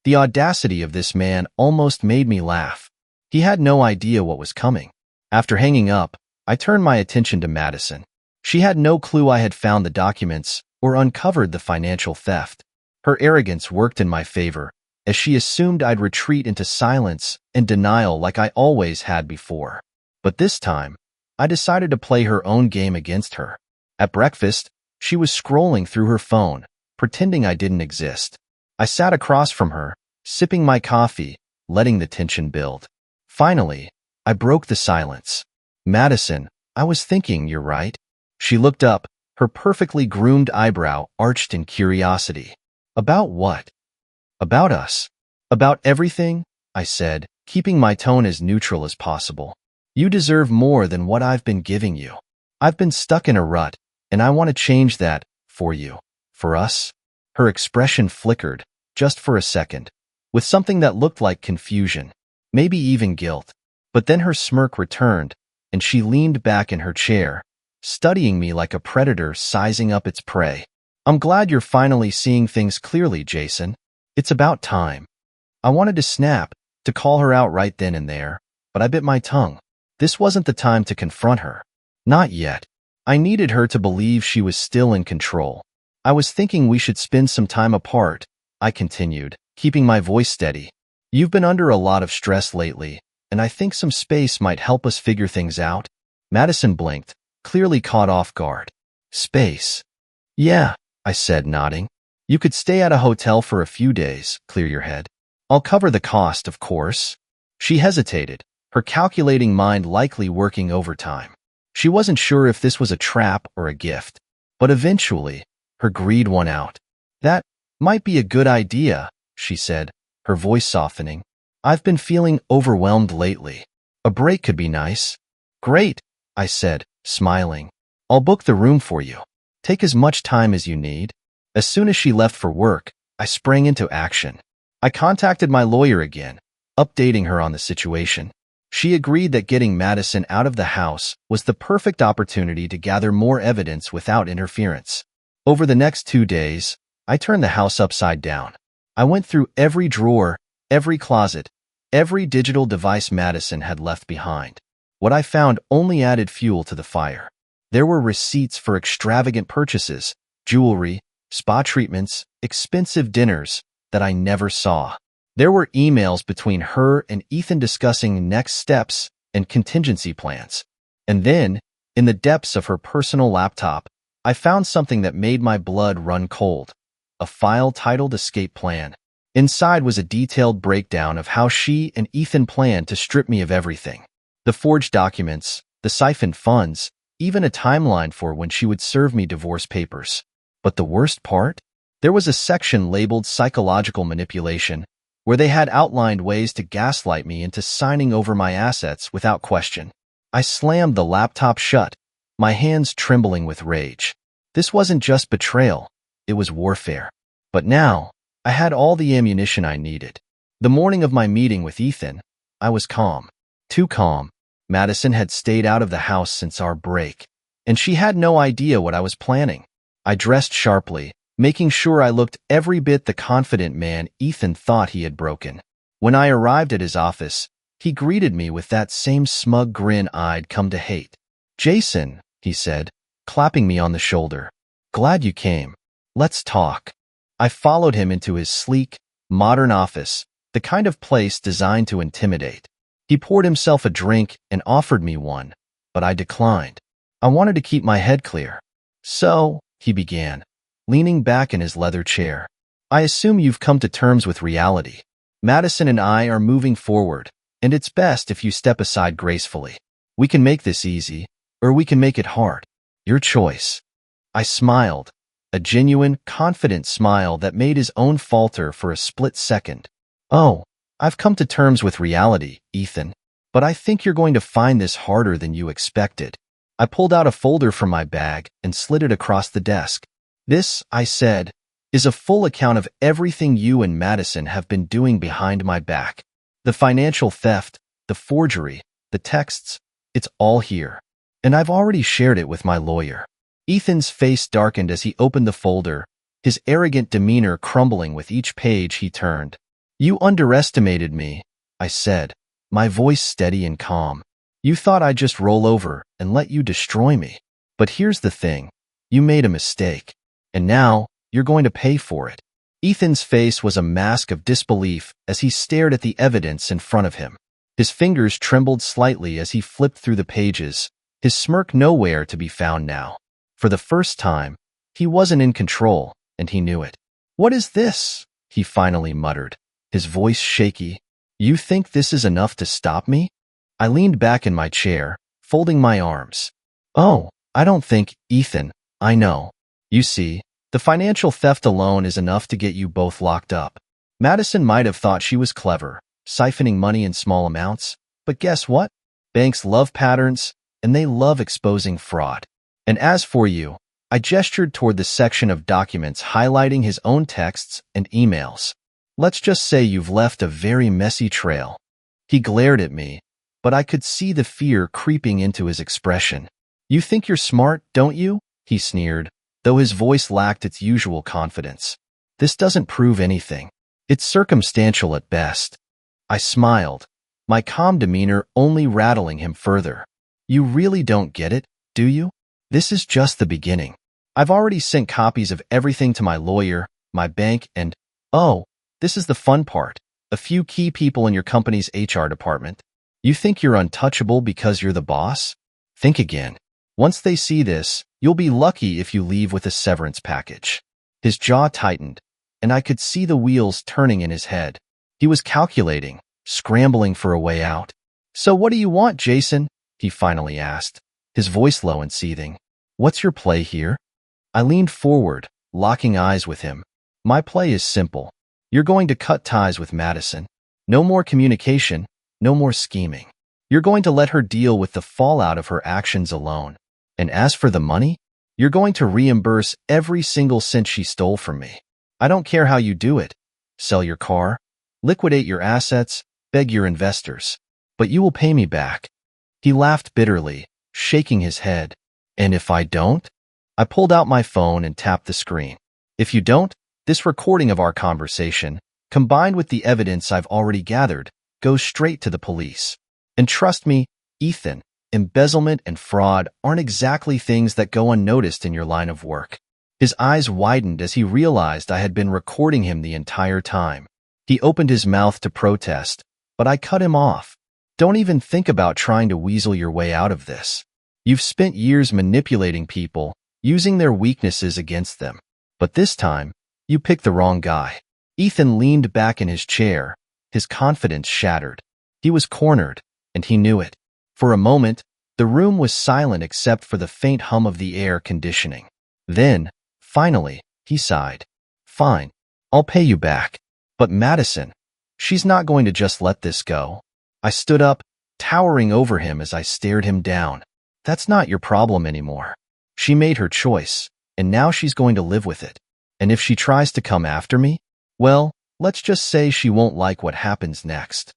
The audacity of this man almost made me laugh. He had no idea what was coming. After hanging up, I turned my attention to Madison. She had no clue I had found the documents or uncovered the financial theft. Her arrogance worked in my favor, as she assumed I'd retreat into silence and denial like I always had before. But this time, I decided to play her own game against her. At breakfast, she was scrolling through her phone, pretending I didn't exist. I sat across from her, sipping my coffee, letting the tension build. Finally, I broke the silence. Madison, I was thinking, you're right. She looked up, her perfectly groomed eyebrow arched in curiosity. About what? About us. About everything, I said, keeping my tone as neutral as possible. You deserve more than what I've been giving you. I've been stuck in a rut, and I want to change that, for you. For us? Her expression flickered, just for a second, with something that looked like confusion, maybe even guilt. But then her smirk returned, and she leaned back in her chair, studying me like a predator sizing up its prey. I'm glad you're finally seeing things clearly, Jason. It's about time. I wanted to snap, to call her out right then and there, but I bit my tongue. This wasn't the time to confront her. Not yet. I needed her to believe she was still in control. I was thinking we should spend some time apart, I continued, keeping my voice steady. You've been under a lot of stress lately, and I think some space might help us figure things out. Madison blinked, clearly caught off guard. Space. Yeah, I said, nodding. You could stay at a hotel for a few days, clear your head. I'll cover the cost, of course. She hesitated, her calculating mind likely working overtime. She wasn't sure if this was a trap or a gift, but eventually, her greed won out. That might be a good idea, she said, her voice softening. I've been feeling overwhelmed lately. A break could be nice. Great, I said, smiling. I'll book the room for you. Take as much time as you need. As soon as she left for work, I sprang into action. I contacted my lawyer again, updating her on the situation. She agreed that getting Madison out of the house was the perfect opportunity to gather more evidence without interference. Over the next 2 days, I turned the house upside down. I went through every drawer, every closet, every digital device Madison had left behind. What I found only added fuel to the fire. There were receipts for extravagant purchases, jewelry, spa treatments, expensive dinners that I never saw. There were emails between her and Ethan discussing next steps and contingency plans. And then, in the depths of her personal laptop, I found something that made my blood run cold. A file titled Escape Plan. Inside was a detailed breakdown of how she and Ethan planned to strip me of everything. The forged documents, the siphoned funds, even a timeline for when she would serve me divorce papers. But the worst part? There was a section labeled Psychological Manipulation, where they had outlined ways to gaslight me into signing over my assets without question. I slammed the laptop shut, my hands trembling with rage. This wasn't just betrayal, it was warfare. But now, I had all the ammunition I needed. The morning of my meeting with Ethan, I was calm. Too calm. Madison had stayed out of the house since our break, and she had no idea what I was planning. I dressed sharply, making sure I looked every bit the confident man Ethan thought he had broken. When I arrived at his office, he greeted me with that same smug grin I'd come to hate. "Jason," he said, clapping me on the shoulder. "Glad you came. Let's talk." I followed him into his sleek, modern office, the kind of place designed to intimidate. He poured himself a drink and offered me one, but I declined. I wanted to keep my head clear. "So," he began, leaning back in his leather chair, "I assume you've come to terms with reality. Madison and I are moving forward, and it's best if you step aside gracefully. We can make this easy, or we can make it hard. Your choice." I smiled, a genuine, confident smile that made his own falter for a split second. "Oh, I've come to terms with reality, Ethan, but I think you're going to find this harder than you expected." I pulled out a folder from my bag and slid it across the desk. "This," I said, "is a full account of everything you and Madison have been doing behind my back. The financial theft, the forgery, the texts, it's all here. And I've already shared it with my lawyer." Ethan's face darkened as he opened the folder, his arrogant demeanor crumbling with each page he turned. "You underestimated me," I said, my voice steady and calm. "You thought I'd just roll over and let you destroy me. But here's the thing. You made a mistake. And now, you're going to pay for it." Ethan's face was a mask of disbelief as he stared at the evidence in front of him. His fingers trembled slightly as he flipped through the pages, his smirk nowhere to be found now. For the first time, he wasn't in control, and he knew it. "What is this?" he finally muttered, his voice shaky. "You think this is enough to stop me?" I leaned back in my chair, folding my arms. "Oh, I don't think, Ethan, I know. You see, the financial theft alone is enough to get you both locked up. Madison might have thought she was clever, siphoning money in small amounts, but guess what? Banks love patterns, and they love exposing fraud. And as for you," I gestured toward the section of documents highlighting his own texts and emails. "Let's just say you've left a very messy trail." He glared at me, but I could see the fear creeping into his expression. "You think you're smart, don't you?" he sneered, though his voice lacked its usual confidence. "This doesn't prove anything. It's circumstantial at best." I smiled, my calm demeanor only rattling him further. "You really don't get it, do you? This is just the beginning. I've already sent copies of everything to my lawyer, my bank, and, oh, this is the fun part, A few key people in your company's HR department. You think you're untouchable because you're the boss? Think again. Once they see this, you'll be lucky if you leave with a severance package. His jaw tightened, and I could see the wheels turning in his head. He was calculating, scrambling for a way out. So what do you want, Jason? He finally asked, his voice low and seething. What's your play here? I leaned forward, locking eyes with him. My play is simple. You're going to cut ties with Madison. No more communication, no more scheming. You're going to let her deal with the fallout of her actions alone. And as for the money, you're going to reimburse every single cent she stole from me. I don't care how you do it. Sell your car, liquidate your assets, beg your investors. But you will pay me back. He laughed bitterly, shaking his head. And if I don't? I pulled out my phone and tapped the screen. If you don't, this recording of our conversation, combined with the evidence I've already gathered, goes straight to the police. And trust me, Ethan, embezzlement and fraud aren't exactly things that go unnoticed in your line of work. His eyes widened as he realized I had been recording him the entire time. He opened his mouth to protest, but I cut him off. Don't even think about trying to weasel your way out of this. You've spent years manipulating people, using their weaknesses against them. But this time, you picked the wrong guy. Ethan leaned back in his chair, his confidence shattered. He was cornered, and he knew it. For a moment, the room was silent except for the faint hum of the air conditioning. Then, finally, he sighed. Fine, I'll pay you back. But Madison, she's not going to just let this go. I stood up, towering over him as I stared him down. That's not your problem anymore. She made her choice, and now she's going to live with it. And if she tries to come after me, well, let's just say she won't like what happens next.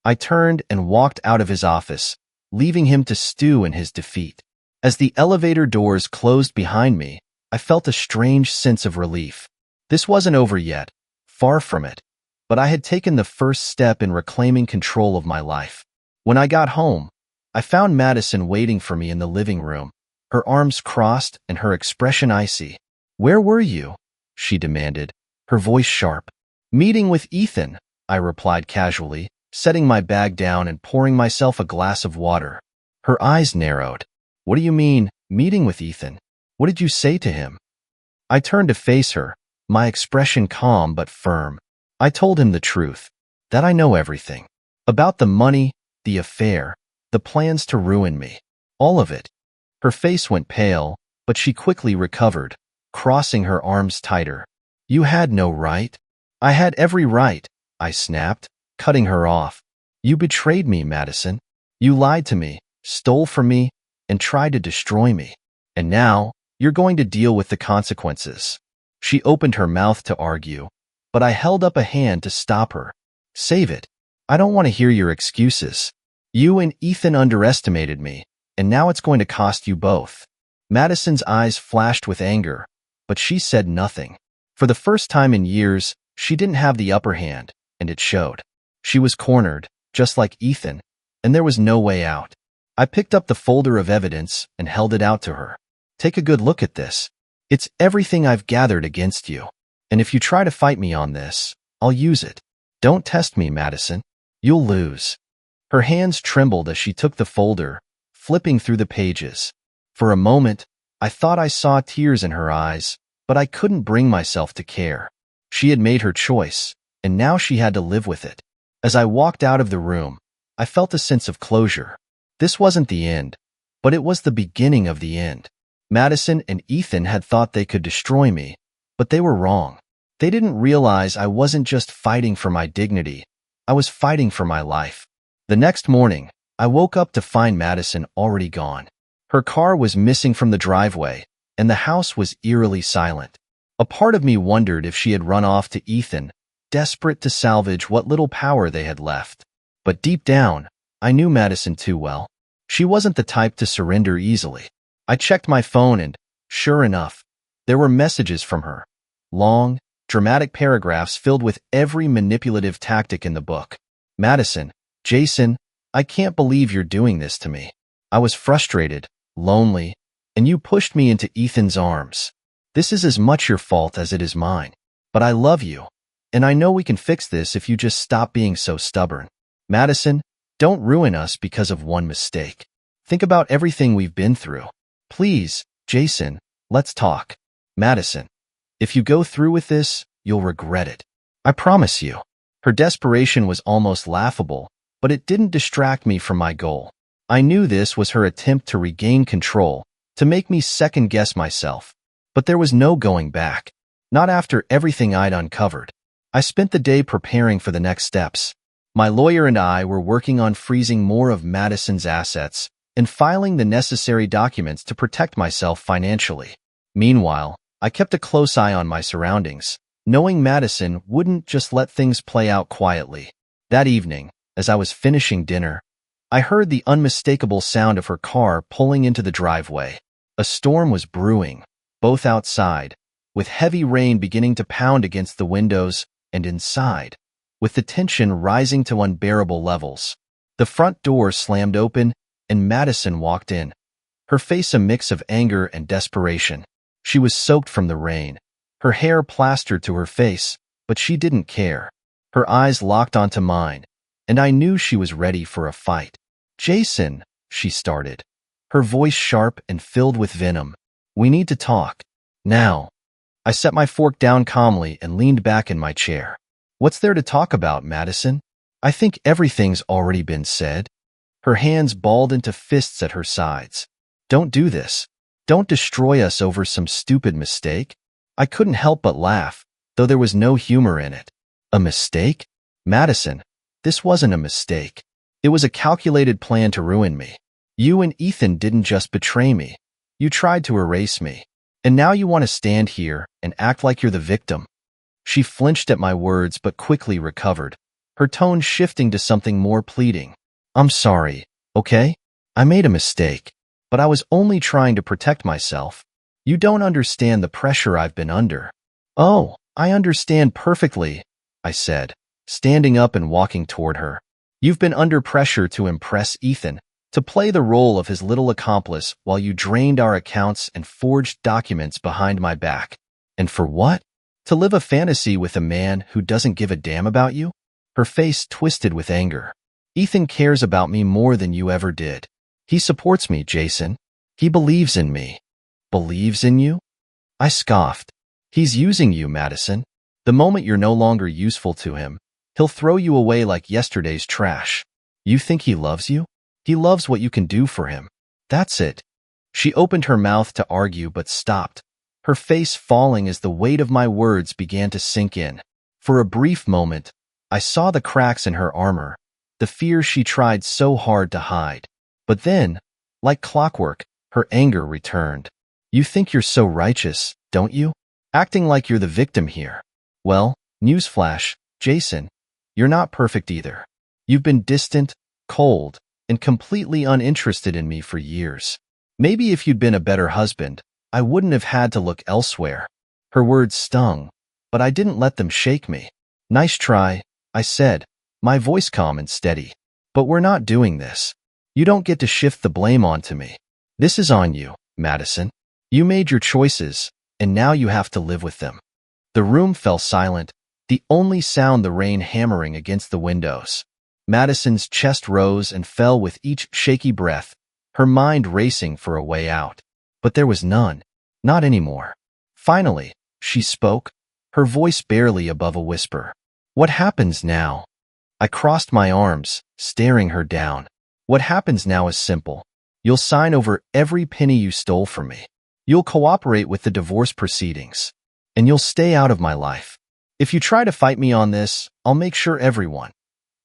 I turned and walked out of his office, leaving him to stew in his defeat. As the elevator doors closed behind me, I felt a strange sense of relief. This wasn't over yet, far from it. But I had taken the first step in reclaiming control of my life. When I got home, I found Madison waiting for me in the living room, her arms crossed and her expression icy. Where were you? She demanded, her voice sharp. Meeting with Ethan, I replied casually, setting my bag down and pouring myself a glass of water. Her eyes narrowed. What do you mean, meeting with Ethan? What did you say to him? I turned to face her, my expression calm but firm. I told him the truth, that I know everything. About the money, the affair, the plans to ruin me. All of it. Her face went pale, but she quickly recovered, crossing her arms tighter. You had no right. I had every right, I snapped, cutting her off. You betrayed me, Madison. You lied to me, stole from me, and tried to destroy me. And now, you're going to deal with the consequences. She opened her mouth to argue, but I held up a hand to stop her. Save it. I don't want to hear your excuses. You and Ethan underestimated me, and now it's going to cost you both. Madison's eyes flashed with anger, but she said nothing. For the first time in years, she didn't have the upper hand, and it showed. She was cornered, just like Ethan, and there was no way out. I picked up the folder of evidence and held it out to her. Take a good look at this. It's everything I've gathered against you. And if you try to fight me on this, I'll use it. Don't test me, Madison. You'll lose. Her hands trembled as she took the folder, flipping through the pages. For a moment, I thought I saw tears in her eyes, but I couldn't bring myself to care. She had made her choice, and now she had to live with it. As I walked out of the room, I felt a sense of closure. This wasn't the end, but it was the beginning of the end. Madison and Ethan had thought they could destroy me, but they were wrong. They didn't realize I wasn't just fighting for my dignity, I was fighting for my life. The next morning, I woke up to find Madison already gone. Her car was missing from the driveway, and the house was eerily silent. A part of me wondered if she had run off to Ethan, desperate to salvage what little power they had left. But deep down, I knew Madison too well. She wasn't the type to surrender easily. I checked my phone and, sure enough, there were messages from her. Long, dramatic paragraphs filled with every manipulative tactic in the book. Madison, Jason, I can't believe you're doing this to me. I was frustrated, lonely, and you pushed me into Ethan's arms. This is as much your fault as it is mine. But I love you, And I know we can fix this if you just stop being so stubborn. Madison, don't ruin us because of one mistake. Think about everything we've been through. Please, Jason, let's talk. Madison, if you go through with this, you'll regret it. I promise you. Her desperation was almost laughable, but it didn't distract me from my goal. I knew this was her attempt to regain control, to make me second-guess myself. But there was no going back. Not after everything I'd uncovered. I spent the day preparing for the next steps. My lawyer and I were working on freezing more of Madison's assets and filing the necessary documents to protect myself financially. Meanwhile, I kept a close eye on my surroundings, knowing Madison wouldn't just let things play out quietly. That evening, as I was finishing dinner, I heard the unmistakable sound of her car pulling into the driveway. A storm was brewing, both outside, with heavy rain beginning to pound against the windows, and inside, with the tension rising to unbearable levels. The front door slammed open, and Madison walked in, her face a mix of anger and desperation. She was soaked from the rain, her hair plastered to her face, but she didn't care. Her eyes locked onto mine, and I knew she was ready for a fight. Jason, she started, her voice sharp and filled with venom. We need to talk. Now. I set my fork down calmly and leaned back in my chair. What's there to talk about, Madison? I think everything's already been said. Her hands balled into fists at her sides. Don't do this. Don't destroy us over some stupid mistake. I couldn't help but laugh, though there was no humor in it. A mistake? Madison, this wasn't a mistake. It was a calculated plan to ruin me. You and Ethan didn't just betray me. You tried to erase me. And now you want to stand here and act like you're the victim. She flinched at my words but quickly recovered, her tone shifting to something more pleading. I'm sorry, okay? I made a mistake, but I was only trying to protect myself. You don't understand the pressure I've been under. Oh, I understand perfectly, I said, standing up and walking toward her. You've been under pressure to impress Ethan, to play the role of his little accomplice while you drained our accounts and forged documents behind my back. And for what? To live a fantasy with a man who doesn't give a damn about you? Her face twisted with anger. Ethan cares about me more than you ever did. He supports me, Jason. He believes in me. Believes in you? I scoffed. He's using you, Madison. The moment you're no longer useful to him, he'll throw you away like yesterday's trash. You think he loves you? He loves what you can do for him. That's it. She opened her mouth to argue but stopped, her face falling as the weight of my words began to sink in. For a brief moment, I saw the cracks in her armor, the fear she tried so hard to hide. But then, like clockwork, her anger returned. You think you're so righteous, don't you? Acting like you're the victim here. Well, newsflash, Jason, you're not perfect either. You've been distant, cold, and completely uninterested in me for years. Maybe if you'd been a better husband, I wouldn't have had to look elsewhere. Her words stung, but I didn't let them shake me. Nice try, I said, my voice calm and steady. But we're not doing this. You don't get to shift the blame onto me. This is on you, Madison. You made your choices, and now you have to live with them. The room fell silent, the only sound the rain hammering against the windows. Madison's chest rose and fell with each shaky breath, her mind racing for a way out. But there was none, not anymore. Finally, she spoke, her voice barely above a whisper. What happens now? I crossed my arms, staring her down. What happens now is simple. You'll sign over every penny you stole from me. You'll cooperate with the divorce proceedings. And you'll stay out of my life. If you try to fight me on this, I'll make sure everyone,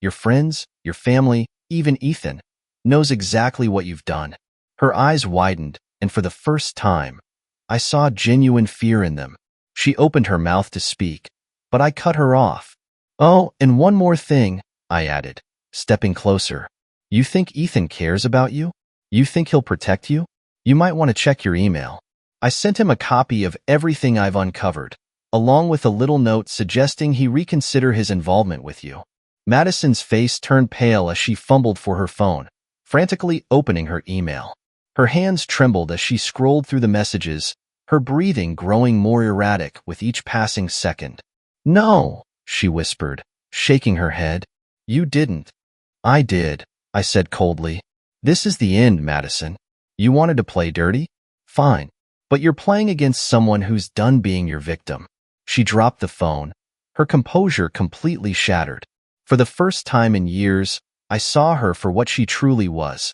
your friends, your family, even Ethan, knows exactly what you've done. Her eyes widened, and for the first time, I saw genuine fear in them. She opened her mouth to speak, but I cut her off. Oh, and one more thing, I added, stepping closer. You think Ethan cares about you? You think he'll protect you? You might want to check your email. I sent him a copy of everything I've uncovered, along with a little note suggesting he reconsider his involvement with you. Madison's face turned pale as she fumbled for her phone, frantically opening her email. Her hands trembled as she scrolled through the messages, her breathing growing more erratic with each passing second. No, she whispered, shaking her head. You didn't. I did, I said coldly. This is the end, Madison. You wanted to play dirty? Fine. But you're playing against someone who's done being your victim. She dropped the phone, her composure completely shattered. For the first time in years, I saw her for what she truly was.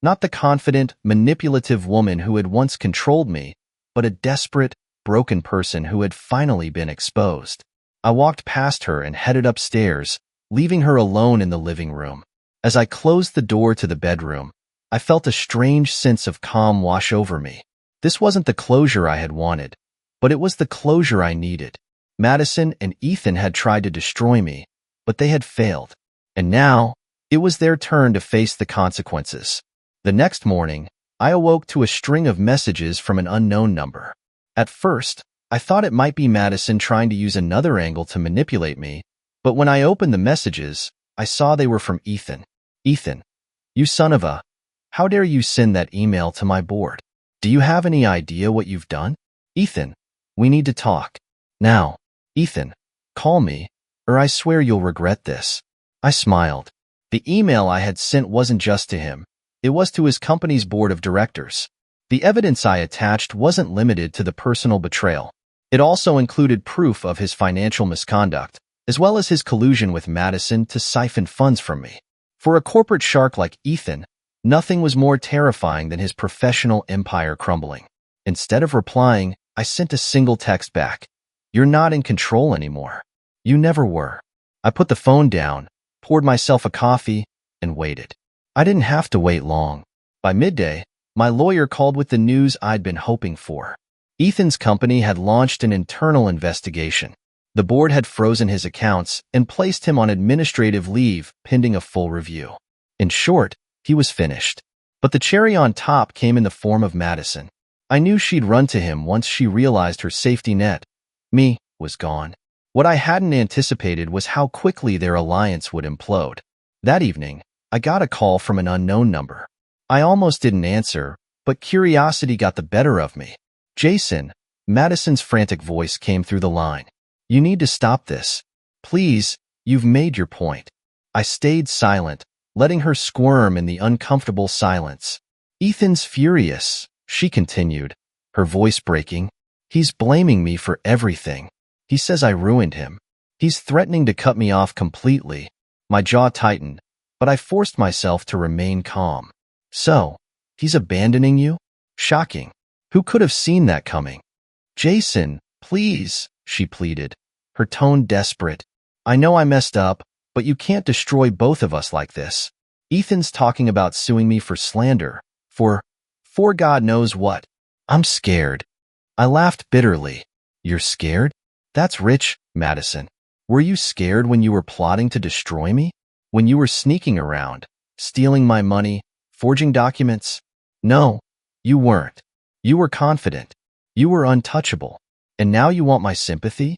Not the confident, manipulative woman who had once controlled me, but a desperate, broken person who had finally been exposed. I walked past her and headed upstairs, leaving her alone in the living room. As I closed the door to the bedroom, I felt a strange sense of calm wash over me. This wasn't the closure I had wanted, but it was the closure I needed. Madison and Ethan had tried to destroy me, but they had failed. And now, it was their turn to face the consequences. The next morning, I awoke to a string of messages from an unknown number. At first, I thought it might be Madison trying to use another angle to manipulate me, but when I opened the messages, I saw they were from Ethan. Ethan, you son of a... How dare you send that email to my board? Do you have any idea what you've done? Ethan, we need to talk. Now. Ethan, call me, or I swear you'll regret this. I smiled. The email I had sent wasn't just to him. It was to his company's board of directors. The evidence I attached wasn't limited to the personal betrayal. It also included proof of his financial misconduct, as well as his collusion with Madison to siphon funds from me. For a corporate shark like Ethan, nothing was more terrifying than his professional empire crumbling. Instead of replying, I sent a single text back. You're not in control anymore. You never were. I put the phone down, poured myself a coffee, and waited. I didn't have to wait long. By midday, my lawyer called with the news I'd been hoping for. Ethan's company had launched an internal investigation. The board had frozen his accounts and placed him on administrative leave pending a full review. In short, he was finished. But the cherry on top came in the form of Madison. I knew she'd run to him once she realized her safety net, me, was gone. What I hadn't anticipated was how quickly their alliance would implode. That evening, I got a call from an unknown number. I almost didn't answer, but curiosity got the better of me. Jason, Madison's frantic voice came through the line. You need to stop this. Please, you've made your point. I stayed silent, letting her squirm in the uncomfortable silence. Ethan's furious, she continued, her voice breaking. He's blaming me for everything. He says I ruined him. He's threatening to cut me off completely. My jaw tightened, but I forced myself to remain calm. So, he's abandoning you? Shocking. Who could have seen that coming? Jason, please, she pleaded, her tone desperate. I know I messed up, but you can't destroy both of us like this. Ethan's talking about suing me for slander, for God knows what. I'm scared. I laughed bitterly. You're scared? That's rich, Madison. Were you scared when you were plotting to destroy me? When you were sneaking around, stealing my money, forging documents? No, you weren't. You were confident. You were untouchable. And now you want my sympathy?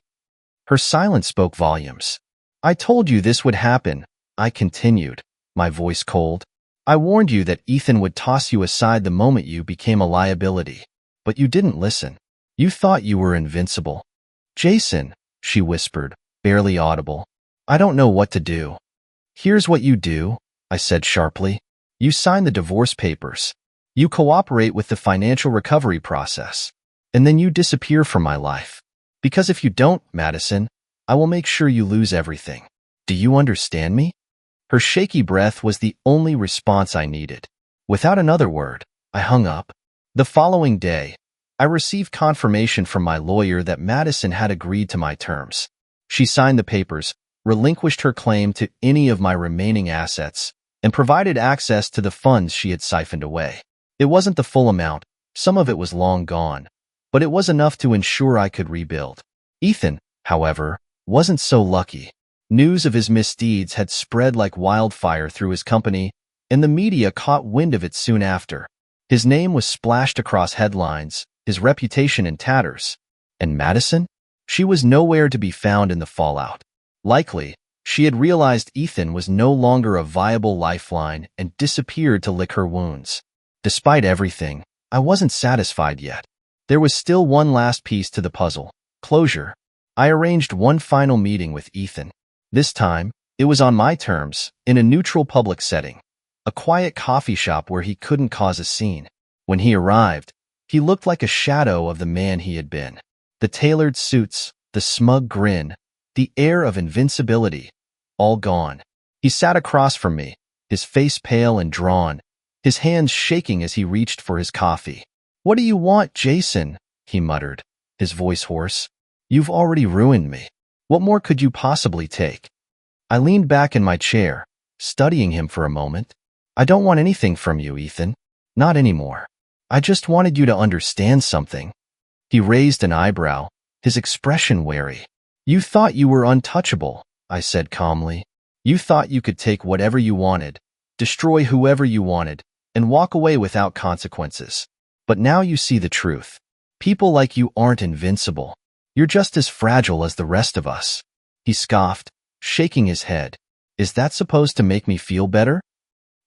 Her silence spoke volumes. I told you this would happen, I continued, my voice cold. I warned you that Ethan would toss you aside the moment you became a liability. But you didn't listen. You thought you were invincible. Jason, she whispered, barely audible. I don't know what to do. Here's what you do, I said sharply. You sign the divorce papers. You cooperate with the financial recovery process. And then you disappear from my life. Because if you don't, Madison, I will make sure you lose everything. Do you understand me? Her shaky breath was the only response I needed. Without another word, I hung up. The following day, I received confirmation from my lawyer that Madison had agreed to my terms. She signed the papers, relinquished her claim to any of my remaining assets, and provided access to the funds she had siphoned away. It wasn't the full amount, some of it was long gone, but it was enough to ensure I could rebuild. Ethan, however, wasn't so lucky. News of his misdeeds had spread like wildfire through his company, and the media caught wind of it soon after. His name was splashed across headlines, his reputation in tatters. And Madison? She was nowhere to be found in the fallout. Likely, she had realized Ethan was no longer a viable lifeline and disappeared to lick her wounds. Despite everything, I wasn't satisfied yet. There was still one last piece to the puzzle: closure. I arranged one final meeting with Ethan. This time, it was on my terms, in a neutral public setting, a quiet coffee shop where he couldn't cause a scene. When he arrived, he looked like a shadow of the man he had been. The tailored suits, the smug grin, the air of invincibility, all gone. He sat across from me, his face pale and drawn, his hands shaking as he reached for his coffee. "What do you want, Jason?" he muttered, his voice hoarse. "You've already ruined me. What more could you possibly take?" I leaned back in my chair, studying him for a moment. "I don't want anything from you, Ethan. Not anymore. I just wanted you to understand something." He raised an eyebrow, his expression wary. "You thought you were untouchable," I said calmly. "You thought you could take whatever you wanted, destroy whoever you wanted, and walk away without consequences. But now you see the truth. People like you aren't invincible. You're just as fragile as the rest of us." He scoffed, shaking his head. "Is that supposed to make me feel better?"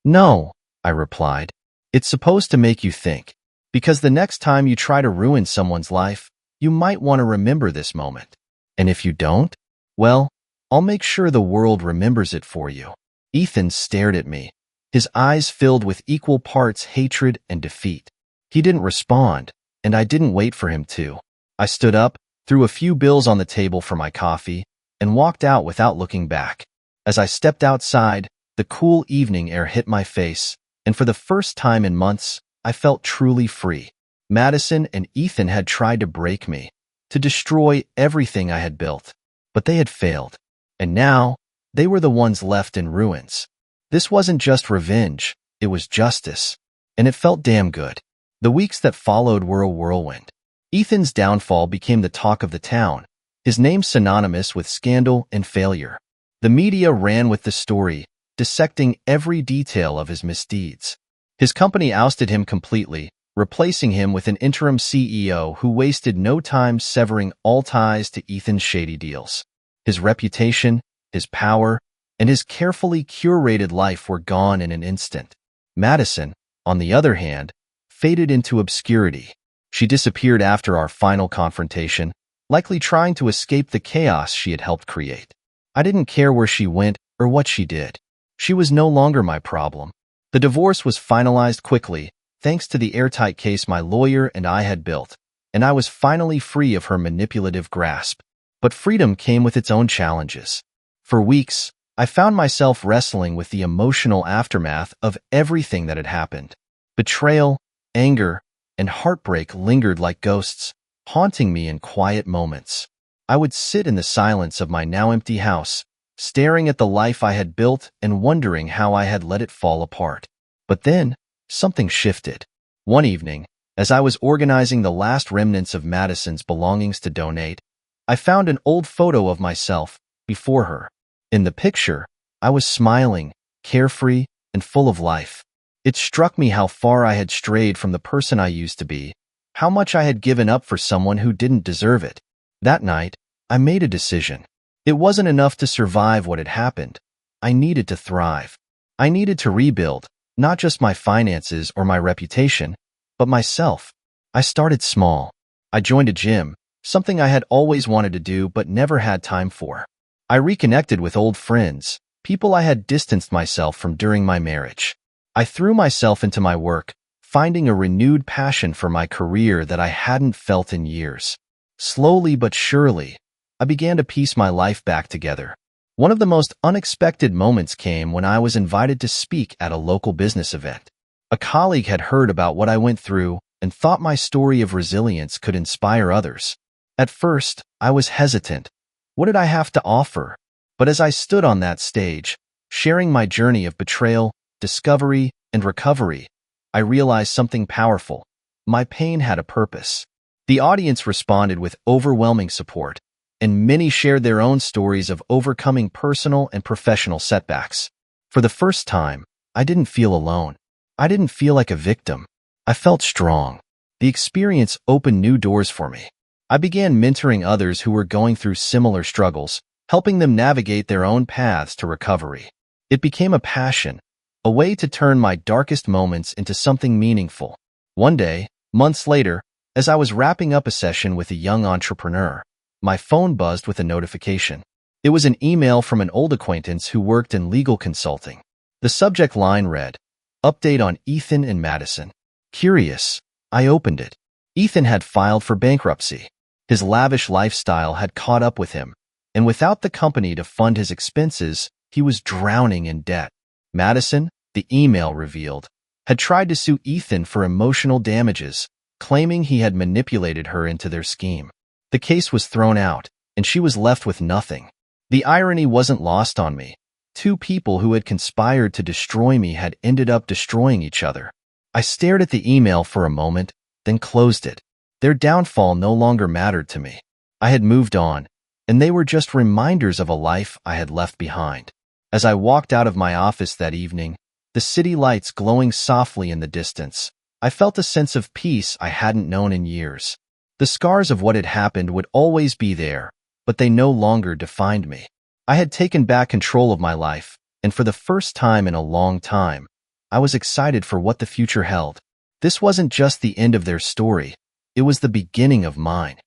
"No," I replied. "It's supposed to make you think. Because the next time you try to ruin someone's life, you might want to remember this moment. And if you don't, well, I'll make sure the world remembers it for you." Ethan stared at me, his eyes filled with equal parts hatred and defeat. He didn't respond, and I didn't wait for him to. I stood up, threw a few bills on the table for my coffee, and walked out without looking back. As I stepped outside, the cool evening air hit my face, and for the first time in months, I felt truly free. Madison and Ethan had tried to break me, to destroy everything I had built, but they had failed. And now, they were the ones left in ruins. This wasn't just revenge, it was justice. And it felt damn good. The weeks that followed were a whirlwind. Ethan's downfall became the talk of the town, his name synonymous with scandal and failure. The media ran with the story, dissecting every detail of his misdeeds. His company ousted him completely, replacing him with an interim CEO who wasted no time severing all ties to Ethan's shady deals. His reputation, his power, and his carefully curated life were gone in an instant. Madison, on the other hand, faded into obscurity. She disappeared after our final confrontation, likely trying to escape the chaos she had helped create. I didn't care where she went or what she did. She was no longer my problem. The divorce was finalized quickly, thanks to the airtight case my lawyer and I had built, and I was finally free of her manipulative grasp. But freedom came with its own challenges. For weeks, I found myself wrestling with the emotional aftermath of everything that had happened. Betrayal, anger, and heartbreak lingered like ghosts, haunting me in quiet moments. I would sit in the silence of my now empty house, staring at the life I had built and wondering how I had let it fall apart. But then, something shifted. One evening, as I was organizing the last remnants of Madison's belongings to donate, I found an old photo of myself before her. In the picture, I was smiling, carefree, and full of life. It struck me how far I had strayed from the person I used to be, how much I had given up for someone who didn't deserve it. That night, I made a decision. It wasn't enough to survive what had happened. I needed to thrive. I needed to rebuild, not just my finances or my reputation, but myself. I started small. I joined a gym, something I had always wanted to do but never had time for. I reconnected with old friends, people I had distanced myself from during my marriage. I threw myself into my work, finding a renewed passion for my career that I hadn't felt in years. Slowly but surely, I began to piece my life back together. One of the most unexpected moments came when I was invited to speak at a local business event. A colleague had heard about what I went through and thought my story of resilience could inspire others. At first, I was hesitant. What did I have to offer? But as I stood on that stage, sharing my journey of betrayal, discovery, and recovery, I realized something powerful. My pain had a purpose. The audience responded with overwhelming support, and many shared their own stories of overcoming personal and professional setbacks. For the first time, I didn't feel alone. I didn't feel like a victim. I felt strong. The experience opened new doors for me. I began mentoring others who were going through similar struggles, helping them navigate their own paths to recovery. It became a passion, a way to turn my darkest moments into something meaningful. One day, months later, as I was wrapping up a session with a young entrepreneur, My phone buzzed with a notification. It was an email from an old acquaintance who worked in legal consulting. The subject line read, "Update on Ethan and Madison." Curious, I opened it. Ethan had filed for bankruptcy. His lavish lifestyle had caught up with him, and without the company to fund his expenses, he was drowning in debt. Madison, the email revealed, had tried to sue Ethan for emotional damages, claiming he had manipulated her into their scheme. The case was thrown out, and she was left with nothing. The irony wasn't lost on me. Two people who had conspired to destroy me had ended up destroying each other. I stared at the email for a moment, then closed it. Their downfall no longer mattered to me. I had moved on, and they were just reminders of a life I had left behind. As I walked out of my office that evening, the city lights glowing softly in the distance, I felt a sense of peace I hadn't known in years. The scars of what had happened would always be there, but they no longer defined me. I had taken back control of my life, and for the first time in a long time, I was excited for what the future held. This wasn't just the end of their story, it was the beginning of mine.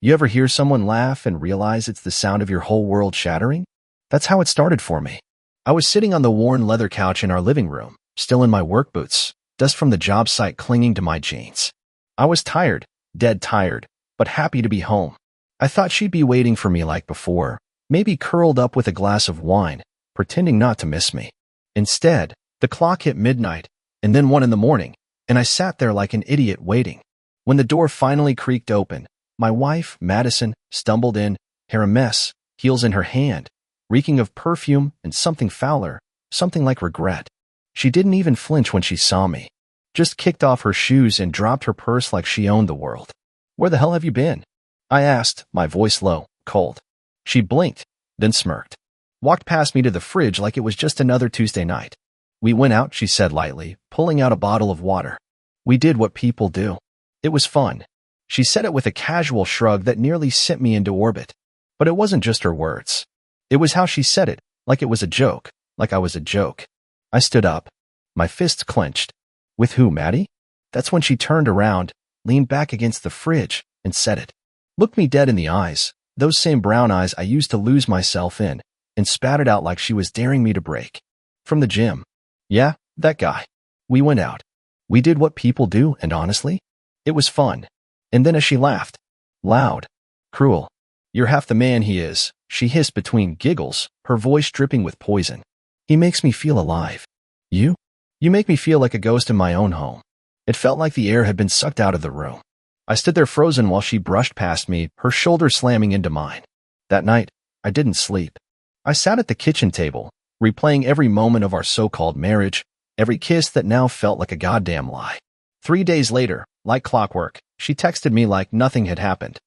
You ever hear someone laugh and realize it's the sound of your whole world shattering? That's how it started for me. I was sitting on the worn leather couch in our living room, still in my work boots, dust from the job site clinging to my jeans. I was tired, dead tired, but happy to be home. I thought she'd be waiting for me like before, maybe curled up with a glass of wine, pretending not to miss me. Instead, the clock hit midnight, and then 1 in the morning, and I sat there like an idiot waiting. When the door finally creaked open, my wife, Madison, stumbled in, hair a mess, heels in her hand, reeking of perfume and something fouler, something like regret. She didn't even flinch when she saw me, just kicked off her shoes and dropped her purse like she owned the world. "Where the hell have you been?" I asked, my voice low, cold. She blinked, then smirked, walked past me to the fridge like it was just another Tuesday night. "We went out," she said lightly, pulling out a bottle of water. "We did what people do. It was fun." She said it with a casual shrug that nearly sent me into orbit. But it wasn't just her words. It was how she said it, like it was a joke, like I was a joke. I stood up, my fists clenched. "With who, Maddie?" That's when she turned around, leaned back against the fridge, and said it. Looked me dead in the eyes, those same brown eyes I used to lose myself in, and spat it out like she was daring me to break. "From the gym." "Yeah, that guy. We went out. We did what people do, and honestly, it was fun." And then as she laughed, loud, cruel, "You're half the man he is," she hissed between giggles, her voice dripping with poison. "He makes me feel alive. You? You make me feel like a ghost in my own home." It felt like the air had been sucked out of the room. I stood there frozen while she brushed past me, her shoulder slamming into mine. That night, I didn't sleep. I sat at the kitchen table, replaying every moment of our so-called marriage, every kiss that now felt like a goddamn lie. 3 days later, like clockwork, she texted me like nothing had happened.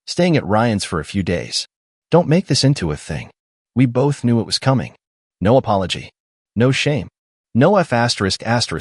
"Staying at Ryan's for a few days. Don't make this into a thing." We both knew it was coming. No apology. No shame. No F***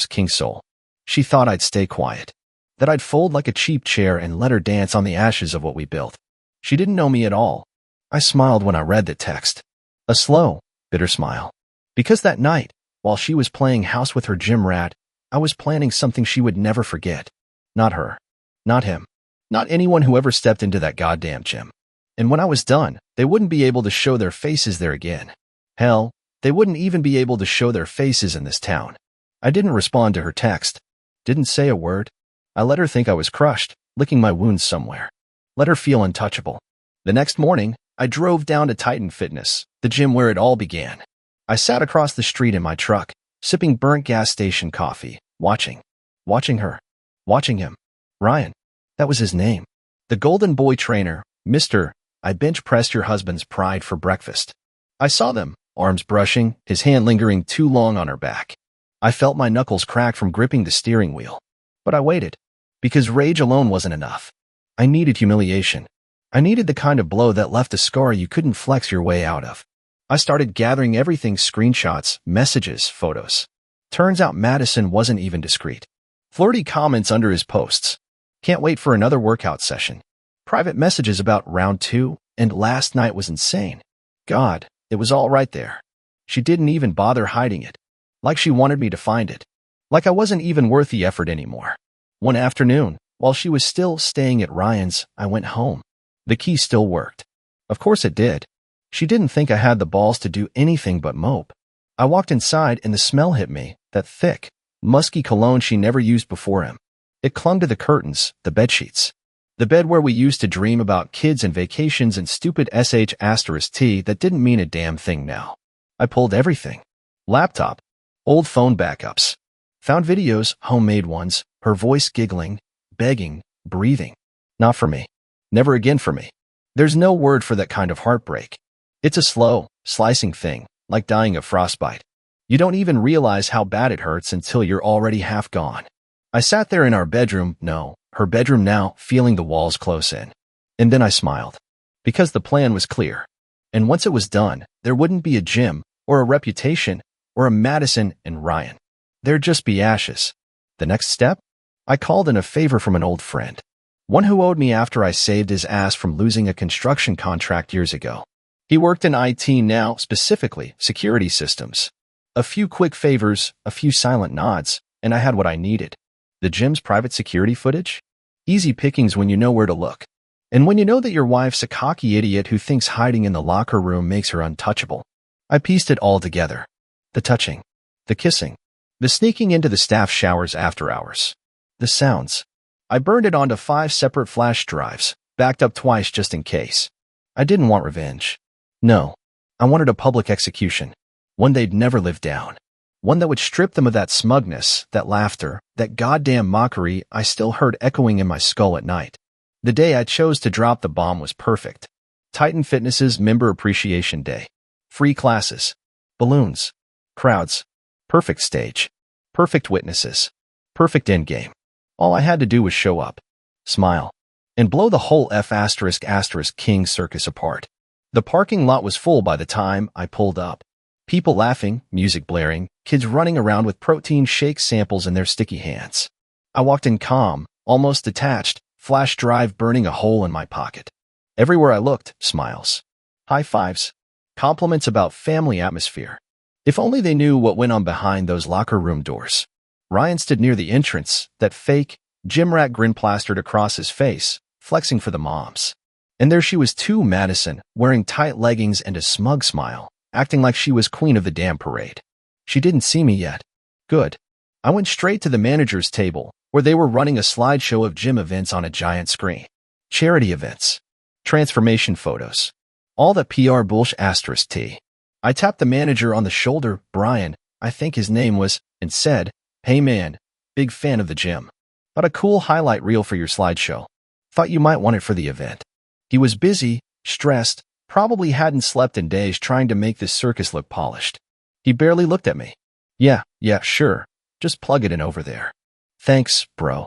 king soul. She thought I'd stay quiet. That I'd fold like a cheap chair and let her dance on the ashes of what we built. She didn't know me at all. I smiled when I read the text. A slow, bitter smile. Because that night, while she was playing house with her gym rat, I was planning something she would never forget. Not her. Not him. Not anyone who ever stepped into that goddamn gym. And when I was done, they wouldn't be able to show their faces there again. Hell, they wouldn't even be able to show their faces in this town. I didn't respond to her text. Didn't say a word. I let her think I was crushed, licking my wounds somewhere. Let her feel untouchable. The next morning, I drove down to Titan Fitness, the gym where it all began. I sat across the street in my truck, sipping burnt gas station coffee, watching her, watching him. Ryan. That was his name. The golden boy trainer, Mr. I bench pressed your husband's pride for breakfast. I saw them, arms brushing, his hand lingering too long on her back. I felt my knuckles crack from gripping the steering wheel. But I waited, because rage alone wasn't enough. I needed humiliation. I needed the kind of blow that left a scar you couldn't flex your way out of. I started gathering everything: screenshots, messages, photos. Turns out Madison wasn't even discreet. Flirty comments under his posts. "Can't wait for another workout session." Private messages about round 2, and last night was insane. God, it was all right there. She didn't even bother hiding it. Like she wanted me to find it. Like I wasn't even worth the effort anymore. One afternoon, while she was still staying at Ryan's, I went home. The key still worked. Of course it did. She didn't think I had the balls to do anything but mope. I walked inside and the smell hit me, that thick, musky cologne she never used before him. It clung to the curtains, the bedsheets. The bed where we used to dream about kids and vacations and stupid sh*t that didn't mean a damn thing now. I pulled everything. Laptop. Old phone backups. Found videos, homemade ones, her voice giggling, begging, breathing. Not for me. Never again for me. There's no word for that kind of heartbreak. It's a slow, slicing thing, like dying of frostbite. You don't even realize how bad it hurts until you're already half gone. I sat there in our bedroom, no, her bedroom now, feeling the walls close in. And then I smiled. Because the plan was clear. And once it was done, there wouldn't be a Jim, or a reputation, or a Madison and Ryan. There'd just be ashes. The next step? I called in a favor from an old friend. One who owed me after I saved his ass from losing a construction contract years ago. He worked in IT now, specifically security systems. A few quick favors, a few silent nods, and I had what I needed. The Jim's private security footage? Easy pickings when you know where to look. And when you know that your wife's a cocky idiot who thinks hiding in the locker room makes her untouchable. I pieced it all together. The touching. The kissing. The sneaking into the staff showers after hours. The sounds. I burned it onto 5 separate flash drives, backed up twice just in case. I didn't want revenge. No. I wanted a public execution. One they'd never live down. One that would strip them of that smugness, that laughter, that goddamn mockery I still heard echoing in my skull at night. The day I chose to drop the bomb was perfect. Titan Fitness's Member Appreciation Day. Free classes. Balloons. Crowds. Perfect stage. Perfect witnesses. Perfect endgame. All I had to do was show up, smile, and blow the whole King circus apart. The parking lot was full by the time I pulled up. People laughing, music blaring, kids running around with protein shake samples in their sticky hands. I walked in calm, almost detached, flash drive burning a hole in my pocket. Everywhere I looked, smiles. High fives. Compliments about family atmosphere. If only they knew what went on behind those locker room doors. Ryan stood near the entrance, that fake, gym rat grin plastered across his face, flexing for the moms. And there she was too, Madison, wearing tight leggings and a smug smile, acting like she was queen of the damn parade. She didn't see me yet. Good. I went straight to the manager's table, where they were running a slideshow of gym events on a giant screen. Charity events. Transformation photos. All that PR bullshit. I tapped the manager on the shoulder, Brian, I think his name was, and said, "Hey man, big fan of the gym. Got a cool highlight reel for your slideshow. Thought you might want it for the event." He was busy, stressed, probably hadn't slept in days trying to make this circus look polished. He barely looked at me. Yeah, sure. Just plug it in over there. Thanks, bro.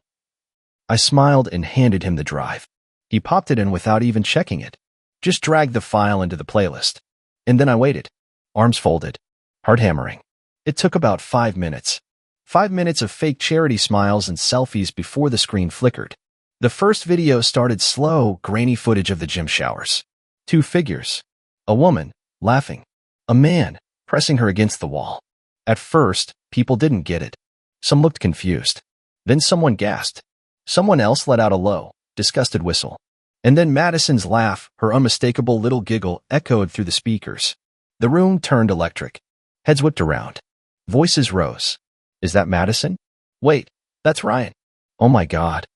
I smiled and handed him the drive. He popped it in without even checking it. Just dragged the file into the playlist. And then I waited. Arms folded. Heart hammering. It took about 5 minutes. 5 minutes of fake charity smiles and selfies before the screen flickered. The first video started slow, grainy footage of the gym showers. 2 figures. A woman, laughing. A man, pressing her against the wall. At first, people didn't get it. Some looked confused. Then someone gasped. Someone else let out a low, disgusted whistle. And then Madison's laugh, her unmistakable little giggle, echoed through the speakers. The room turned electric. Heads whipped around. Voices rose. Is that Madison? Wait, that's Ryan. Oh my God.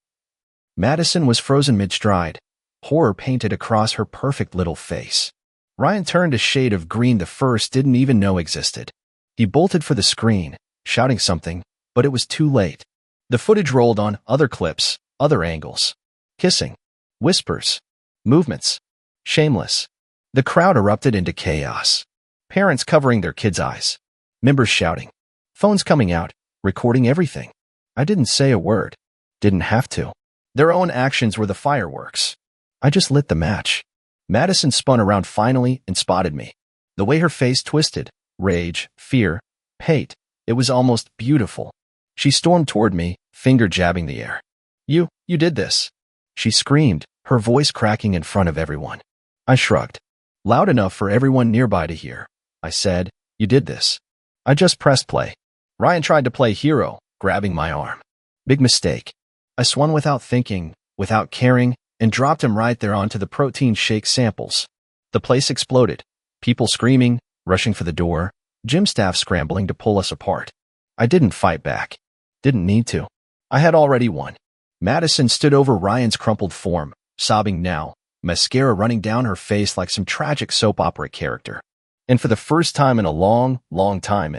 Madison was frozen mid-stride, horror painted across her perfect little face. Ryan turned a shade of green the first didn't even know existed. He bolted for the screen, shouting something, but it was too late. The footage rolled on, other clips, other angles. Kissing. Whispers. Movements. Shameless. The crowd erupted into chaos. Parents covering their kids' eyes. Members shouting. Phones coming out, recording everything. I didn't say a word. Didn't have to. Their own actions were the fireworks. I just lit the match. Madison spun around finally and spotted me. The way her face twisted, rage, fear, hate, it was almost beautiful. She stormed toward me, finger jabbing the air. You did this. She screamed, her voice cracking in front of everyone. I shrugged. Loud enough for everyone nearby to hear. I said, you did this. I just pressed play. Ryan tried to play hero, grabbing my arm. Big mistake. I swung without thinking, without caring, and dropped him right there onto the protein shake samples. The place exploded. People screaming, rushing for the door, gym staff scrambling to pull us apart. I didn't fight back. Didn't need to. I had already won. Madison stood over Ryan's crumpled form, sobbing now, mascara running down her face like some tragic soap opera character. And for the first time in a long, long time,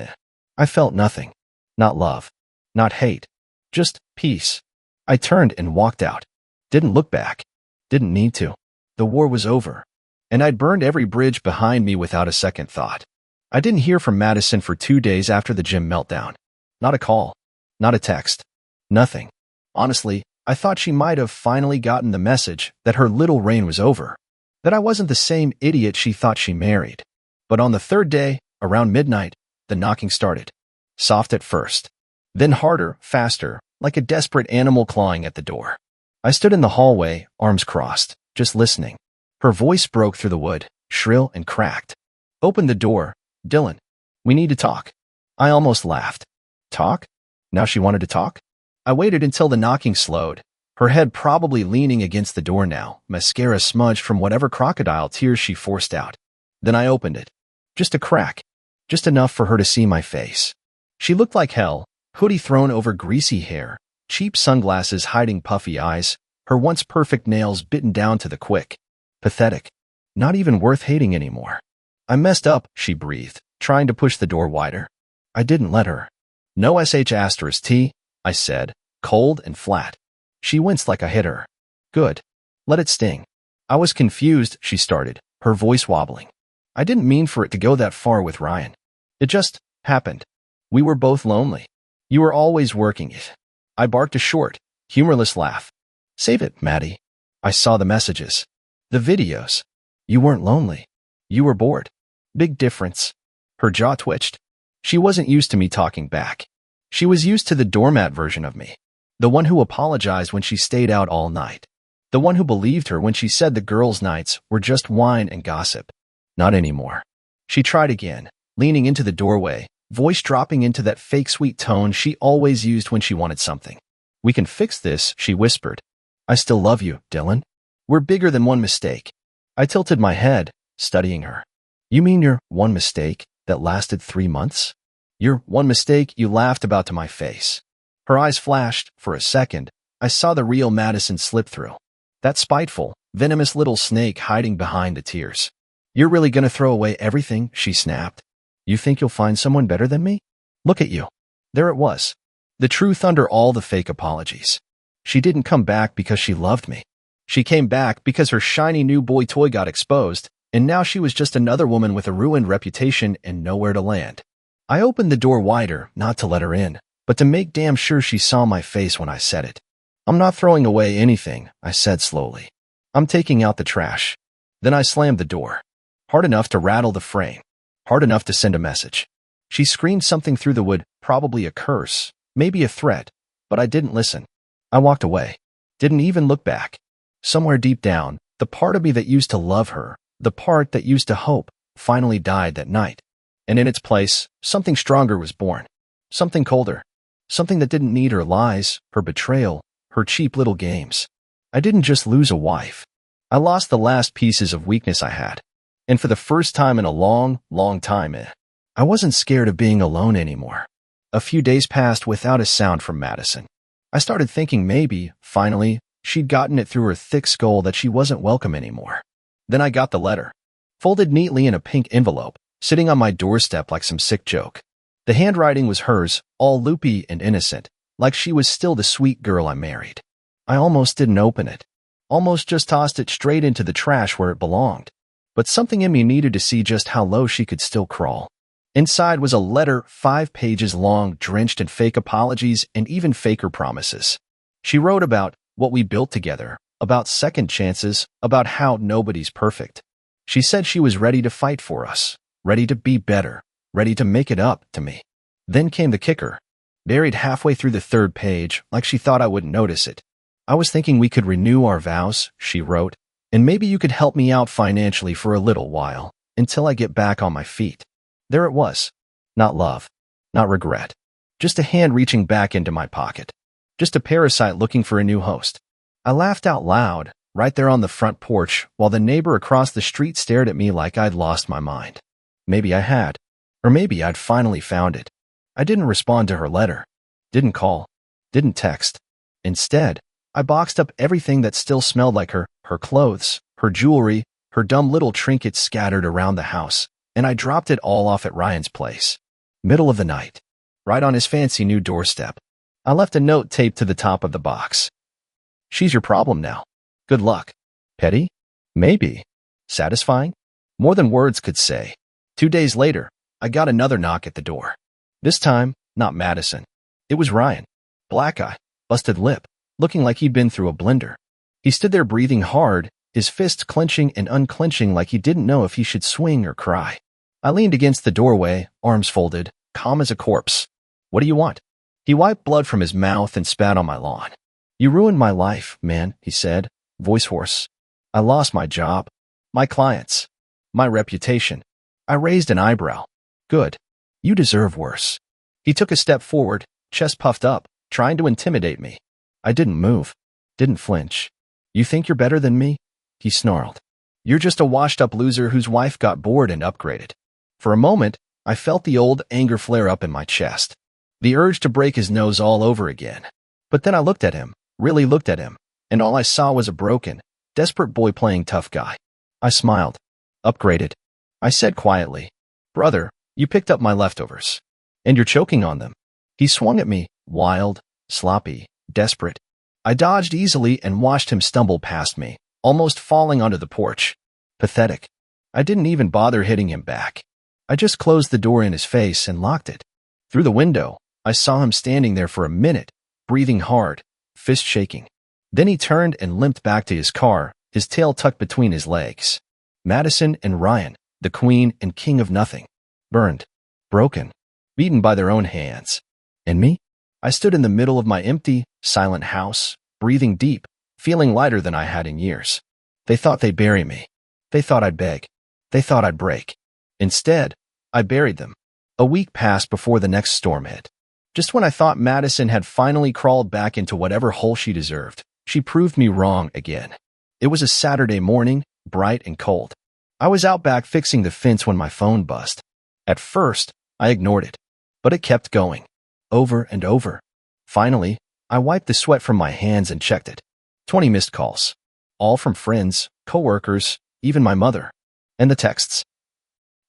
I felt nothing. Not love. Not hate. Just peace. I turned and walked out. Didn't look back. Didn't need to. The war was over. And I'd burned every bridge behind me without a second thought. I didn't hear from Madison for 2 days after the gym meltdown. Not a call. Not a text. Nothing. Honestly, I thought she might have finally gotten the message that her little reign was over. That I wasn't the same idiot she thought she married. But on the third day, around midnight, the knocking started. Soft at first. Then harder, faster, like a desperate animal clawing at the door. I stood in the hallway, arms crossed, just listening. Her voice broke through the wood, shrill and cracked. Open the door. Dylan. We need to talk. I almost laughed. Talk? Now she wanted to talk? I waited until the knocking slowed, her head probably leaning against the door now, mascara smudged from whatever crocodile tears she forced out. Then I opened it. Just a crack. Just enough for her to see my face. She looked like hell, hoodie thrown over greasy hair, cheap sunglasses hiding puffy eyes, her once perfect nails bitten down to the quick. Pathetic. Not even worth hating anymore. I messed up, she breathed, trying to push the door wider. I didn't let her. No sh*T, I said, cold and flat. She winced like I hit her. Good. Let it sting. I was confused, she started, her voice wobbling. I didn't mean for it to go that far with Ryan. It just happened. We were both lonely. You were always working it. I barked a short, humorless laugh. Save it, Maddie. I saw the messages. The videos. You weren't lonely. You were bored. Big difference. Her jaw twitched. She wasn't used to me talking back. She was used to the doormat version of me. The one who apologized when she stayed out all night. The one who believed her when she said the girls' nights were just wine and gossip. Not anymore. She tried again, leaning into the doorway, voice dropping into that fake sweet tone she always used when she wanted something. We can fix this, she whispered. I still love you, Dylan. We're bigger than one mistake. I tilted my head, studying her. You mean your one mistake that lasted 3 months? Your one mistake you laughed about to my face. Her eyes flashed. For a second, I saw the real Madison slip through. That spiteful, venomous little snake hiding behind the tears. You're really gonna throw away everything, she snapped. You think you'll find someone better than me? Look at you. There it was. The truth under all the fake apologies. She didn't come back because she loved me. She came back because her shiny new boy toy got exposed, and now she was just another woman with a ruined reputation and nowhere to land. I opened the door wider, not to let her in, but to make damn sure she saw my face when I said it. I'm not throwing away anything, I said slowly. I'm taking out the trash. Then I slammed the door. Hard enough to rattle the frame. Hard enough to send a message. She screamed something through the wood, probably a curse, maybe a threat, but I didn't listen. I walked away. Didn't even look back. Somewhere deep down, the part of me that used to love her, the part that used to hope, finally died that night. And in its place, something stronger was born. Something colder. Something that didn't need her lies, her betrayal, her cheap little games. I didn't just lose a wife. I lost the last pieces of weakness I had. And for the first time in a long, long time, I wasn't scared of being alone anymore. A few days passed without a sound from Madison. I started thinking maybe, finally, she'd gotten it through her thick skull that she wasn't welcome anymore. Then I got the letter. Folded neatly in a pink envelope, sitting on my doorstep like some sick joke. The handwriting was hers, all loopy and innocent, like she was still the sweet girl I married. I almost didn't open it. Almost just tossed it straight into the trash where it belonged. But something in me needed to see just how low she could still crawl. Inside was a letter 5 pages long, drenched in fake apologies and even faker promises. She wrote about what we built together, about second chances, about how nobody's perfect. She said she was ready to fight for us, ready to be better, ready to make it up to me. Then came the kicker. Buried halfway through the 3rd page, like she thought I wouldn't notice it. I was thinking we could renew our vows, she wrote, and maybe you could help me out financially for a little while, until I get back on my feet. There it was. Not love. Not regret. Just a hand reaching back into my pocket. Just a parasite looking for a new host. I laughed out loud, right there on the front porch, while the neighbor across the street stared at me like I'd lost my mind. Maybe I had. Or maybe I'd finally found it. I didn't respond to her letter. Didn't call. Didn't text. Instead, I boxed up everything that still smelled like her clothes, her jewelry, her dumb little trinkets scattered around the house, and I dropped it all off at Ryan's place. Middle of the night. Right on his fancy new doorstep. I left a note taped to the top of the box. She's your problem now. Good luck. Petty? Maybe. Satisfying? More than words could say. 2 days later, I got another knock at the door. This time, not Madison. It was Ryan. Black eye, busted lip, looking like he'd been through a blender. He stood there breathing hard, his fists clenching and unclenching like he didn't know if he should swing or cry. I leaned against the doorway, arms folded, calm as a corpse. What do you want? He wiped blood from his mouth and spat on my lawn. You ruined my life, man, he said, voice hoarse. I lost my job, my clients, my reputation. I raised an eyebrow. Good. You deserve worse. He took a step forward, chest puffed up, trying to intimidate me. I didn't move, didn't flinch. You think you're better than me? He snarled. You're just a washed-up loser whose wife got bored and upgraded. For a moment, I felt the old anger flare up in my chest. The urge to break his nose all over again. But then I looked at him, really looked at him, and all I saw was a broken, desperate boy playing tough guy. I smiled. Upgraded. I said quietly, Brother, you picked up my leftovers. And you're choking on them. He swung at me, wild, sloppy, desperate. I dodged easily and watched him stumble past me, almost falling onto the porch. Pathetic. I didn't even bother hitting him back. I just closed the door in his face and locked it. Through the window, I saw him standing there for a minute, breathing hard, fist shaking. Then he turned and limped back to his car, his tail tucked between his legs. Madison and Ryan, the queen and king of nothing. Burned. Broken. Beaten by their own hands. And me? I stood in the middle of my empty, silent house, breathing deep, feeling lighter than I had in years. They thought they'd bury me. They thought I'd beg. They thought I'd break. Instead, I buried them. A week passed before the next storm hit. Just when I thought Madison had finally crawled back into whatever hole she deserved, she proved me wrong again. It was a Saturday morning, bright and cold. I was out back fixing the fence when my phone buzzed. At first, I ignored it, but it kept going, over and over. Finally, I wiped the sweat from my hands and checked it. 20 missed calls. All from friends, coworkers, even my mother. And the texts.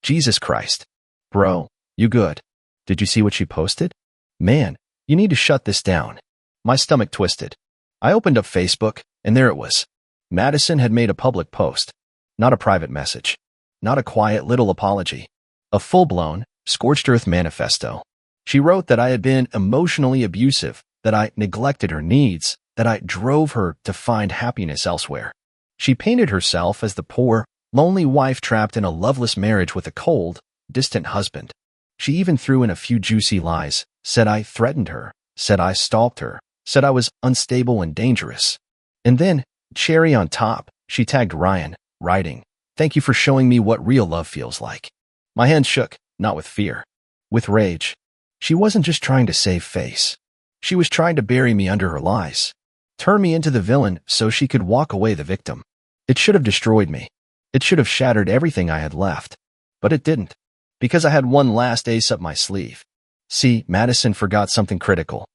Jesus Christ. Bro, you good? Did you see what she posted? Man, you need to shut this down. My stomach twisted. I opened up Facebook, and there it was. Madison had made a public post. Not a private message. Not a quiet little apology. A full-blown, scorched earth manifesto. She wrote that I had been emotionally abusive, that I neglected her needs, that I drove her to find happiness elsewhere. She painted herself as the poor, lonely wife trapped in a loveless marriage with a cold, distant husband. She even threw in a few juicy lies, said I threatened her, said I stalked her, said I was unstable and dangerous. And then, cherry on top, she tagged Ryan, writing, "Thank you for showing me what real love feels like." My hands shook, not with fear, with rage. She wasn't just trying to save face. She was trying to bury me under her lies, turn me into the villain so she could walk away the victim. It should have destroyed me. It should have shattered everything I had left. But it didn't, because I had one last ace up my sleeve. See, Madison forgot something critical.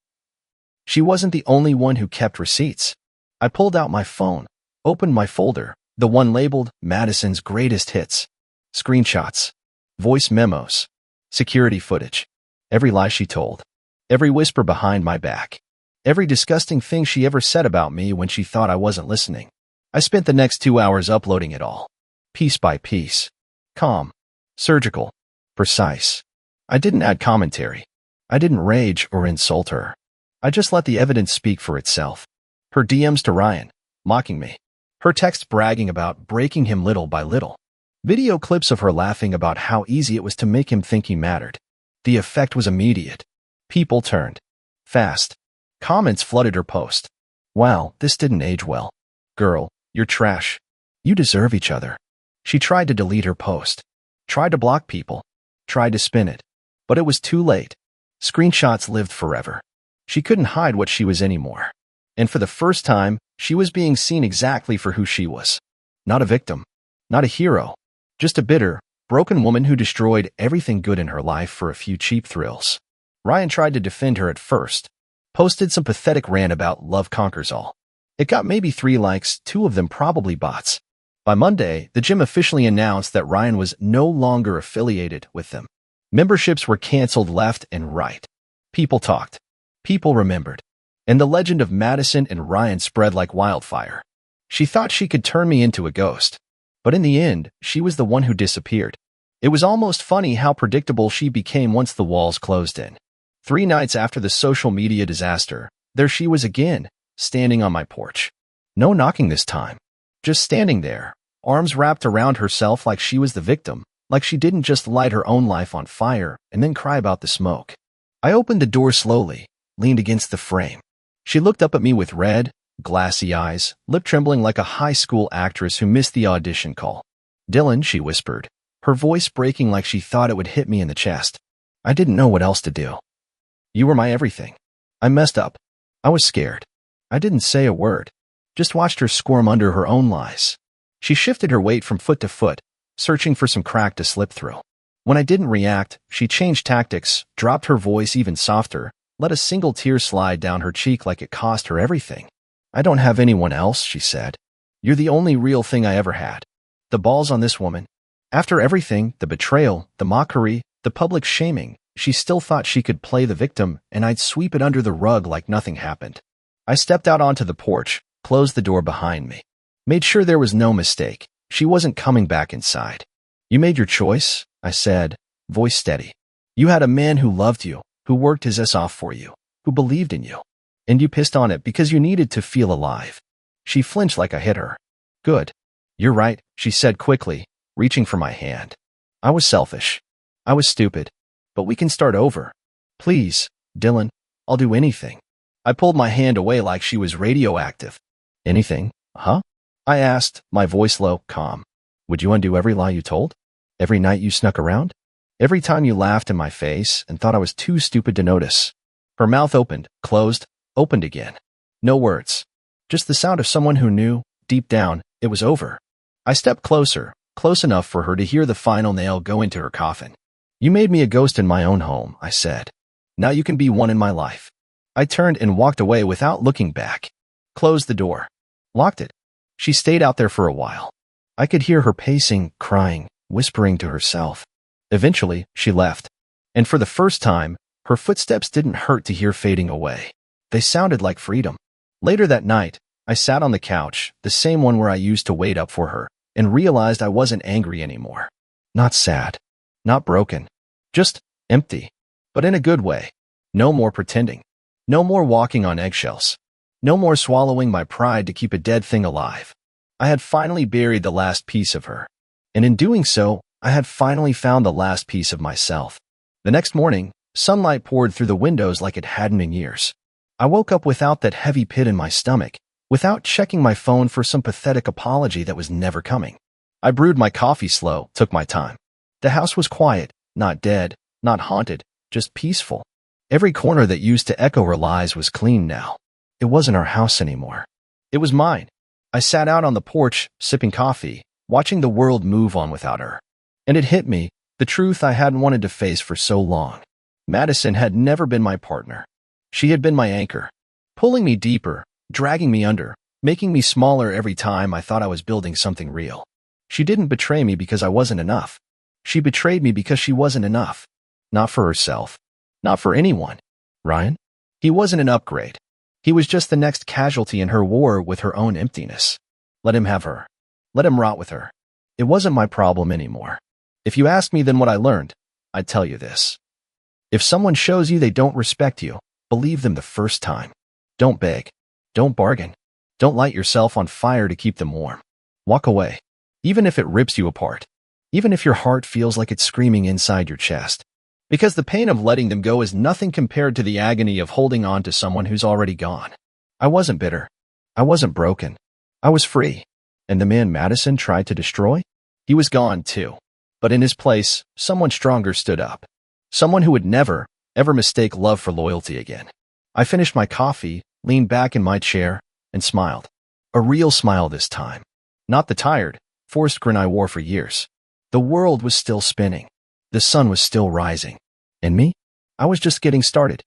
She wasn't the only one who kept receipts. I pulled out my phone, opened my folder, the one labeled Madison's Greatest Hits. Screenshots, voice memos, security footage, every lie she told, every whisper behind my back, every disgusting thing she ever said about me when she thought I wasn't listening. I spent the next 2 hours uploading it all, piece by piece. Calm, surgical, precise. I didn't add commentary. I didn't rage or insult her. I just let the evidence speak for itself. Her DMs to Ryan, mocking me. Her texts bragging about breaking him little by little. Video clips of her laughing about how easy it was to make him think he mattered. The effect was immediate. People turned. Fast. Comments flooded her post. Wow, this didn't age well. Girl, you're trash. You deserve each other. She tried to delete her post. Tried to block people. Tried to spin it. But it was too late. Screenshots lived forever. She couldn't hide what she was anymore. And for the first time, she was being seen exactly for who she was. Not a victim, not a hero, just a bitter, broken woman who destroyed everything good in her life for a few cheap thrills. Ryan tried to defend her at first, posted some pathetic rant about love conquers all. It got maybe 3 likes, 2 of them probably bots. By Monday, the gym officially announced that Ryan was no longer affiliated with them. Memberships were canceled left and right. People talked. People remembered. And the legend of Madison and Ryan spread like wildfire. She thought she could turn me into a ghost. But in the end, she was the one who disappeared. It was almost funny how predictable she became once the walls closed in. 3 nights after the social media disaster, there she was again, standing on my porch. No knocking this time. Just standing there, arms wrapped around herself like she was the victim, like she didn't just light her own life on fire and then cry about the smoke. I opened the door slowly, leaned against the frame. She looked up at me with red, glassy eyes, lip trembling like a high school actress who missed the audition call. "Dylan," she whispered, her voice breaking like she thought it would hit me in the chest. I didn't know what else to do. "You were my everything." I messed up. I was scared. I didn't say a word, just watched her squirm under her own lies. She shifted her weight from foot to foot, searching for some crack to slip through. When I didn't react, she changed tactics, dropped her voice even softer, let a single tear slide down her cheek like it cost her everything. "I don't have anyone else," she said. "You're the only real thing I ever had." The balls on this woman. After everything, the betrayal, the mockery, the public shaming, she still thought she could play the victim and I'd sweep it under the rug like nothing happened. I stepped out onto the porch, closed the door behind me. Made sure there was no mistake. She wasn't coming back inside. "You made your choice," I said, voice steady. "You had a man who loved you, who worked his ass off for you, who believed in you. And you pissed on it because you needed to feel alive." She flinched like I hit her. "Good. You're right," she said quickly, reaching for my hand. "I was selfish. I was stupid. But we can start over. Please, Dylan, I'll do anything." I pulled my hand away like she was radioactive. "Anything, huh?" I asked, my voice low, calm. "Would you undo every lie you told? Every night you snuck around? Every time you laughed in my face and thought I was too stupid to notice?" Her mouth opened, closed, opened again. No words. Just the sound of someone who knew, deep down, it was over. I stepped closer, close enough for her to hear the final nail go into her coffin. "You made me a ghost in my own home," I said. "Now you can be one in my life." I turned and walked away without looking back. Closed the door. Locked it. She stayed out there for a while. I could hear her pacing, crying, whispering to herself. Eventually, she left. And for the first time, her footsteps didn't hurt to hear fading away. They sounded like freedom. Later that night, I sat on the couch, the same one where I used to wait up for her, and realized I wasn't angry anymore. Not sad. Not broken. Just empty. But in a good way. No more pretending. No more walking on eggshells. No more swallowing my pride to keep a dead thing alive. I had finally buried the last piece of her. And in doing so, I had finally found the last piece of myself. The next morning, sunlight poured through the windows like it hadn't in years. I woke up without that heavy pit in my stomach, without checking my phone for some pathetic apology that was never coming. I brewed my coffee slow, took my time. The house was quiet, not dead, not haunted, just peaceful. Every corner that used to echo her lies was clean now. It wasn't our house anymore. It was mine. I sat out on the porch, sipping coffee, watching the world move on without her. And it hit me, the truth I hadn't wanted to face for so long. Madison had never been my partner. She had been my anchor, pulling me deeper, dragging me under, making me smaller every time I thought I was building something real. She didn't betray me because I wasn't enough. She betrayed me because she wasn't enough. Not for herself. Not for anyone. Ryan? He wasn't an upgrade. He was just the next casualty in her war with her own emptiness. Let him have her. Let him rot with her. It wasn't my problem anymore. If you ask me then what I learned, I'd tell you this. If someone shows you they don't respect you, believe them the first time. Don't beg. Don't bargain. Don't light yourself on fire to keep them warm. Walk away. Even if it rips you apart. Even if your heart feels like it's screaming inside your chest. Because the pain of letting them go is nothing compared to the agony of holding on to someone who's already gone. I wasn't bitter. I wasn't broken. I was free. And the man Madison tried to destroy? He was gone too. But in his place, someone stronger stood up. Someone who would never, ever mistake love for loyalty again. I finished my coffee, leaned back in my chair, and smiled. A real smile this time. Not the tired, forced grin I wore for years. The world was still spinning. The sun was still rising. And me? I was just getting started.